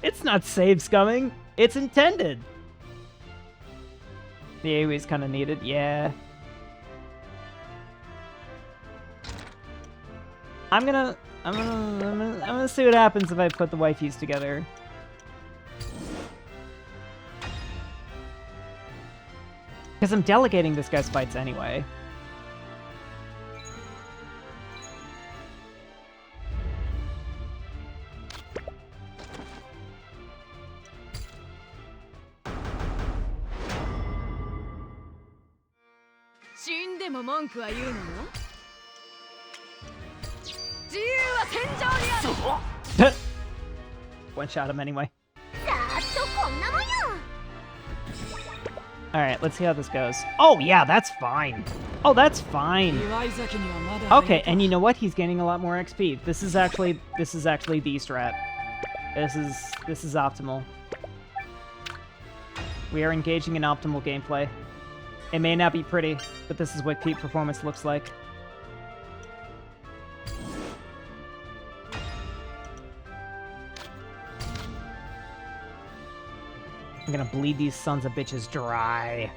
It's not save scumming, it's intended. The AoE's kind of needed, yeah. I'm gonna see what happens if I put the wifeys together. Because I'm delegating this guy's fights anyway. One shot him anyway. さーっとこんなもんよ Alright, let's see how this goes. Oh, yeah, that's fine. Oh, that's fine. 岩井崎にはまだ早いか Okay, and you know what? He's gaining a lot more XP. This is actually the strat. This is optimal. We are engaging in optimal gameplay. It may not be pretty, but this is what peak performance looks like. I'm gonna bleed these sons of bitches dry.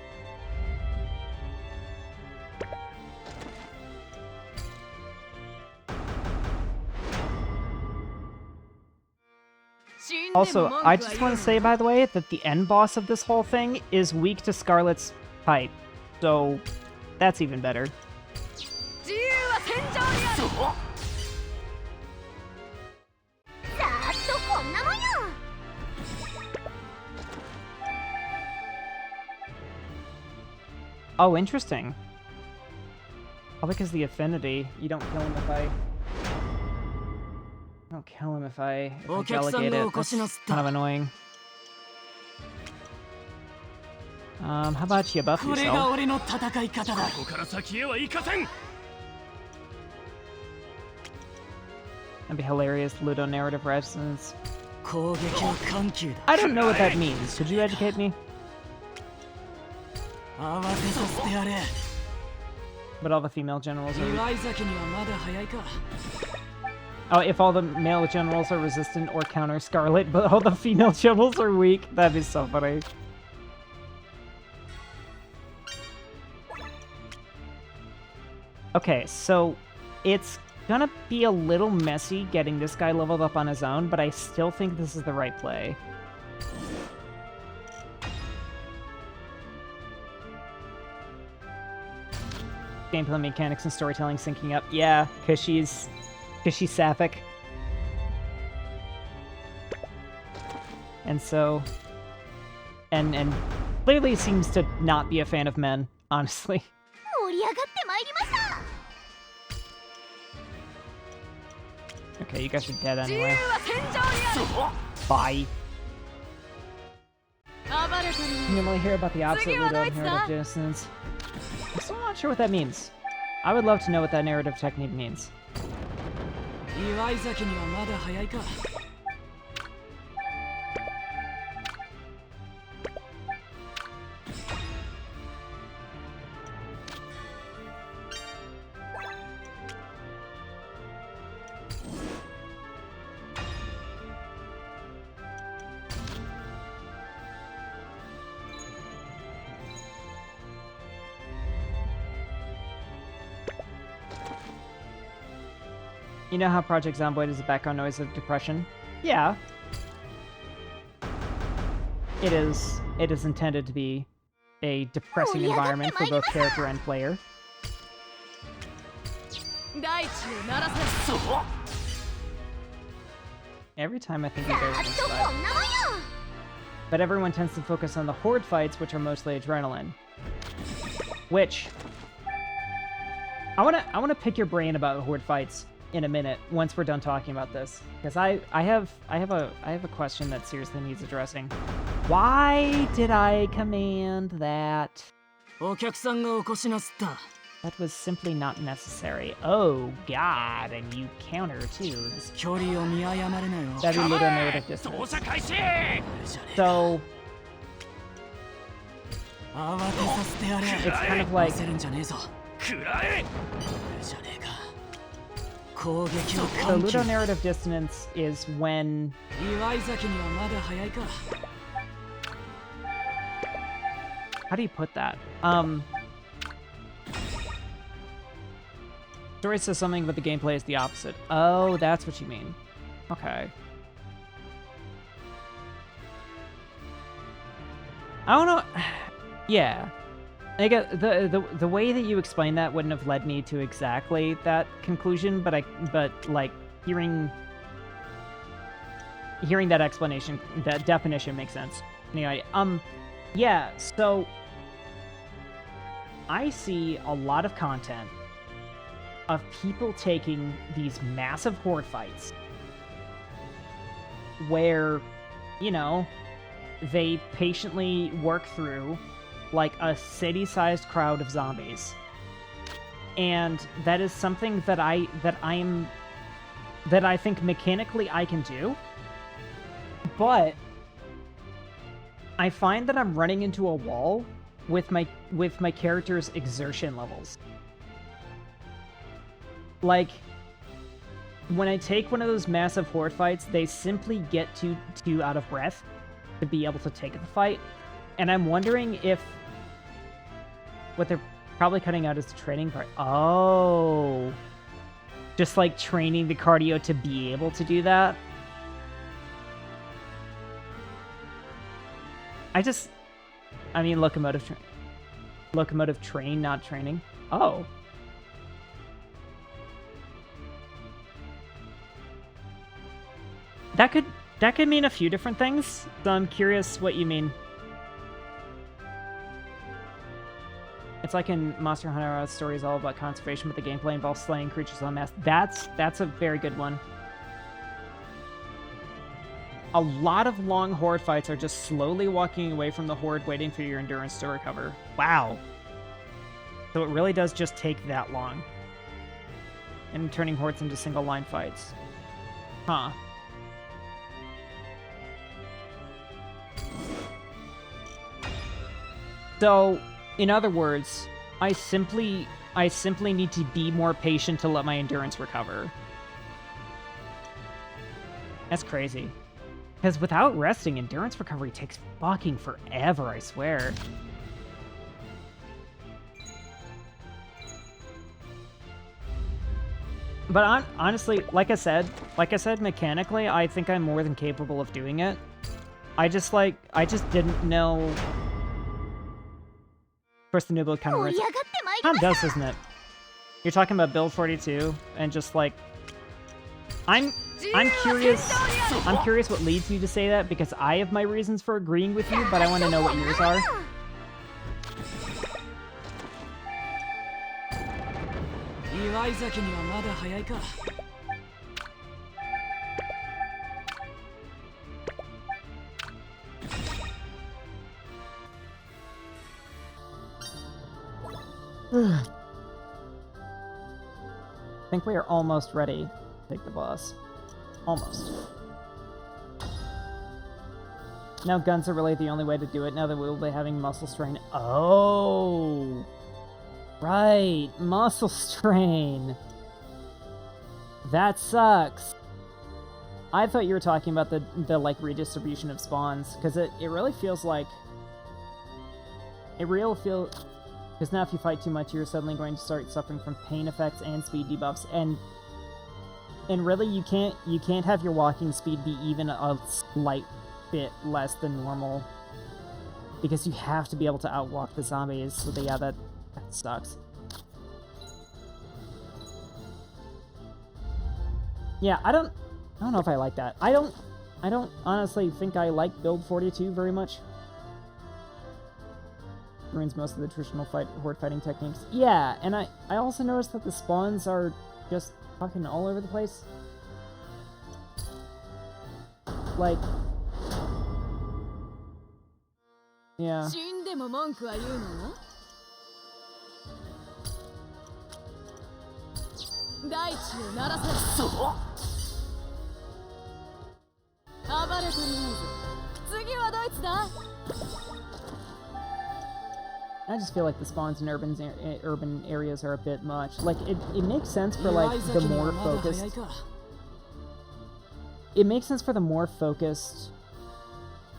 Also, I just want to say, by the way, that the end boss of this whole thing is weak to Scarlet's pipe. So, that's even better. さーっとこんなもんよ Oh, interesting. Probably because the affinity. You don't kill him if I... I don't kill him if I delegate it. That's kind of annoying. How about you buff これが yourself? 俺の戦い方だ That'd be hilarious. Ludo narrative resonance. 攻撃は緩急だ I don't know what that means. Could you educate me? 慌てさせてやれ But all the female generals are... 岩井崎にはまだ早いか Oh, if all the male generals are resistant or counter Scarlet, but all the female generals are weak. That'd be so funny. Okay, so it's gonna be a little messy getting this guy leveled up on his own, but I still think this is the right play. Gameplay mechanics and storytelling syncing up. Yeah, because she's sapphic. And so... And clearly seems to not be a fan of men, honestly. 盛り上がってまいりました Okay, you guys are dead anyway. Bye. You normally hear about the opposite Ludo narrative dissonance. I'm still not sure what that means. I would love to know what that narrative technique means. 岩井崎にはまだ早いか You know how Project Zomboid is a background noise of depression? Yeah. It is intended to be a depressing environment for both character and player. 大地を鳴らせ Every time I think さ you ー guys っ are とこ spy. んなもんよ But everyone tends to focus on the horde fights, which are mostly adrenaline. Which I wanna pick your brain about horde fights in a minute once we're done talking about this, because I have a question that seriously needs addressing. Why did I command that? お客さんがお越しなすった That was simply not necessary. Oh god, and you counter too. This 距離を見誤るなよ that'd be little narrative distance. じゃね So 慌てさせてやれ it's kind of like 焦るんじゃねえぞ食らえじゃねえか攻撃を the 緩急 Ludo narrative dissonance is when 岩井崎にはまだ早いか how do you put that? Story says something, but the gameplay is the opposite. Oh, that's what you mean. Okay. I don't know. Yeah. I guess the way that you explained that wouldn't have led me to exactly that conclusion, but like hearing that explanation, that definition makes sense. Anyway, yeah, so I see a lot of content of people taking these massive horde fights where, you know, they patiently work through like a city-sized crowd of zombies. And that is something that I think mechanically I can do. But I find that I'm running into a wall with my character's exertion levels. Like, when I take one of those massive horde fights, they simply get too out of breath to be able to take the fight. And I'm wondering if what they're probably cutting out is the training part. Oh. Just like training the cardio to be able to do that. I mean, locomotive train, not training. Oh. That could mean a few different things, so I'm curious what you mean. It's like in Monster Hunter, story is all about conservation, but the gameplay involves slaying creatures en masse. That's a very good one. A lot of long horde fights are just slowly walking away from the horde, waiting for your endurance to recover. Wow. So it really does just take that long. And turning hordes into single line fights. Huh. So, in other words, I simply need to be more patient to let my endurance recover. That's crazy. Because without resting, endurance recovery takes fucking forever, I swear. But honestly, like I said, mechanically, I think I'm more than capable of doing it. I just didn't know. Of course, the new build kind of does, isn't it? You're talking about build 42, and just like, I'm curious what leads you to say that, because I have my reasons for agreeing with you, but I want to know what yours are. I think we are almost ready to take the boss. Almost. Now guns are really the only way to do it, now that we will be having muscle strain. Oh! Right! Muscle strain! That sucks! I thought you were talking about the like, redistribution of spawns, because it really feels like... Because now if you fight too much, you're suddenly going to start suffering from pain effects and speed debuffs, and really you can't have your walking speed be even a slight bit less than normal, because you have to be able to outwalk the zombies. So yeah, that sucks. Yeah, I don't know if I like that. I don't honestly think I like build 42 very much. Ruins most of the traditional horde fighting techniques. Yeah, and I also noticed that the spawns are just fucking all over the place. Like, yeah. I just feel like the spawns in urban areas are a bit much. Like, it makes sense for, like, the more focused... It makes sense for the more focused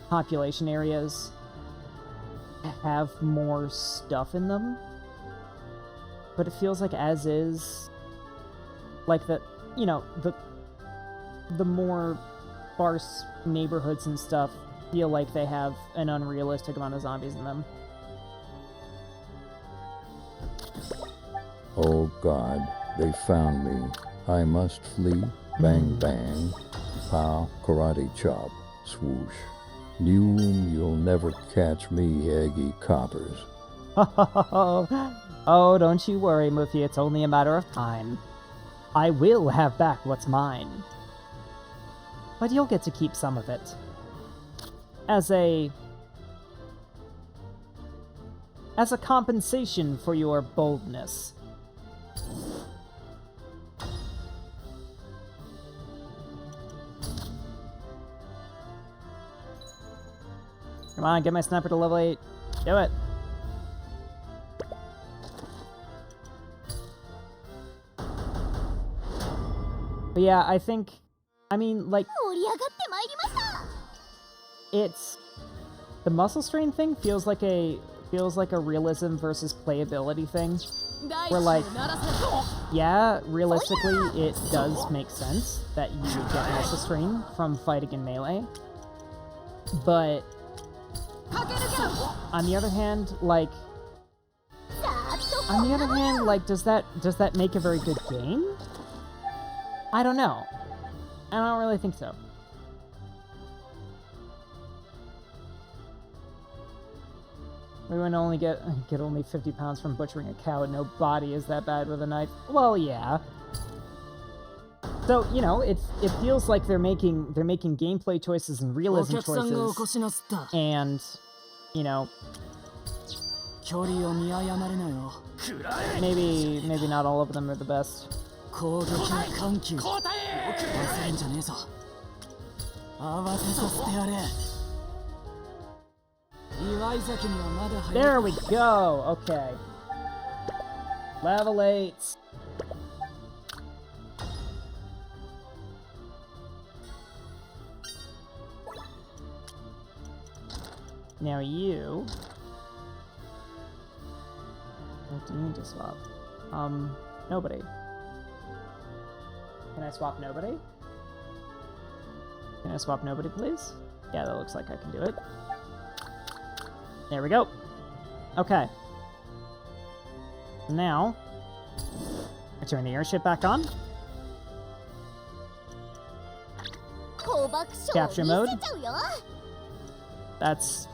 population areas to have more stuff in them. But it feels like as is, like, you know, the more sparse neighborhoods and stuff feel like they have an unrealistic amount of zombies in them. Oh God, they found me. I must flee. Bang bang. Pow, karate chop. Swoosh. You'll never catch me, Eggy Coppers. Oh, don't you worry, Muffy. It's only a matter of time. I will have back what's mine. But you'll get to keep some of it. As a compensation for your boldness. Come on, get my sniper to level 8. Do it. But yeah, I think, I mean, like, 盛り上がってまいりました。 it's the muscle strain thing feels like a realism versus playability thing. Where like, yeah, realistically it does make sense that you would get muscle strain from fighting in melee. But on the other hand, like does that make a very good game? I don't know. I don't really think so. We would only get only 50 pounds from butchering a cow, and no body is that bad with a knife. Well, yeah. So, you know, it feels like they're making gameplay choices and realism choices, and, you know, maybe not all of them are the best. There we go. Okay. Level 8. Now you. What do you need to swap? Nobody. Can I swap nobody? Can I swap nobody, please? Yeah, that looks like I can do it. There we go. Okay. Now, I turn the airship back on. Capture mode. That's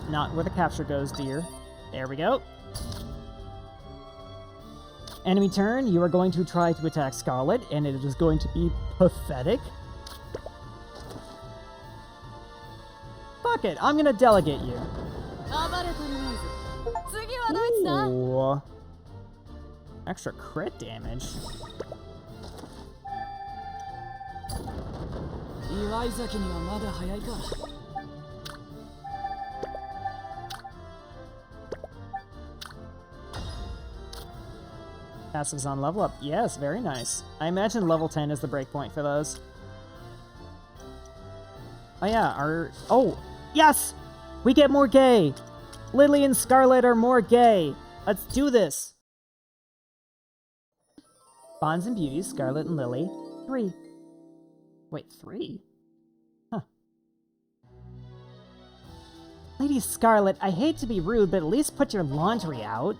not where the capture goes, dear. There we go. Enemy turn, you are going to try to attack Scarlet, and it is going to be pathetic. Fuck it, I'm gonna delegate you. Ooh. Extra crit damage. Passives on level up. Yes, very nice. I imagine level 10 is the breakpoint for those. Oh yeah, oh, yes! We get more gay! Lily and Scarlet are more gay! Let's do this! Bonds and Beauties, Scarlet and Lily. 3. Wait, 3? Huh. Lady Scarlet, I hate to be rude, but at least put your laundry out.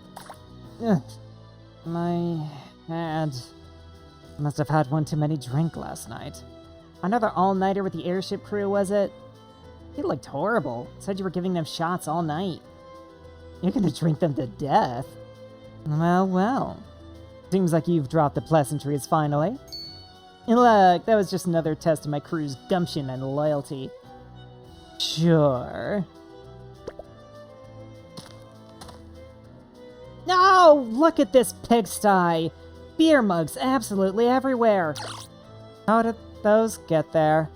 Ugh. My head. Must have had one too many drink last night. Another all-nighter with the airship crew, was it? You looked horrible. Said you were giving them shots all night. You're gonna drink them to death. Well, well. Seems like you've dropped the pleasantries finally. And look, that was just another test of my crew's gumption and loyalty. Sure. No! Look at this pigsty! Beer mugs absolutely everywhere! How did those get there?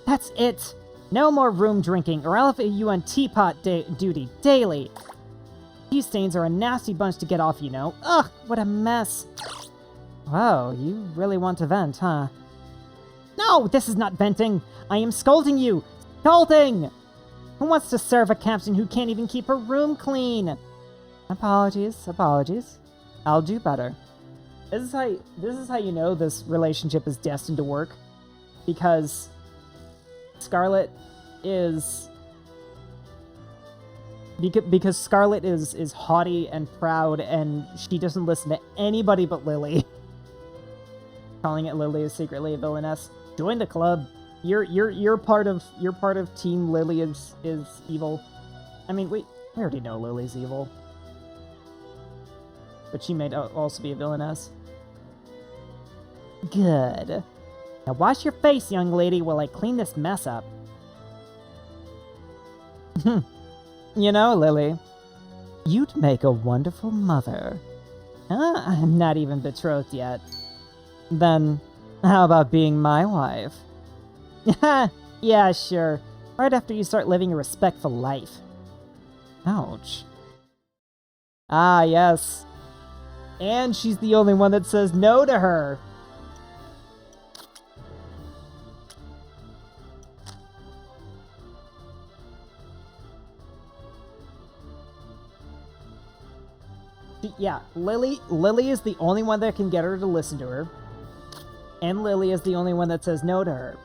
That's it! No more room drinking, or I'll have you on teapot duty daily! These stains are a nasty bunch to get off, you know. Ugh, what a mess! Wow, you really want to vent, huh? No, this is not venting! I am scolding you! Scolding! Who wants to serve a captain who can't even keep her room clean? Apologies, apologies. I'll do better. This is how you know this relationship is destined to work. Because Scarlet is... Because Scarlet is haughty and proud, and she doesn't listen to anybody but Lily. Calling it Lily is secretly a villainess. Join the club. You're part of Team Lily is evil. I mean, we already know Lily's evil, but she may also be a villainess. Good. Now wash your face, young lady, while I clean this mess up. You know, Lily, you'd make a wonderful mother. I'm not even betrothed yet. Then, how about being my wife? Yeah, sure. Right after you start living a respectful life. Ouch. Ah, yes. And she's the only one that says no to her. Yeah, Lily is the only one that can get her to listen to her. And Lily is the only one that says no to her.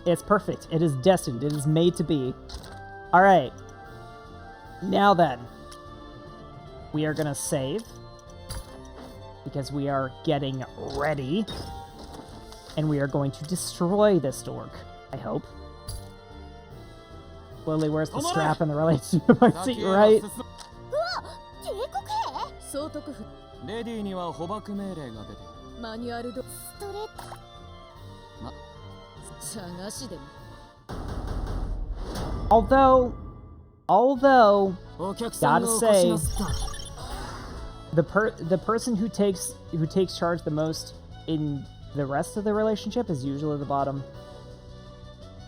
It's perfect. It is destined. It is made to be. Alright. Now then. We are gonna save. Because we are getting ready. And we are going to destroy this dork. I hope. Lily, where's the strap in the relationship? I see, right? うわ帝国兵総督府レディーには捕獲命令が出ている。マニュアルどストレート探しでも Although, お客さん gotta が起こし say, なすった the person who takes charge the most in the rest of the relationship is usually the bottom.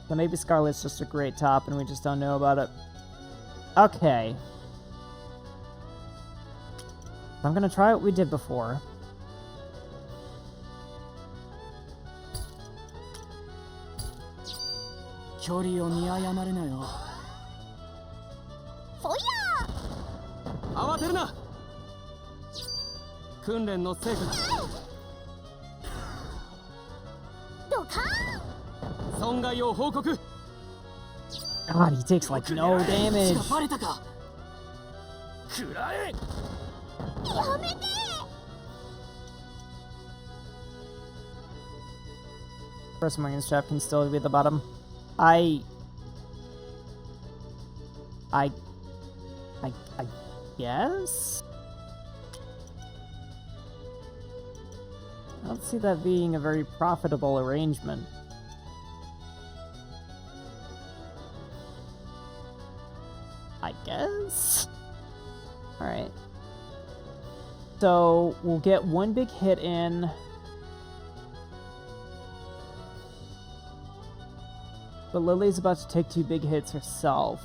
So maybe Scarlet's just a great top and we just don't know about it. Okay. I'm gonna try what we did before.距離を見誤るなよ。フォイヤ慌てるな。訓練の成果だ。ードカーン損害を報告。 God, he takes like no damage. バレたか。くらえ。やめて First Marines strap can still be at the bottom. I guess? I don't see that being a very profitable arrangement. I guess? Alright. So, we'll get one big hit in. But Lily's about to take 2 big hits herself.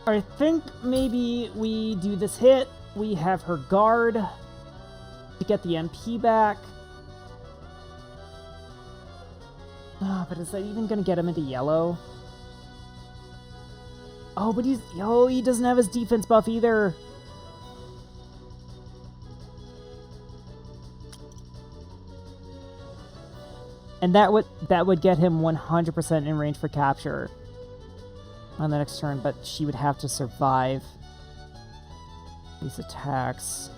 I think maybe we do this hit. We have her guard to get the MP back. Ah, but is that even gonna get him into yellow? Oh, but he doesn't have his defense buff either. And that would get him 100% in range for capture on the next turn, but she would have to survive these attacks.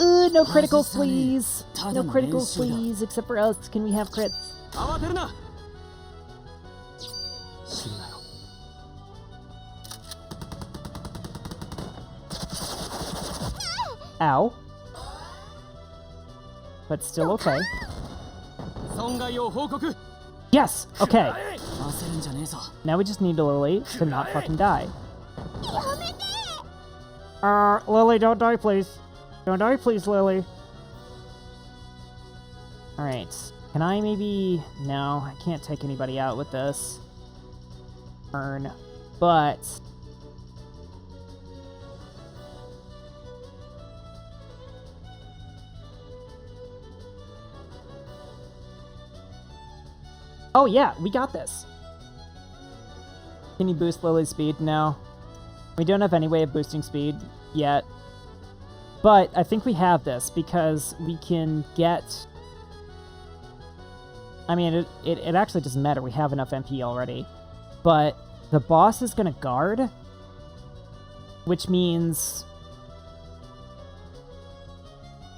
No criticals, please! No criticals, please, except for us. Can we have crits? 慌てるな。死ぬなよ。 Ow. But still okay. 損害を報告。 Yes! Okay. 焦るんじゃねえぞ。 Now we just need Lily to not fucking die. やめて Lily, don't die, please. Don't die, please, Lily. Alright. Can I maybe... No, I can't take anybody out with this turn. But... Oh yeah, we got this. Can you boost Lily's speed? No. We don't have any way of boosting speed yet. But I think we have this because we can get... I mean, it actually doesn't matter. We have enough MP already. But the boss is going to guard, which means...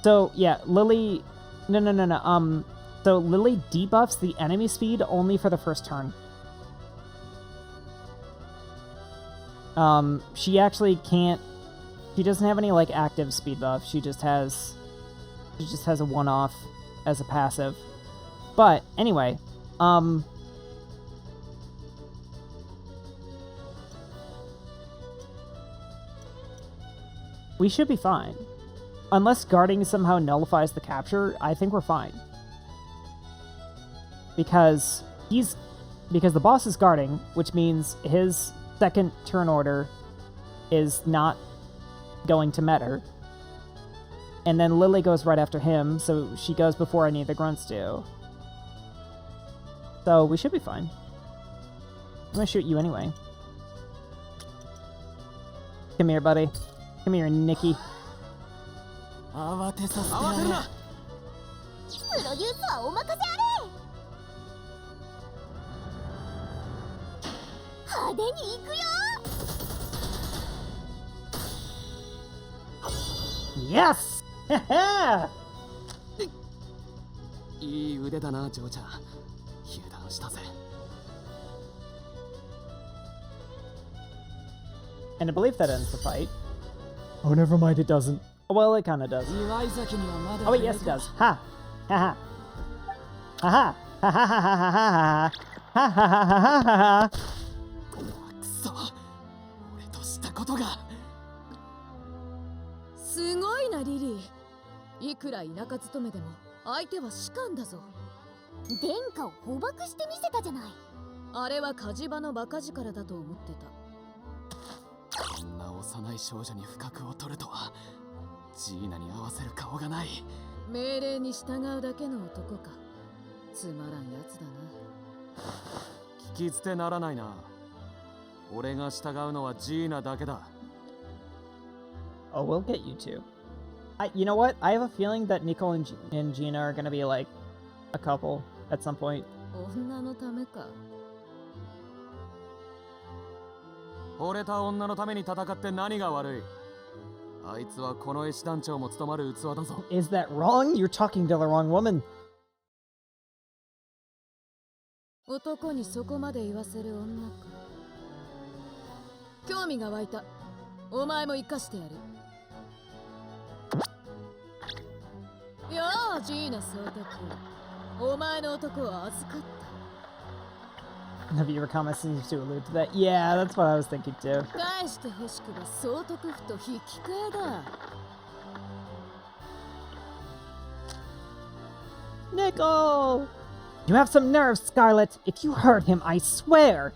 So, yeah, Lily... No. So Lily debuffs the enemy speed only for the first turn. She actually can't... She doesn't have any, like, active speed buff. She just has a one-off as a passive. But, anyway, we should be fine. Unless guarding somehow nullifies the capture, I think we're fine. Because the boss is guarding, which means his second turn order is not going to matter. And then Lily goes right after him, so she goes before any of the grunts do. So we should be fine. I'm gonna shoot you anyway. Come here, buddy. Come here, Nikki. 慌てさせてやれ。プロデュースはお任せあれ。派手に行くよ。 Yes! いい腕だな、ジョーちゃん。油断したぜ。 And I believe that ends the fight. Oh, never mind, it doesn't. Well, it kinda does. 祝い酒にはまだ Oh, wait, yes, it does. Ha! Ha ha! Ha ha! Ha ha ha ha ha ha! Ha ha ha ha ha ha! くそ。俺としたことが。すごいなリリー。いくら田舎勤めでも相手は士官だぞ。殿下を捕獲してみせたじゃない。あれは火事場のバカ力だと思ってた。こんな幼い少女に不覚を取るとは。ジーナに合わせる顔がない。命令に従うだけの男か。つまらんやつだな。聞き捨てならないな。俺が従うのはジーナだけだ。Oh, we'll get you two. You know what? I have a feeling that Nico and Gina are gonna be like a couple at some point. 女のためか。惚れた女のために戦って何が悪い。あいつはこの絵師団長も務まる器だぞ。Is that wrong? You're talking to the wrong woman. 男にそこまで言わせる女か。興味が湧いた。お前も生かしてやる。よー、ジーナ総督。お前の男は預かった。Have you ever comments seems to allude to that? Yeah, that's what I was thinking too. 返してほしくば総督府と引き換えだ。Nico! You have some nerve, Scarlet. If you hurt him, I swear.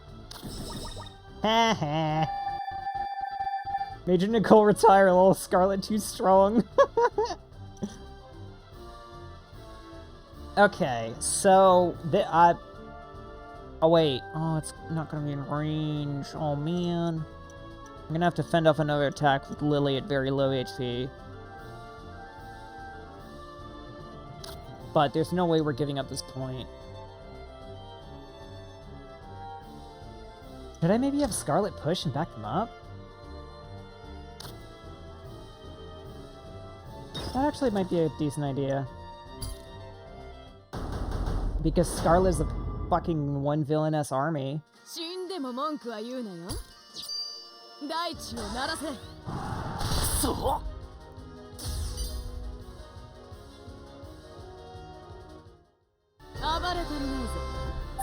Ha ha. Major Nicole retire, little Scarlet too strong. Okay, so oh wait, oh it's not gonna be in range. Oh man, I'm gonna have to fend off another attack with Lily at very low HP. But there's no way we're giving up this point. Should I maybe have Scarlet push and back them up? That actually might be a decent idea. Because Scarlet is a fucking one villainess army. 死んでも文句は言うなよ。大地を鳴らせ。そう。暴れたりないぞ。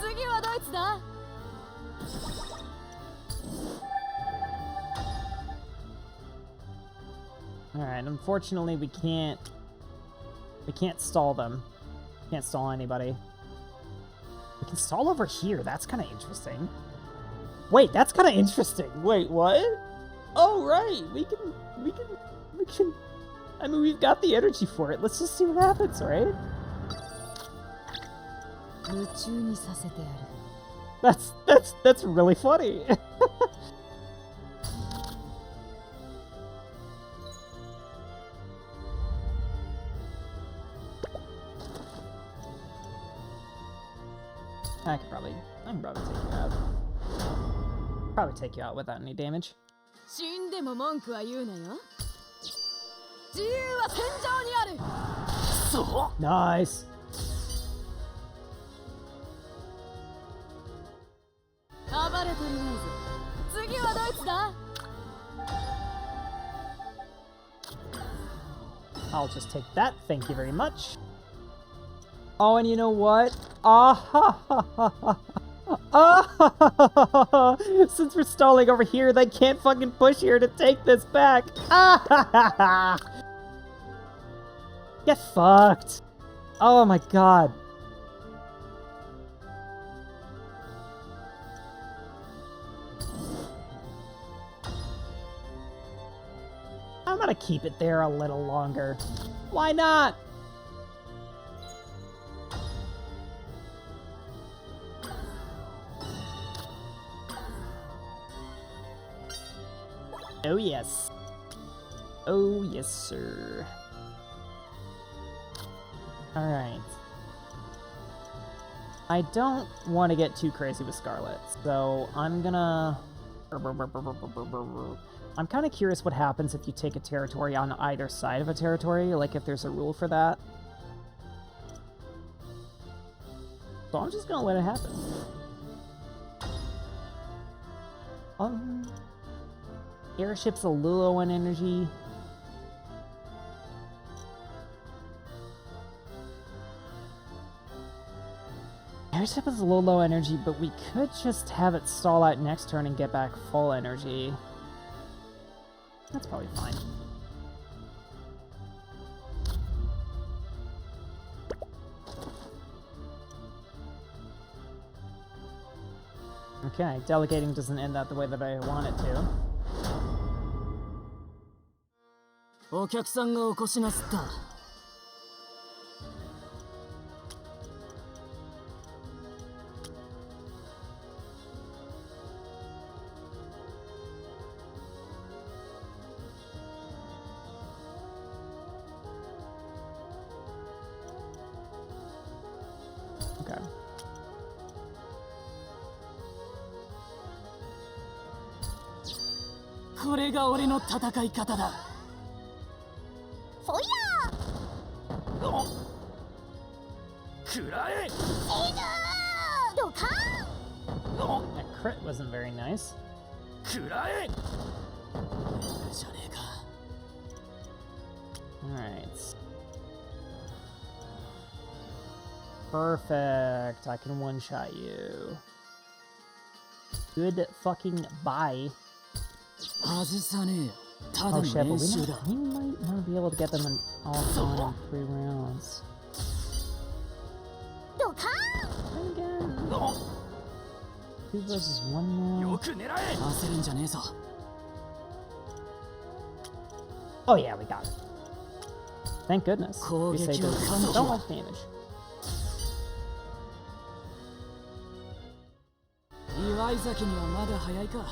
次はどいつだ。Alright, unfortunately we can't stall them. Can't stall anybody. We can stall over here. That's kind of interesting. Wait, that's kind of interesting. Wait, what? Oh, right. We can. I mean, we've got the energy for it. Let's just see what happens, right? 夢中にさせてやる。That's really funny. I can probably take you out. Probably take you out without any damage. 死んでも文句は言うなよ。自由は戦場にある。そう Nice. 暴れとりあえず。次はどいつだ？ I'll just take that. Thank you very much. Oh, and you know what? Ah ha ha ha ha. Ah, since we're stalling over here, they can't fucking push here to take this back. Ah ha ha ha. Get fucked. Oh my god. I'm gonna keep it there a little longer. Why not? Oh yes. Oh yes, sir. Alright. I don't want to get too crazy with Scarlet, so I'm gonna... I'm kind of curious what happens if you take a territory on either side of a territory, like if there's a rule for that. So I'm just gonna let it happen. Airship's a little low on energy. Airship is a little low energy, but we could just have it stall out next turn and get back full energy. That's probably fine. Okay, delegating doesn't end that the way that I want it to. お客さんがお越しなすった。Okay. これが俺の戦い方だ。フォイくらえ。ヤードカーン That crit wasn't very nice. くらえ。じゃねえか。 Alright. Perfect. I can one-shot you. Good fucking bye. 外さねえよ。ただ Oh の shit, but 練習だ。 we might not be able to get them in all done in 3 rounds. ドカーン Again. 2 versus 1よ now. く狙え。焦るんじゃねえぞ。 Oh yeah, we got it. Thank goodness. We saved Kogeki wa so much damage. 祝い酒にはまだ早いか。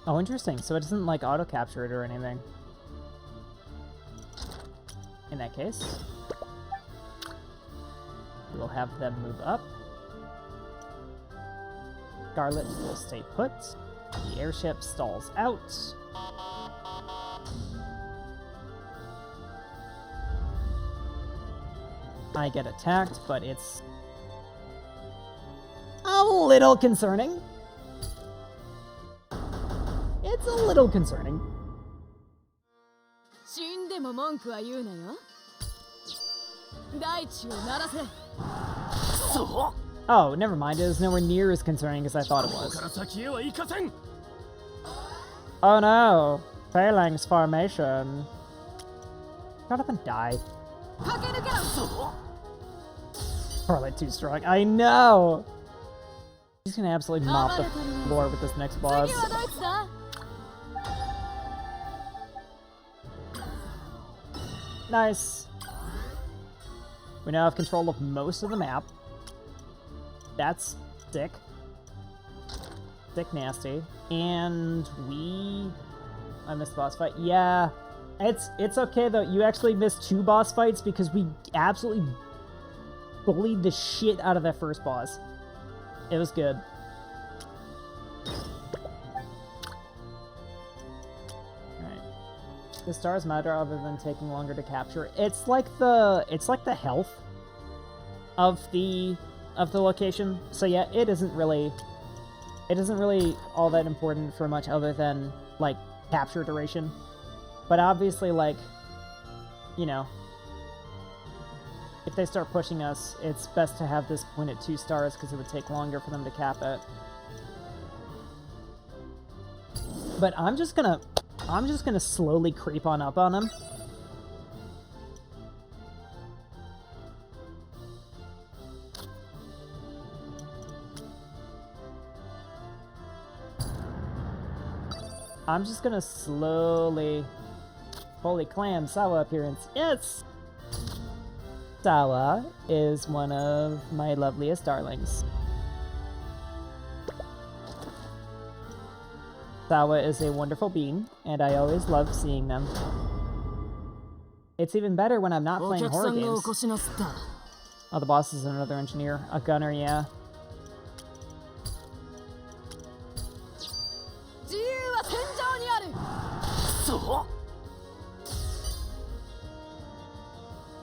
Oh, interesting. So it doesn't, like, auto-capture it or anything. In that case, we'll have them move up. Scarlet will stay put. The airship stalls out. I get attacked, but it's a little concerning. It's a little concerning. 死んでも文句は言うなよ。大地を鳴らせ。そう。 Oh, never mind. It was nowhere near as concerning as I thought it ここから was. 先へは行かせん。 Oh no! Phalanx formation. Shut up and die. 駆け抜けろ。そう。 Probably too strong. I know! He's gonna absolutely mop the floor with this next boss. 次はどいつだ？ Nice. We now have control of most of the map. That's sick. Sick nasty. And I missed the boss fight. Yeah. It's okay though. You actually missed 2 boss fights because we absolutely bullied the shit out of that first boss. It was good. Alright. The stars matter other than taking longer to capture. It's like the health of the location. So yeah, it isn't really all that important for much other than like capture duration. But obviously, like, you know, if they start pushing us, it's best to have this point at 2 stars because it would take longer for them to cap it. But I'm just gonna slowly creep on up on him. I'm just gonna slowly... Holy clam, Sawa appearance. Yes! Sawa is one of my loveliest darlings. Sawa is a wonderful being, and I always love seeing them. It's even better when I'm not playing horror games. Oh, the boss is another engineer. A gunner, yeah.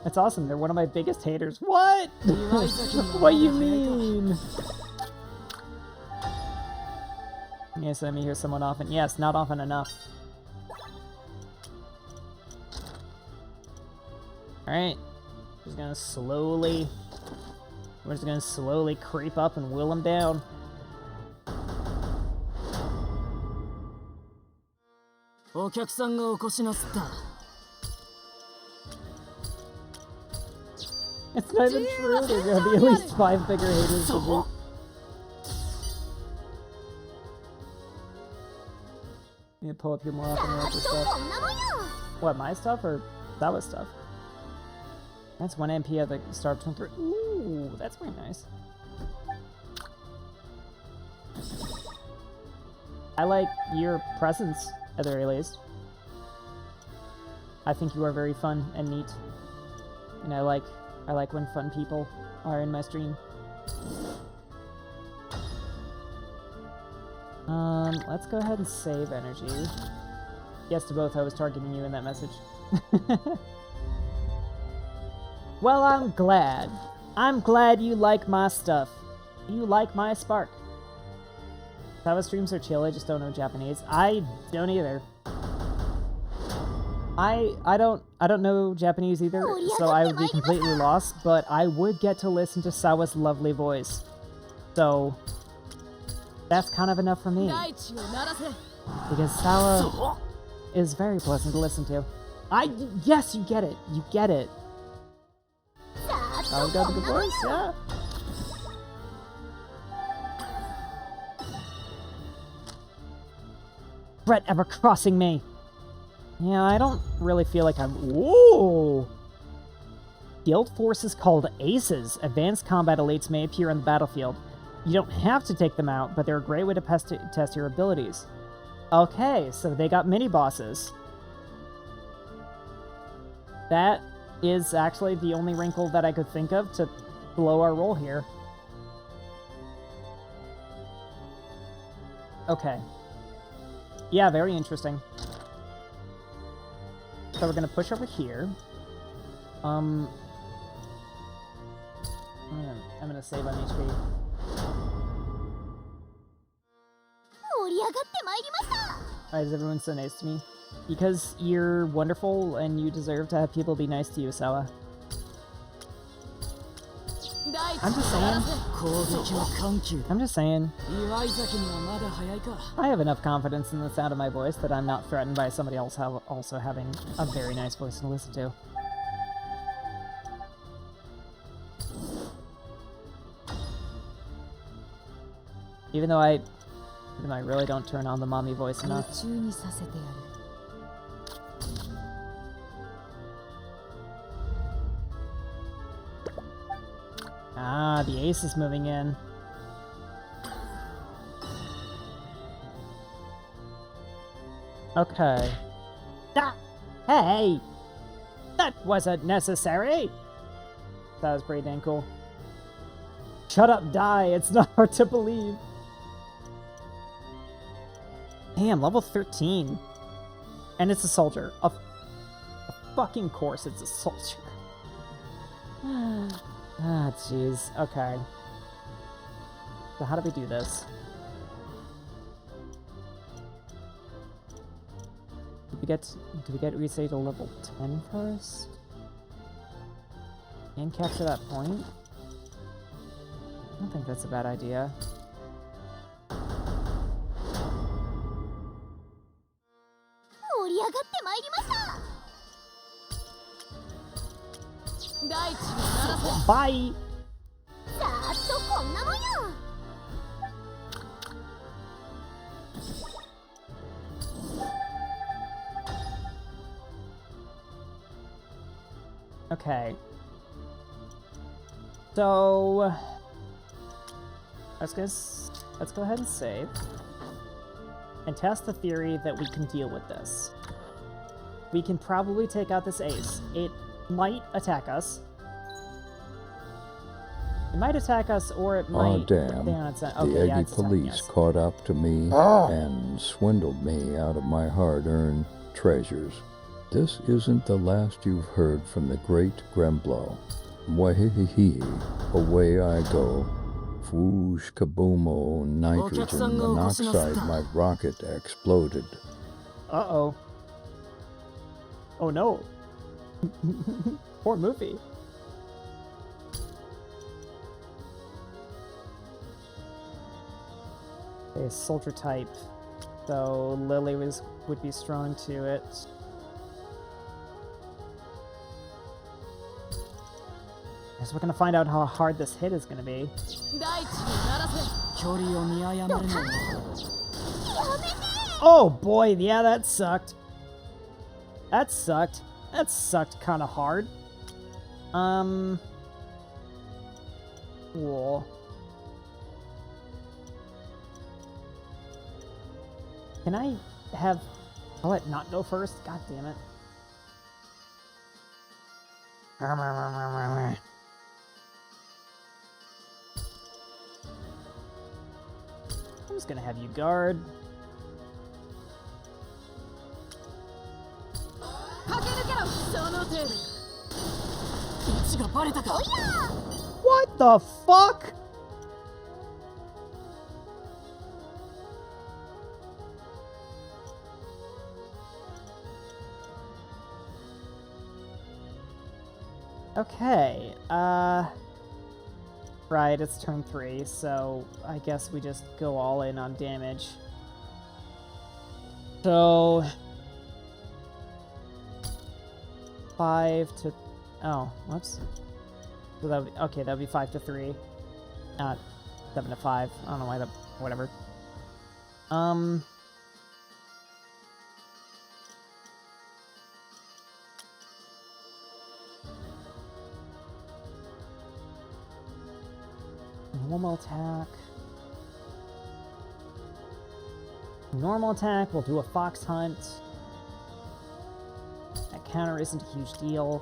That's awesome. They're one of my biggest haters. What? What do you mean? Yes, let me hear someone often. Yes, not often enough. Alright. We're just gonna slowly creep up and will him down. It's not even true. There's gonna be at least 5 bigger haters than me. You need to pull up here more often with your stuff. What, my stuff or Sawa's stuff? That's 1 MP at the start of 23. Ooh, that's very nice. I like your presence, at the very least. I think you are very fun and neat. And I like when fun people are in my stream. Let's go ahead and save energy. Yes to both, I was targeting you in that message. Well, I'm glad. I'm glad you like my stuff. You like my spark. Sawa streams are chill, I just don't know Japanese. I don't either. I don't know Japanese either, so I would be completely lost, but I would get to listen to Sawa's lovely voice. So that's kind of enough for me. Because Sawa is very pleasant to listen to. Yes, you get it. You get it. Sawa's got a good voice, yeah. Threat ever crossing me. Yeah, I don't really feel like I'm... Whoa! Guild forces called Aces. Advanced combat elites may appear on the battlefield. You don't have to take them out, but they're a great way to test your abilities. Okay, so they got mini-bosses. That is actually the only wrinkle that I could think of to blow our roll here. Okay. Yeah, very interesting. So we're gonna push over here. I'm gonna save on HP. Why is everyone so nice to me? Because you're wonderful and you deserve to have people be nice to you, Sawa. I'm just saying. I'm just saying. I have enough confidence in the sound of my voice that I'm not threatened by somebody else also having a very nice voice to listen to. Even though I really don't turn on the mommy voice enough. Ah, the ace is moving in. Okay. Hey! That wasn't necessary! That was pretty dang cool. Shut up, die. It's not hard to believe. Damn, level 13. And it's a soldier. Of fucking course it's a soldier. Ah, jeez. Okay. So how do we do this? Do we get Rise to level 10 first? And capture that point? I don't think that's a bad idea. Bye! Okay. So let's go ahead and save. And test the theory that we can deal with this. We can probably take out this ace. It might attack us. It might attack us, or it might... Oh, damn. The Eggy police caught up to me and swindled me out of my hard-earned treasures. This isn't the last you've heard from the great Gremblow. Wahihihi, away I go. Foosh kaboomo, nitrogen monoxide, my rocket exploded. Uh-oh. Oh no. Poor movie. Okay, soldier type. So Lily would be strong to it. Guess we're gonna find out how hard this hit is gonna be. Oh boy, yeah, that sucked. That sucked. That sucked kind of hard. Cool. Can I have... I'll let not go first? God damn it. I'm just gonna have you guard. What the fuck? Okay, right, it's turn 3, so I guess we just go all in on damage. So... 5 to... Oh, whoops. So that would be, okay, that would be 5 to 3. Not 7 to 5. I don't know why that... Whatever. Normal attack. Normal attack, we'll do a fox hunt. That counter isn't a huge deal.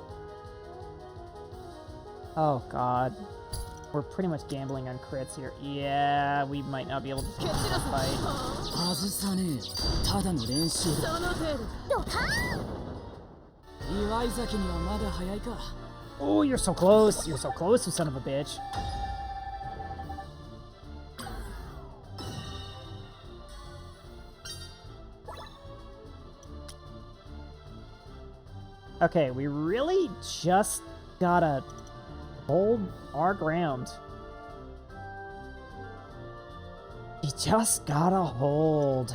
Oh god. We're pretty much gambling on crits here. Yeah, we might not be able to take this fight. Oh, you're so close! You're so close, you son of a bitch. Okay, we really just gotta hold our ground. We just gotta hold.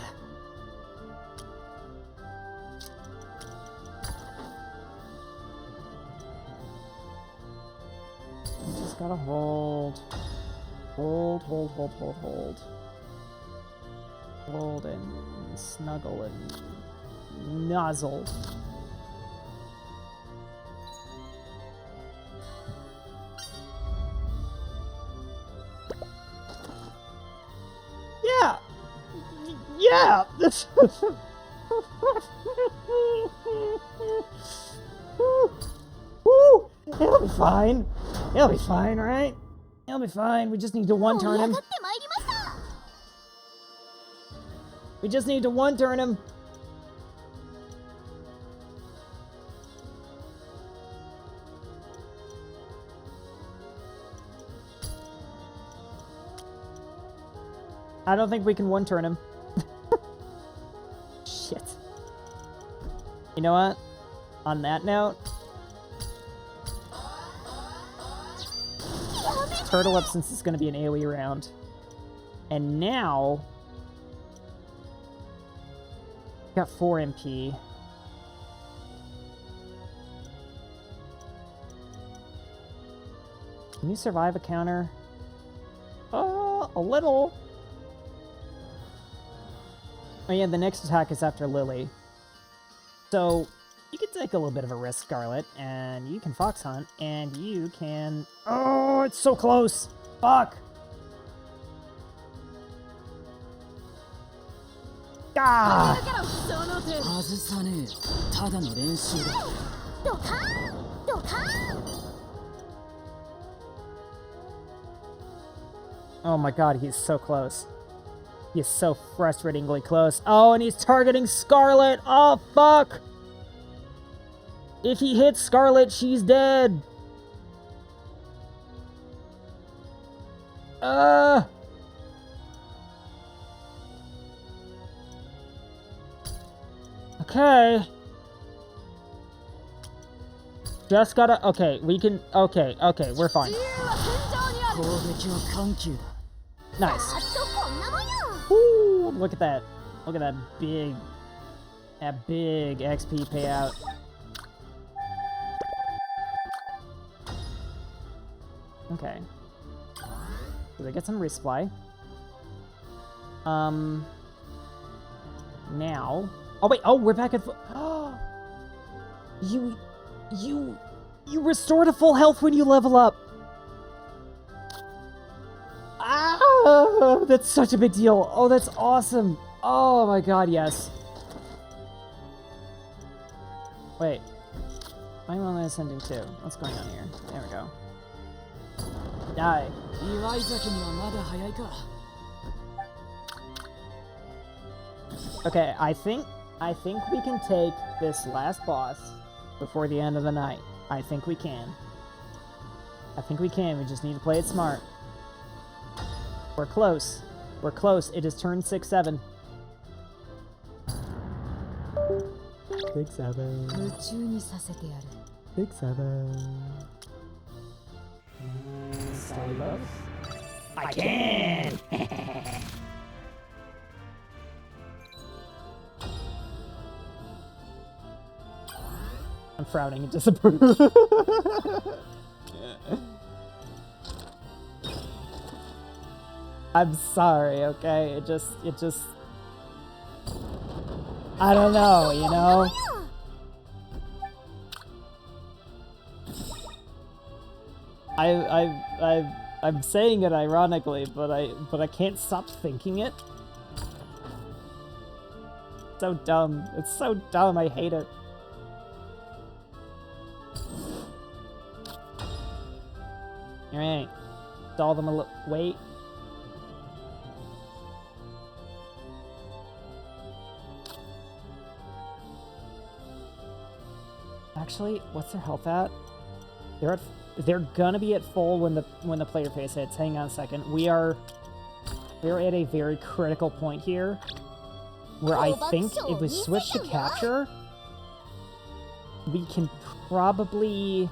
We just gotta hold. Hold, hold, hold, hold, hold. Hold and snuggle and nozzle. Yeah! This... Woo! It'll be fine. It'll be fine, right? He'll be fine. We just need to one-turn him. 盛り上がってまいりました。 We just need to one-turn him. I don't think we can one-turn him. Shit. You know what? On that note... Turtle up since it's going to be an AoE round. And now... Got 4 MP. Can you survive a counter? Oh, a little. Oh yeah, the next attack is after Lily. So, you can take a little bit of a risk, Scarlet, and you can Fox Hunt, and you can... Oh, it's so close! Fuck! Ah! 外さねえ。ただの練習だ。ドカーンドカーン Oh my god, he's so close. He is so frustratingly close. Oh, and he's targeting Scarlet! Oh, fuck! If he hits Scarlet, she's dead! Okay. Just gotta... Okay, we can... Okay, we're fine. 攻撃は緩急だ。 Nice. あっとこんなもんよ。 Ooh, look at that. Look at that big XP payout. Okay. Did I get some resupply? Now. Oh wait. Oh, we're back at. You restore to full health when you level up. Ah, that's such a big deal. Oh, that's awesome. Oh my god, yes. Wait. I'm only ascending 2. What's going on here? There we go. Die. 祝い酒にはまだ早いか。 Okay, I think we can take this last boss before the end of the night. I think we can. We just need to play it smart. We're close. We're close. It is turn 6-7. 6-7. 夢中にさせてやる。 6-7. Stay low. I can! I'm frowning in disapproval. I'm sorry, okay? It just... I don't know, you know? I'm saying it ironically, but I can't stop thinking it. So dumb. It's so dumb, I hate it. Alright. Stall them a little. Wait. Actually, what's their health at? They're gonna be at full when the player face hits. Hang on a second. We're at a very critical point here where I think if we switch to capture, we can probably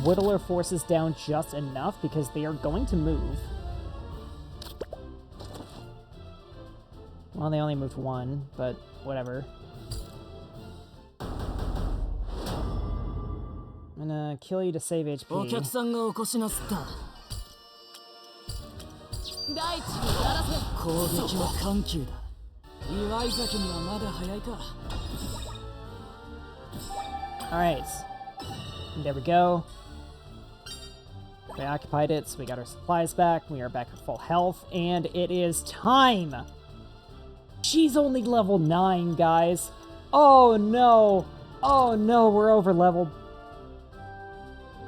whittle our forces down just enough because they are going to move. Well, they only moved 1, but whatever. I'm gonna kill you to save お HP. 客さんがお越しなすった。大地にやらせ。攻撃は緩急だ。祝い酒にはまだ早いか。 Alright. There we go. We occupied it, so we got our supplies back. We are back at full health, and it is time! She's only level 9, guys. Oh no! Oh no, we're over leveled.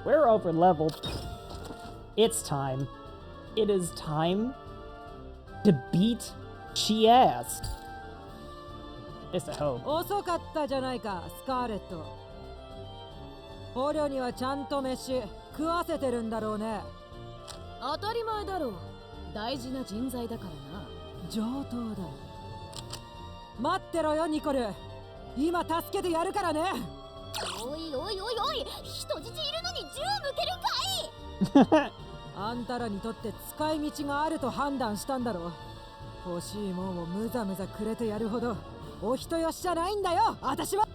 We're over leveled. It's time. It is time to beat she asked. It's a hope. 遅かったじゃないか、スカーレット。捕虜にはちゃんと飯食わせてるんだろうね。当たり前だろう。大事な人材だからな。上等だ。待ってろよ、ニコル。今助けてやるからね。おいおいおいおい、人質いるのに銃向けるんかい。あんたらにとって使い道があると判断したんだろう。欲しいもんをむざむざくれてやるほどお人よしじゃないんだよ、私は。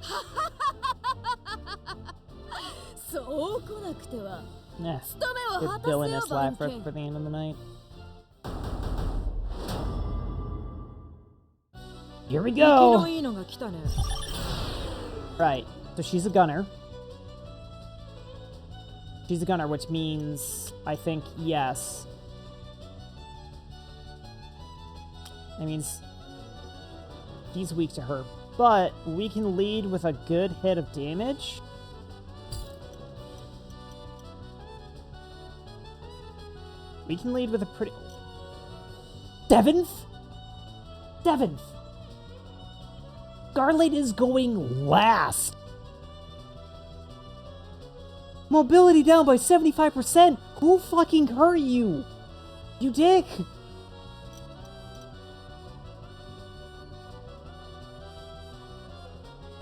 そう来なくては。 Nah. 務めを果 Good たせよ、 villainous 番 laugh for 犬。 the end of the night. Here we 生きの go! いいのが来たね。 Right, so she's a gunner. She's a gunner, which means, I think, yes. That means he's weak to her. But we can lead with a good hit of damage. We can lead with a pretty... 7th? 7th! Scarlet is going last! Mobility down by 75%! Who fucking hurt you? You dick!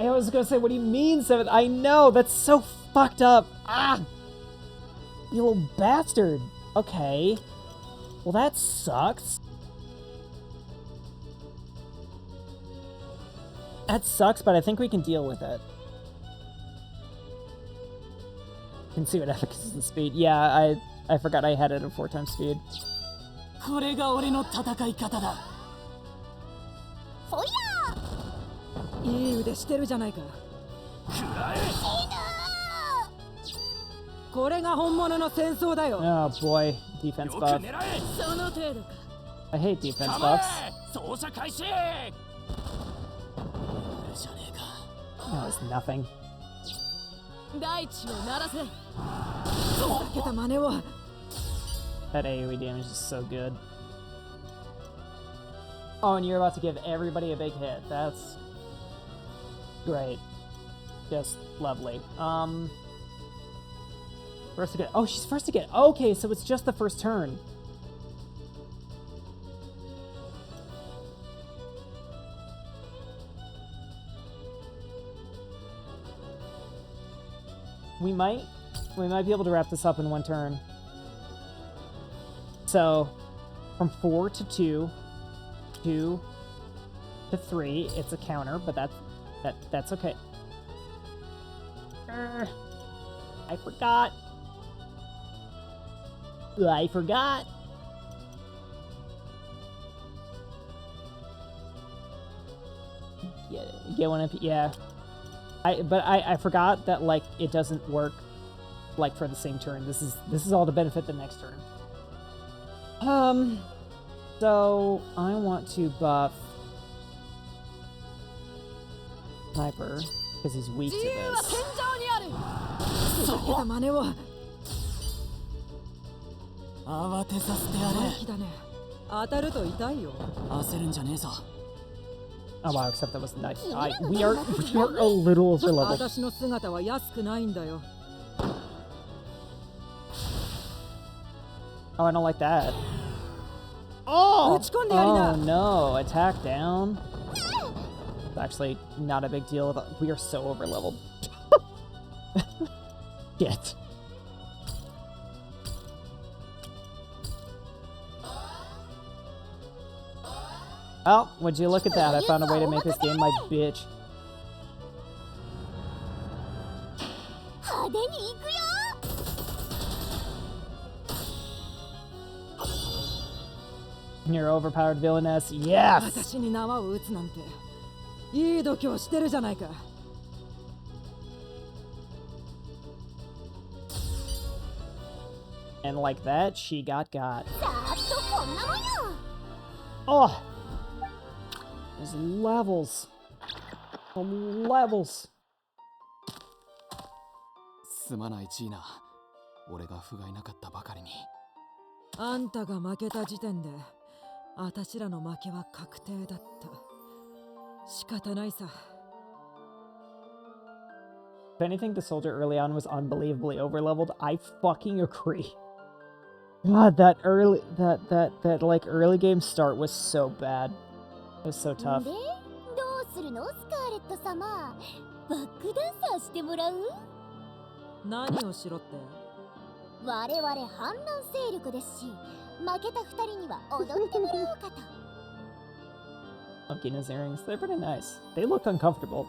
I was gonna say, what do you mean 7th? I know, that's so fucked up! Ah! You little bastard! Okay. Well, that sucks. That sucks, but I think we can deal with it. Can see what efficacy and speed. Yeah, I forgot I had it at 4 times speed. これが俺の戦い方だ。そりゃいい腕してるじゃないか。これが本物の戦争だよ。 Oh boy, defense よく buff. 狙え。その程度か。 I hate defense 構え buffs. 走者開始。俺じゃねえか。 No, it's nothing. 大地を鳴らせ。避けた真似を。 That AoE damage is so good. Oh, and you're about to give everybody a big hit. That's great. Just lovely. First to get. Oh, she's first to get. Okay, so it's just the first turn. We might be able to wrap this up in one turn. So, from 4 to 2, 2 to 3, it's a counter, but that's okay. I forgot. I forgot. Get one MP. Yeah. I forgot that like it doesn't work like for the same turn. This is all to benefit the next turn. So I want to buff Sniper because he's weak to 自由は this. 天井にある。避けた真似を。慌てさせてやれ。大気だね。当たると痛いよ。焦るんじゃねえぞ。 Oh wow, except that was nice. We are a little over level. 私の姿は安くないんだよ。 Oh, I don't like that. Oh! 打ち込んでやりな。 Oh no, attack down. It's actually not a big deal. We are so over leveled. Shit. Oh, would you look at that? I found a way to make this game my bitch. 派手に行くよ。 You're overpowered villainess. Yes! 私に縄を打つなんていい度胸してるじゃないか。 And like that, she got. ざーっとこんなもんよ。 Oh! Those levels. The levels. すまないジーナ。俺が不甲斐なかったばかりに。あんたが負けた時点であたしらの負けは確定だった。仕方ないさ。 If anything, the soldier early on was unbelievably overleveled. I fucking agree. God, that like early game start was so bad. It was so tough. で、どうするのスカーレット様。バックダンサーしてもらう？何をしろって？我々反乱勢力ですし、負けた二人には踊ってもらおうかと。Okina's earrings, they're pretty nice. They look uncomfortable.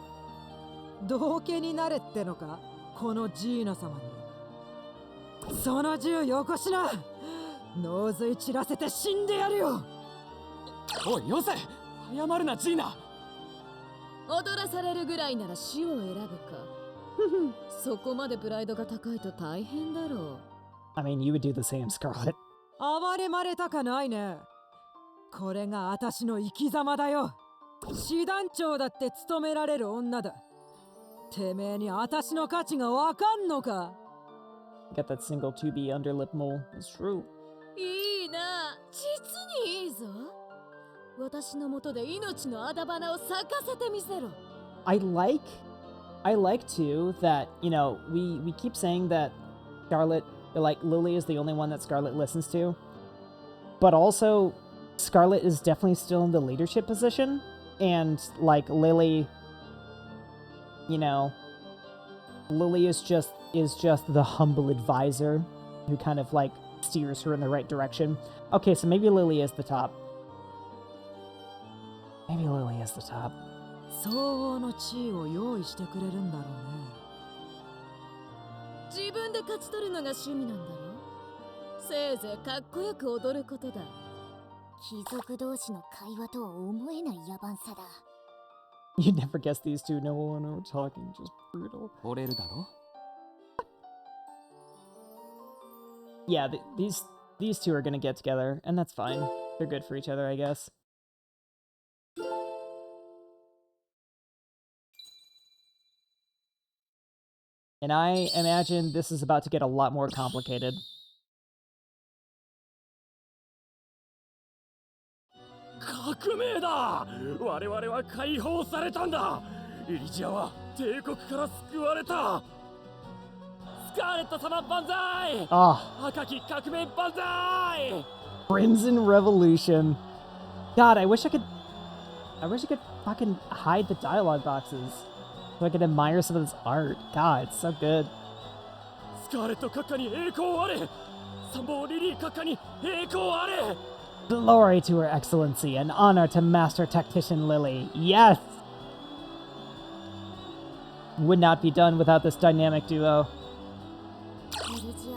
道家になれってのか、このジーナ様に。その銃よこしな。脳髄散らせて死んでやるよ。おいよせ、謝るなジーナ。踊らされるぐらいなら死を選ぶか。そこまでプライドが高いと大変だろう。I mean, you would do the same, Scarlet. 暴れまれたかないね。これが私の生き様だよ。師団長だって務められる女だ。てめえに私の価値がわかんのか？ Got that single 2B underlip mole. It's true. いいな、実にいいぞ。私のもとで命のあだ花を咲かせてみせろ。I like too that, you know, we keep saying that Scarlet, like Lily is the only one that Scarlet listens to, but also Scarlet is definitely still in the leadership position, and like Lily, you know, Lily is just the humble advisor who kind of like steers her in the right direction. Okay, so maybe Lily is the top. Maybe Lily is the top. 相応の地位を用意してくれるんだろうね。自分で勝ち取るのが趣味なんだろ。せいぜいかっこよく踊ることだ。貴族同士の会話とは思えない野蛮さだ。You'd never guess these two no one were talking, just brutal. 折れるだろ。Yeah, these two are gonna get together, and that's fine. They're good for each other, I guess. And I imagine this is about to get a lot more complicated. 革命だ。我々は解放されたんだ。エリジアは帝国から救われた。スカーレット様万歳。 Ah, 赤き革命万歳。 Crimson Revolution. God, I wish I could fucking hide the dialogue boxes so I could admire some of this art. God, it's so good. スカーレット閣下に栄光あれ。参謀リリー閣下に栄光あれ。 Glory to Her Excellency and honor to Master Tactician Lily. Yes! Would not be done without this dynamic duo. エリジア、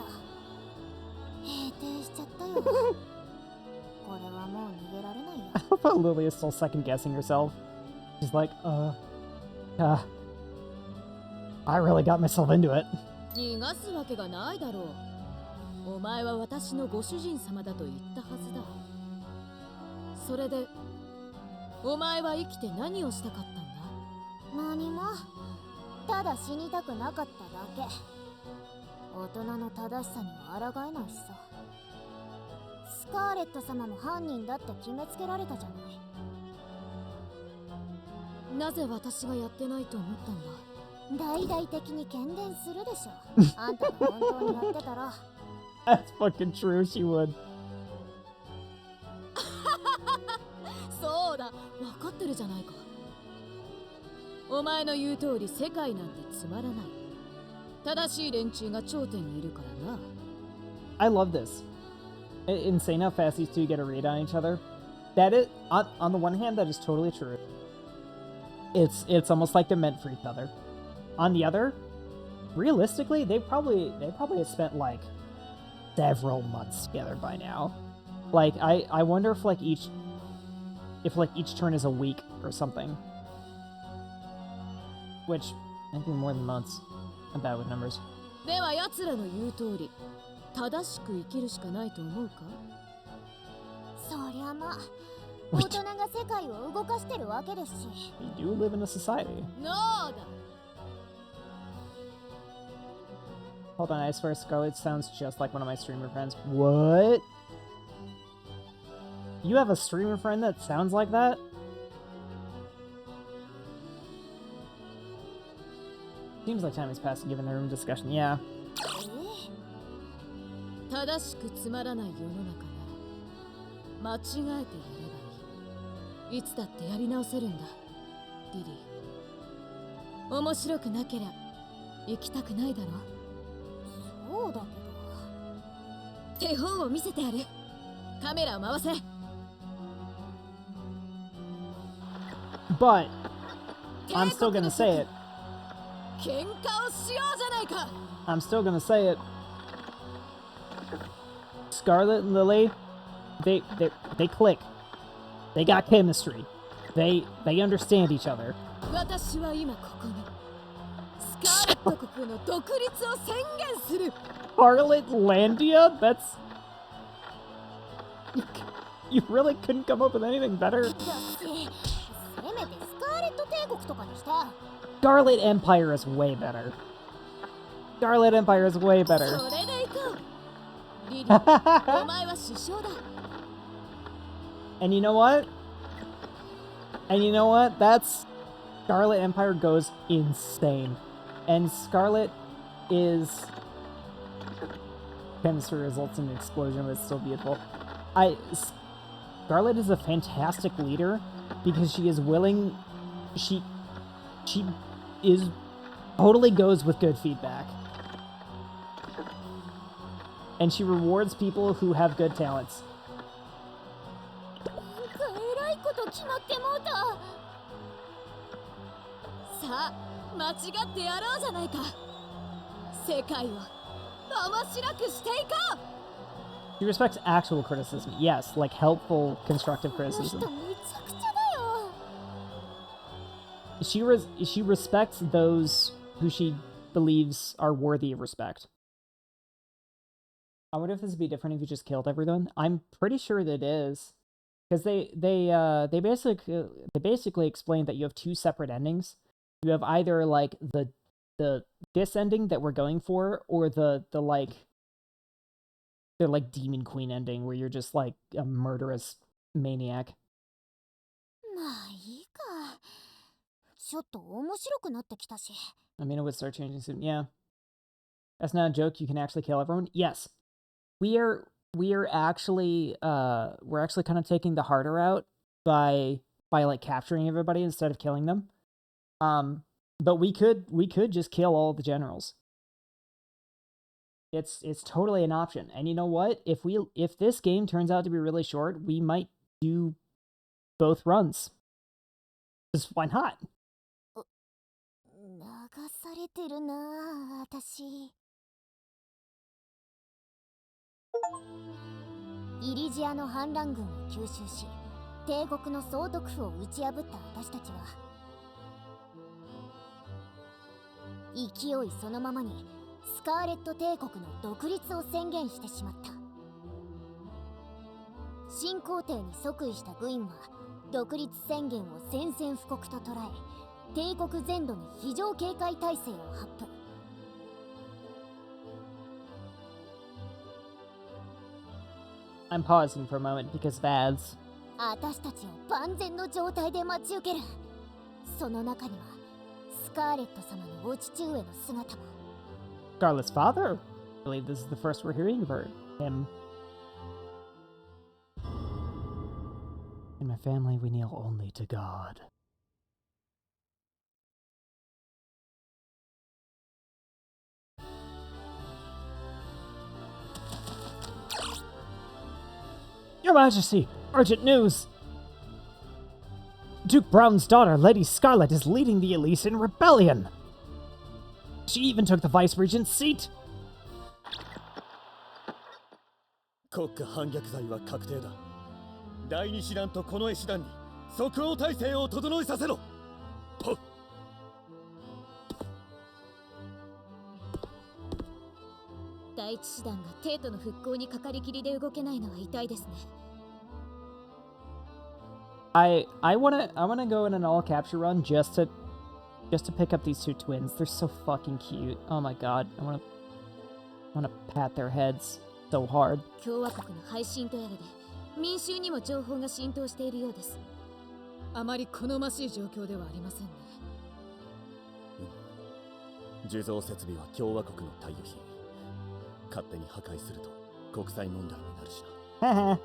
閉廷しちゃったよ。これはもう逃げられないよ。 I love how Lily is still second guessing herself. She's like, I really got myself into it. 逃がすわけがないだろう。お前は私のご主人様だと言ったはずだ。それで、お前は生きて何をしたかったんだ？何も、ただ死にたくなかっただけ。大人の正しさには抗えないしさ。スカーレット様も犯人だって決めつけられたじゃない。なぜ私がやってないと思ったんだ？大々的に喧伝するでしょ。あんたが本当にやってたら。That's fucking true, she would. そうだ、分かってるじゃないか。お前の言う通り世界なんてつまらない。正しい連中が頂点にいるからな。I love this. Insane how fast these two get a read on each other. That is, on the one hand, that is totally true. It's almost like they're meant for each other. On the other, realistically, they probably have spent like several months together by now. Like I wonder if each turn is a week or something. Which I think more than months. I'm bad with numbers. では奴らの言う通り、正しく生きるしかないと思うか？そりゃまあ、大人が世界を動かしてるわけですし。We do live in a society. ノーだ。 Hold on, I swear Scarlet sounds just like one of my streamer friends. What? You have a streamer friend that sounds like that? Seems like time has passed given the room discussion. Yeah. 正しくつまらない世の中なら間違えてやればいい。いつだってやり直せるんだ、リリー。面白くなけりゃ行きたくないだろ。そうだけど。手本を見せてやる。カメラを回せ。But I'm still gonna say it. 喧嘩をしようじゃないか。I'm still gonna say it. Scarlet and Lily, they click. They got chemistry. They understand each other. 私は今ここにスカーレット国の独立を宣言する。 Scarletlandia? That's... You really couldn't come up with anything better? だし、せめてスカーレット帝国とかにして。 Scarlet Empire is way better. Scarlet Empire is way better. それでいこう。リリー、お前は首相だ。And you know what? And you know what? That's... Scarlet Empire goes insane. And Scarlet is... Chemistry results in an explosion, but it's still beautiful. Scarlet is a fantastic leader because she is willing... She is... totally goes with good feedback. And she rewards people who have good talents. なんかえらいこと決まってもうた。さあ、間違ってやろうじゃないか。世界を面白くしていこう。 She respects actual criticism. Yes, like helpful, constructive この人 criticism. めちゃくちゃだよ。She respects those who she believes are worthy of respect. I wonder if this would be different if you just killed everyone. I'm pretty sure that it is, because they basically explained that you have two separate endings. You have either like this ending that we're going for, or the Demon Queen ending where you're just like a murderous maniac. まあいいか。ちょっと面白くなってきたし。 I mean, it would start changing soon. Yeah, that's not a joke. You can actually kill everyone. Yes, we are actually we're actually kind of taking the harder route by like capturing everybody instead of killing them. But we could just kill all the generals. It's totally an option. And you know what? If this game turns out to be really short, we might do both runs. Just why not? 流されてるなあ、私。イリジアの反乱軍を吸収し、帝国の総督府を打ち破った私たちは、勢いそのままにスカーレット帝国の独立を宣言してしまった。新皇帝に即位した軍は独立宣言を宣戦布告と捉え、帝国全土に非常警戒態勢を発布。I'm pausing for a moment because of ads. 私たちを万全の状態で待ち受ける。その中にはスカーレット様のお父上の姿も。 Scarlet's father? I believe this is the first we're hearing of him. In my family, we kneel only to God. Your Majesty, urgent news! Duke Brown's daughter, Lady Scarlet, is leading the Elysian Rebellion! She even took the Vice Regent's seat! 国家反逆罪は確定だ。第二師団と近衛師団に即応体制を整えさせろ。はっ。第一師団が帝都の復興にかかりきりで動けないのは痛いですね。I wanna go in an all capture run just to pick up these two twins. They're so fucking cute. Oh my god, I wanna pat their heads so hard. 共和国の配信とやらで民衆にも情報が浸透しているようです。あまり好ましい状況ではありませんね。受蔵設備は共和国の貸与品。勝手に破壊すると国際問題になるしな。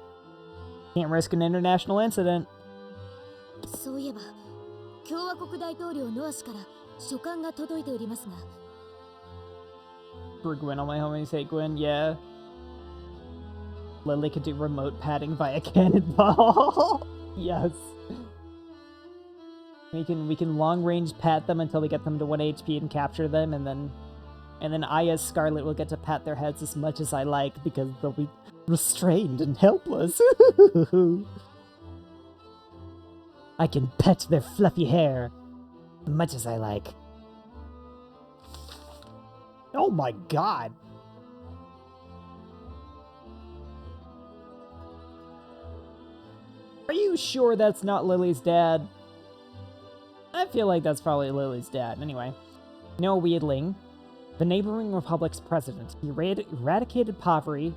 Can't risk an international incident. そういえば、共和国大統領ノア氏から書簡が届いておりますが。For Gwen, all my homies hate Gwen, yeah. Lily could do remote padding via cannonball. Yes. We can long range pat them until we get them to 1 HP and capture them, and then I as Scarlet will get to pat their heads as much as I like because they'll be restrained and helpless. I can pet their fluffy hair as much as I like. Oh my god. Are you sure that's not Lily's dad? I feel like that's probably Lily's dad. Anyway, Noah Wheatling, the neighboring republic's president. He eradicated poverty,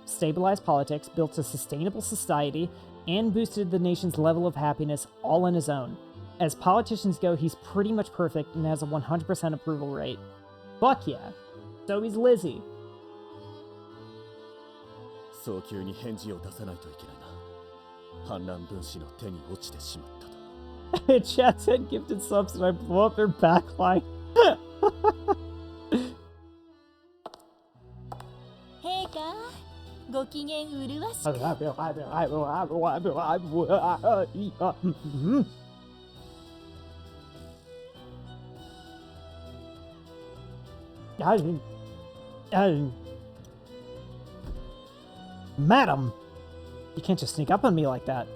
stabilized politics, built a sustainable society, and boosted the nation's level of happiness all on his own. As politicians go, he's pretty much perfect and has a 100% approval rate. Fuck yeah. So he's Lizzie. 早急に返事を出さないといけないな。反乱分子の手に落ちてしまったと。Chat said gifted subs and I blow up their backline. 陛下、ご機嫌麗しく。Madam, you can't just sneak up on me like that.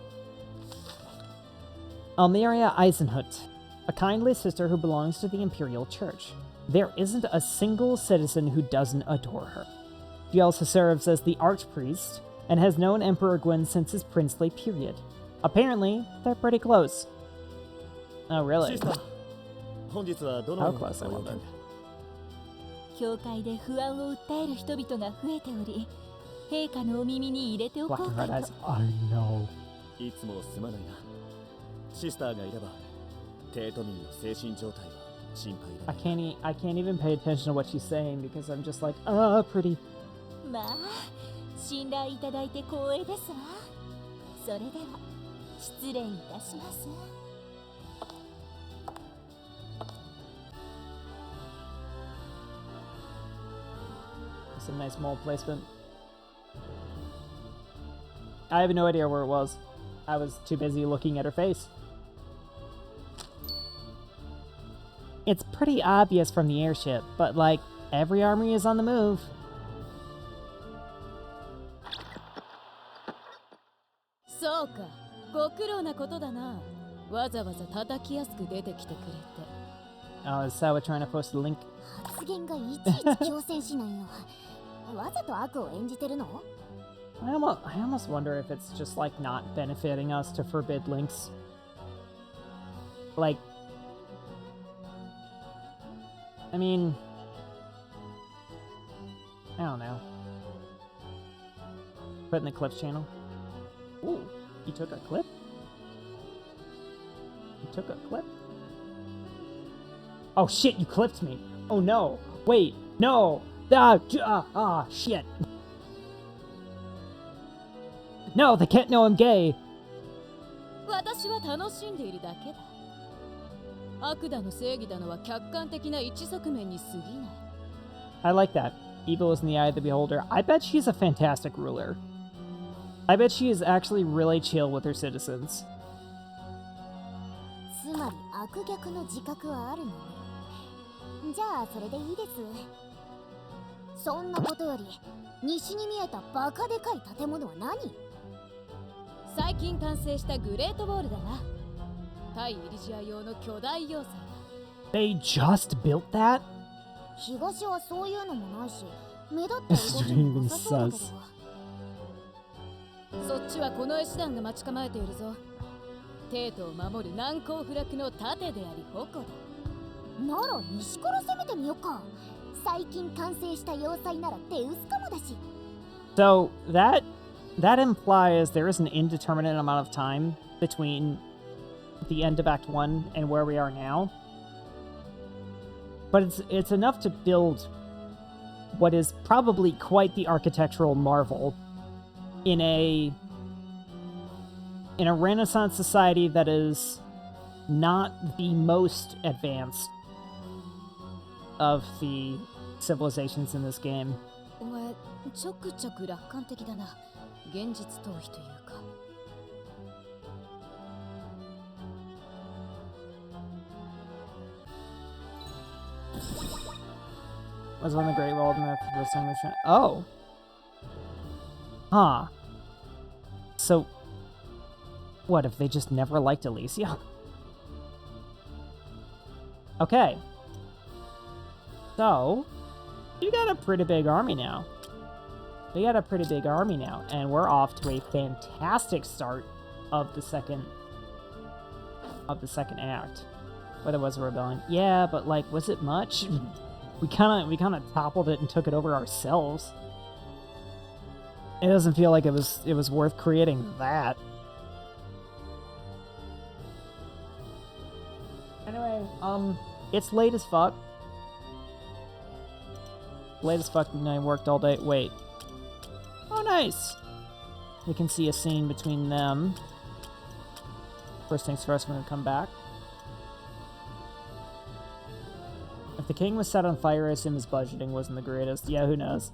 Almeria Eisenhut, a kindly sister who belongs to the Imperial Church. There isn't a single citizen who doesn't adore her. She also serves as the Archpriest and has known Emperor Gwyn since his princely period. Apparently, they're pretty close. Oh, really? How close, I wonder. 教会で不安を訴える人々が増えており、陛下のお耳に入れておこうかと。I know. いつもすまないな。シスターがいれば、帝都民の精神状態は心配だ。I can't even pay attention to what she's saying because I'm just like, pretty. まあ、信頼いただいて光栄ですわ。それでは、失礼いたします。Some nice mold placement. I have no idea where it was. I was too busy looking at her face. It's pretty obvious from the airship, but like, every army is on the move. So ka, ご苦労なことだな。わざわざ叩きやすく出てきてくれて。Oh, is Sawa trying to post a link? 発言がいちいち挑戦しないの。わざと悪を演じてるの？ I almost wonder if it's just like not benefiting us to forbid links. Like, I mean, I don't know. Put in the clips channel. Ooh, you took a clip? You took a clip? Oh shit, you clipped me. Oh no. Wait, no. Shit. No, they can't know I'm gay. 私は楽しんでいるだけだ。悪だの正義だのは客観的な一側面に過ぎない。I like that. Evil is in the eye of the beholder. I bet she's a fantastic ruler. I bet she is actually really chill with her citizens. つまり悪逆の自覚はあるのね。じゃあそれでいいです。そんなことより西に見えたバカでかい建物は何？最近完成したグレートウォールだな。対エリジア用の巨大要塞だ。They just built that? 東はそういうのもないし、目立った動きもなさそうだけど。そっちはこの絵師団が待ち構えているぞ。帝都を守る難攻不落の盾であり矛だ。なら西から攻めてみようか。最近完成した要塞なら手薄かもだし。So that that implies there is an indeterminate amount of time between the end of Act 1 and where we are now. But it's enough to build what is probably quite the architectural marvel in a Renaissance society that is not the most advanced of the civilizations in this game. お前ちょくちょく楽観的だな。現実逃避というか。Was on the Great Wall of the first time we shot. Oh. Huh. So, what if they just never liked Alicia? Okay. So, you got a pretty big army now. We got a pretty big army now, and we're off to a fantastic start of the second act. Where there was a rebellion. Yeah, but like, was it much? We kind of toppled it and took it over ourselves. It doesn't feel like it was worth creating that. Anyway, it's late as fuck. Late as fuck, and I worked all day. Wait. Oh, nice! We can see a scene between them. First things first, we're gonna come back. If the king was set on fire, I assume his budgeting wasn't the greatest. Yeah, who knows?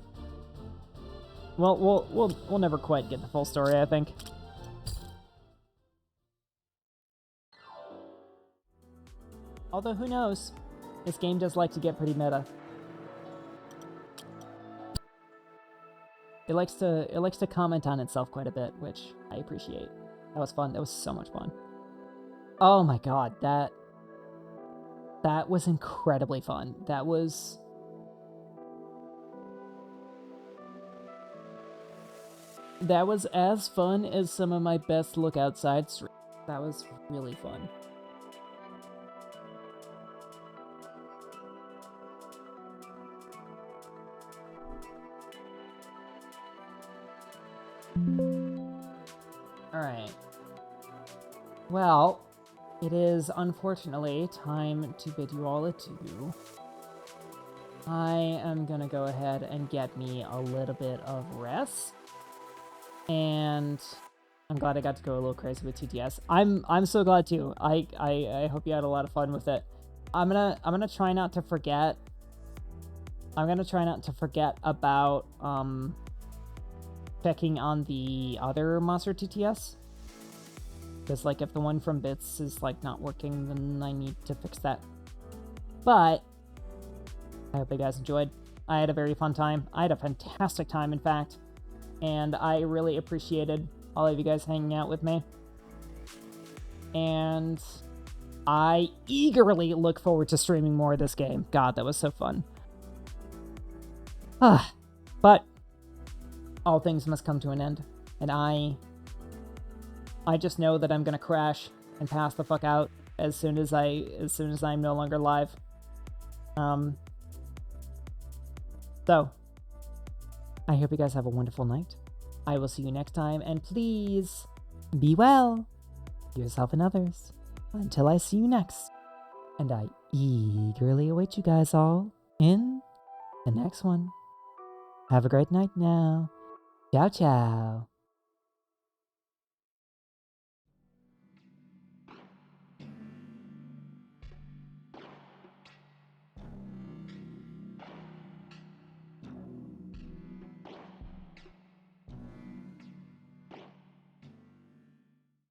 Well, we'll never quite get the full story, I think. Although, who knows? This game does like to get pretty meta. It likes to comment on itself quite a bit, which I appreciate. That was fun. That was so much fun. Oh my god, that was incredibly fun. That was as fun as some of my best look outside streams. That was really fun. Alright. Well, it is unfortunately time to bid you all adieu. I am gonna go ahead and get me a little bit of rest. And I'm glad I got to go a little crazy with TTS. I'm so glad too. I hope you had a lot of fun with it. I'm gonna try not to forget. I'm gonna try not to forget about checking on the other monster TTS. Because like if the one from Bits is like not working, then I need to fix that. But I hope you guys enjoyed. I had a very fun time. I had a fantastic time, in fact. And I really appreciated all of you guys hanging out with me. And I eagerly look forward to streaming more of this game. God, that was so fun. But all things must come to an end. And I just know that I'm gonna crash and pass the fuck out as soon as I'm no longer live. So I hope you guys have a wonderful night. I will see you next time, and please be well, yourself and others, until I see you next. And I eagerly await you guys all in the next one. Have a great night now. Ciao, ciao.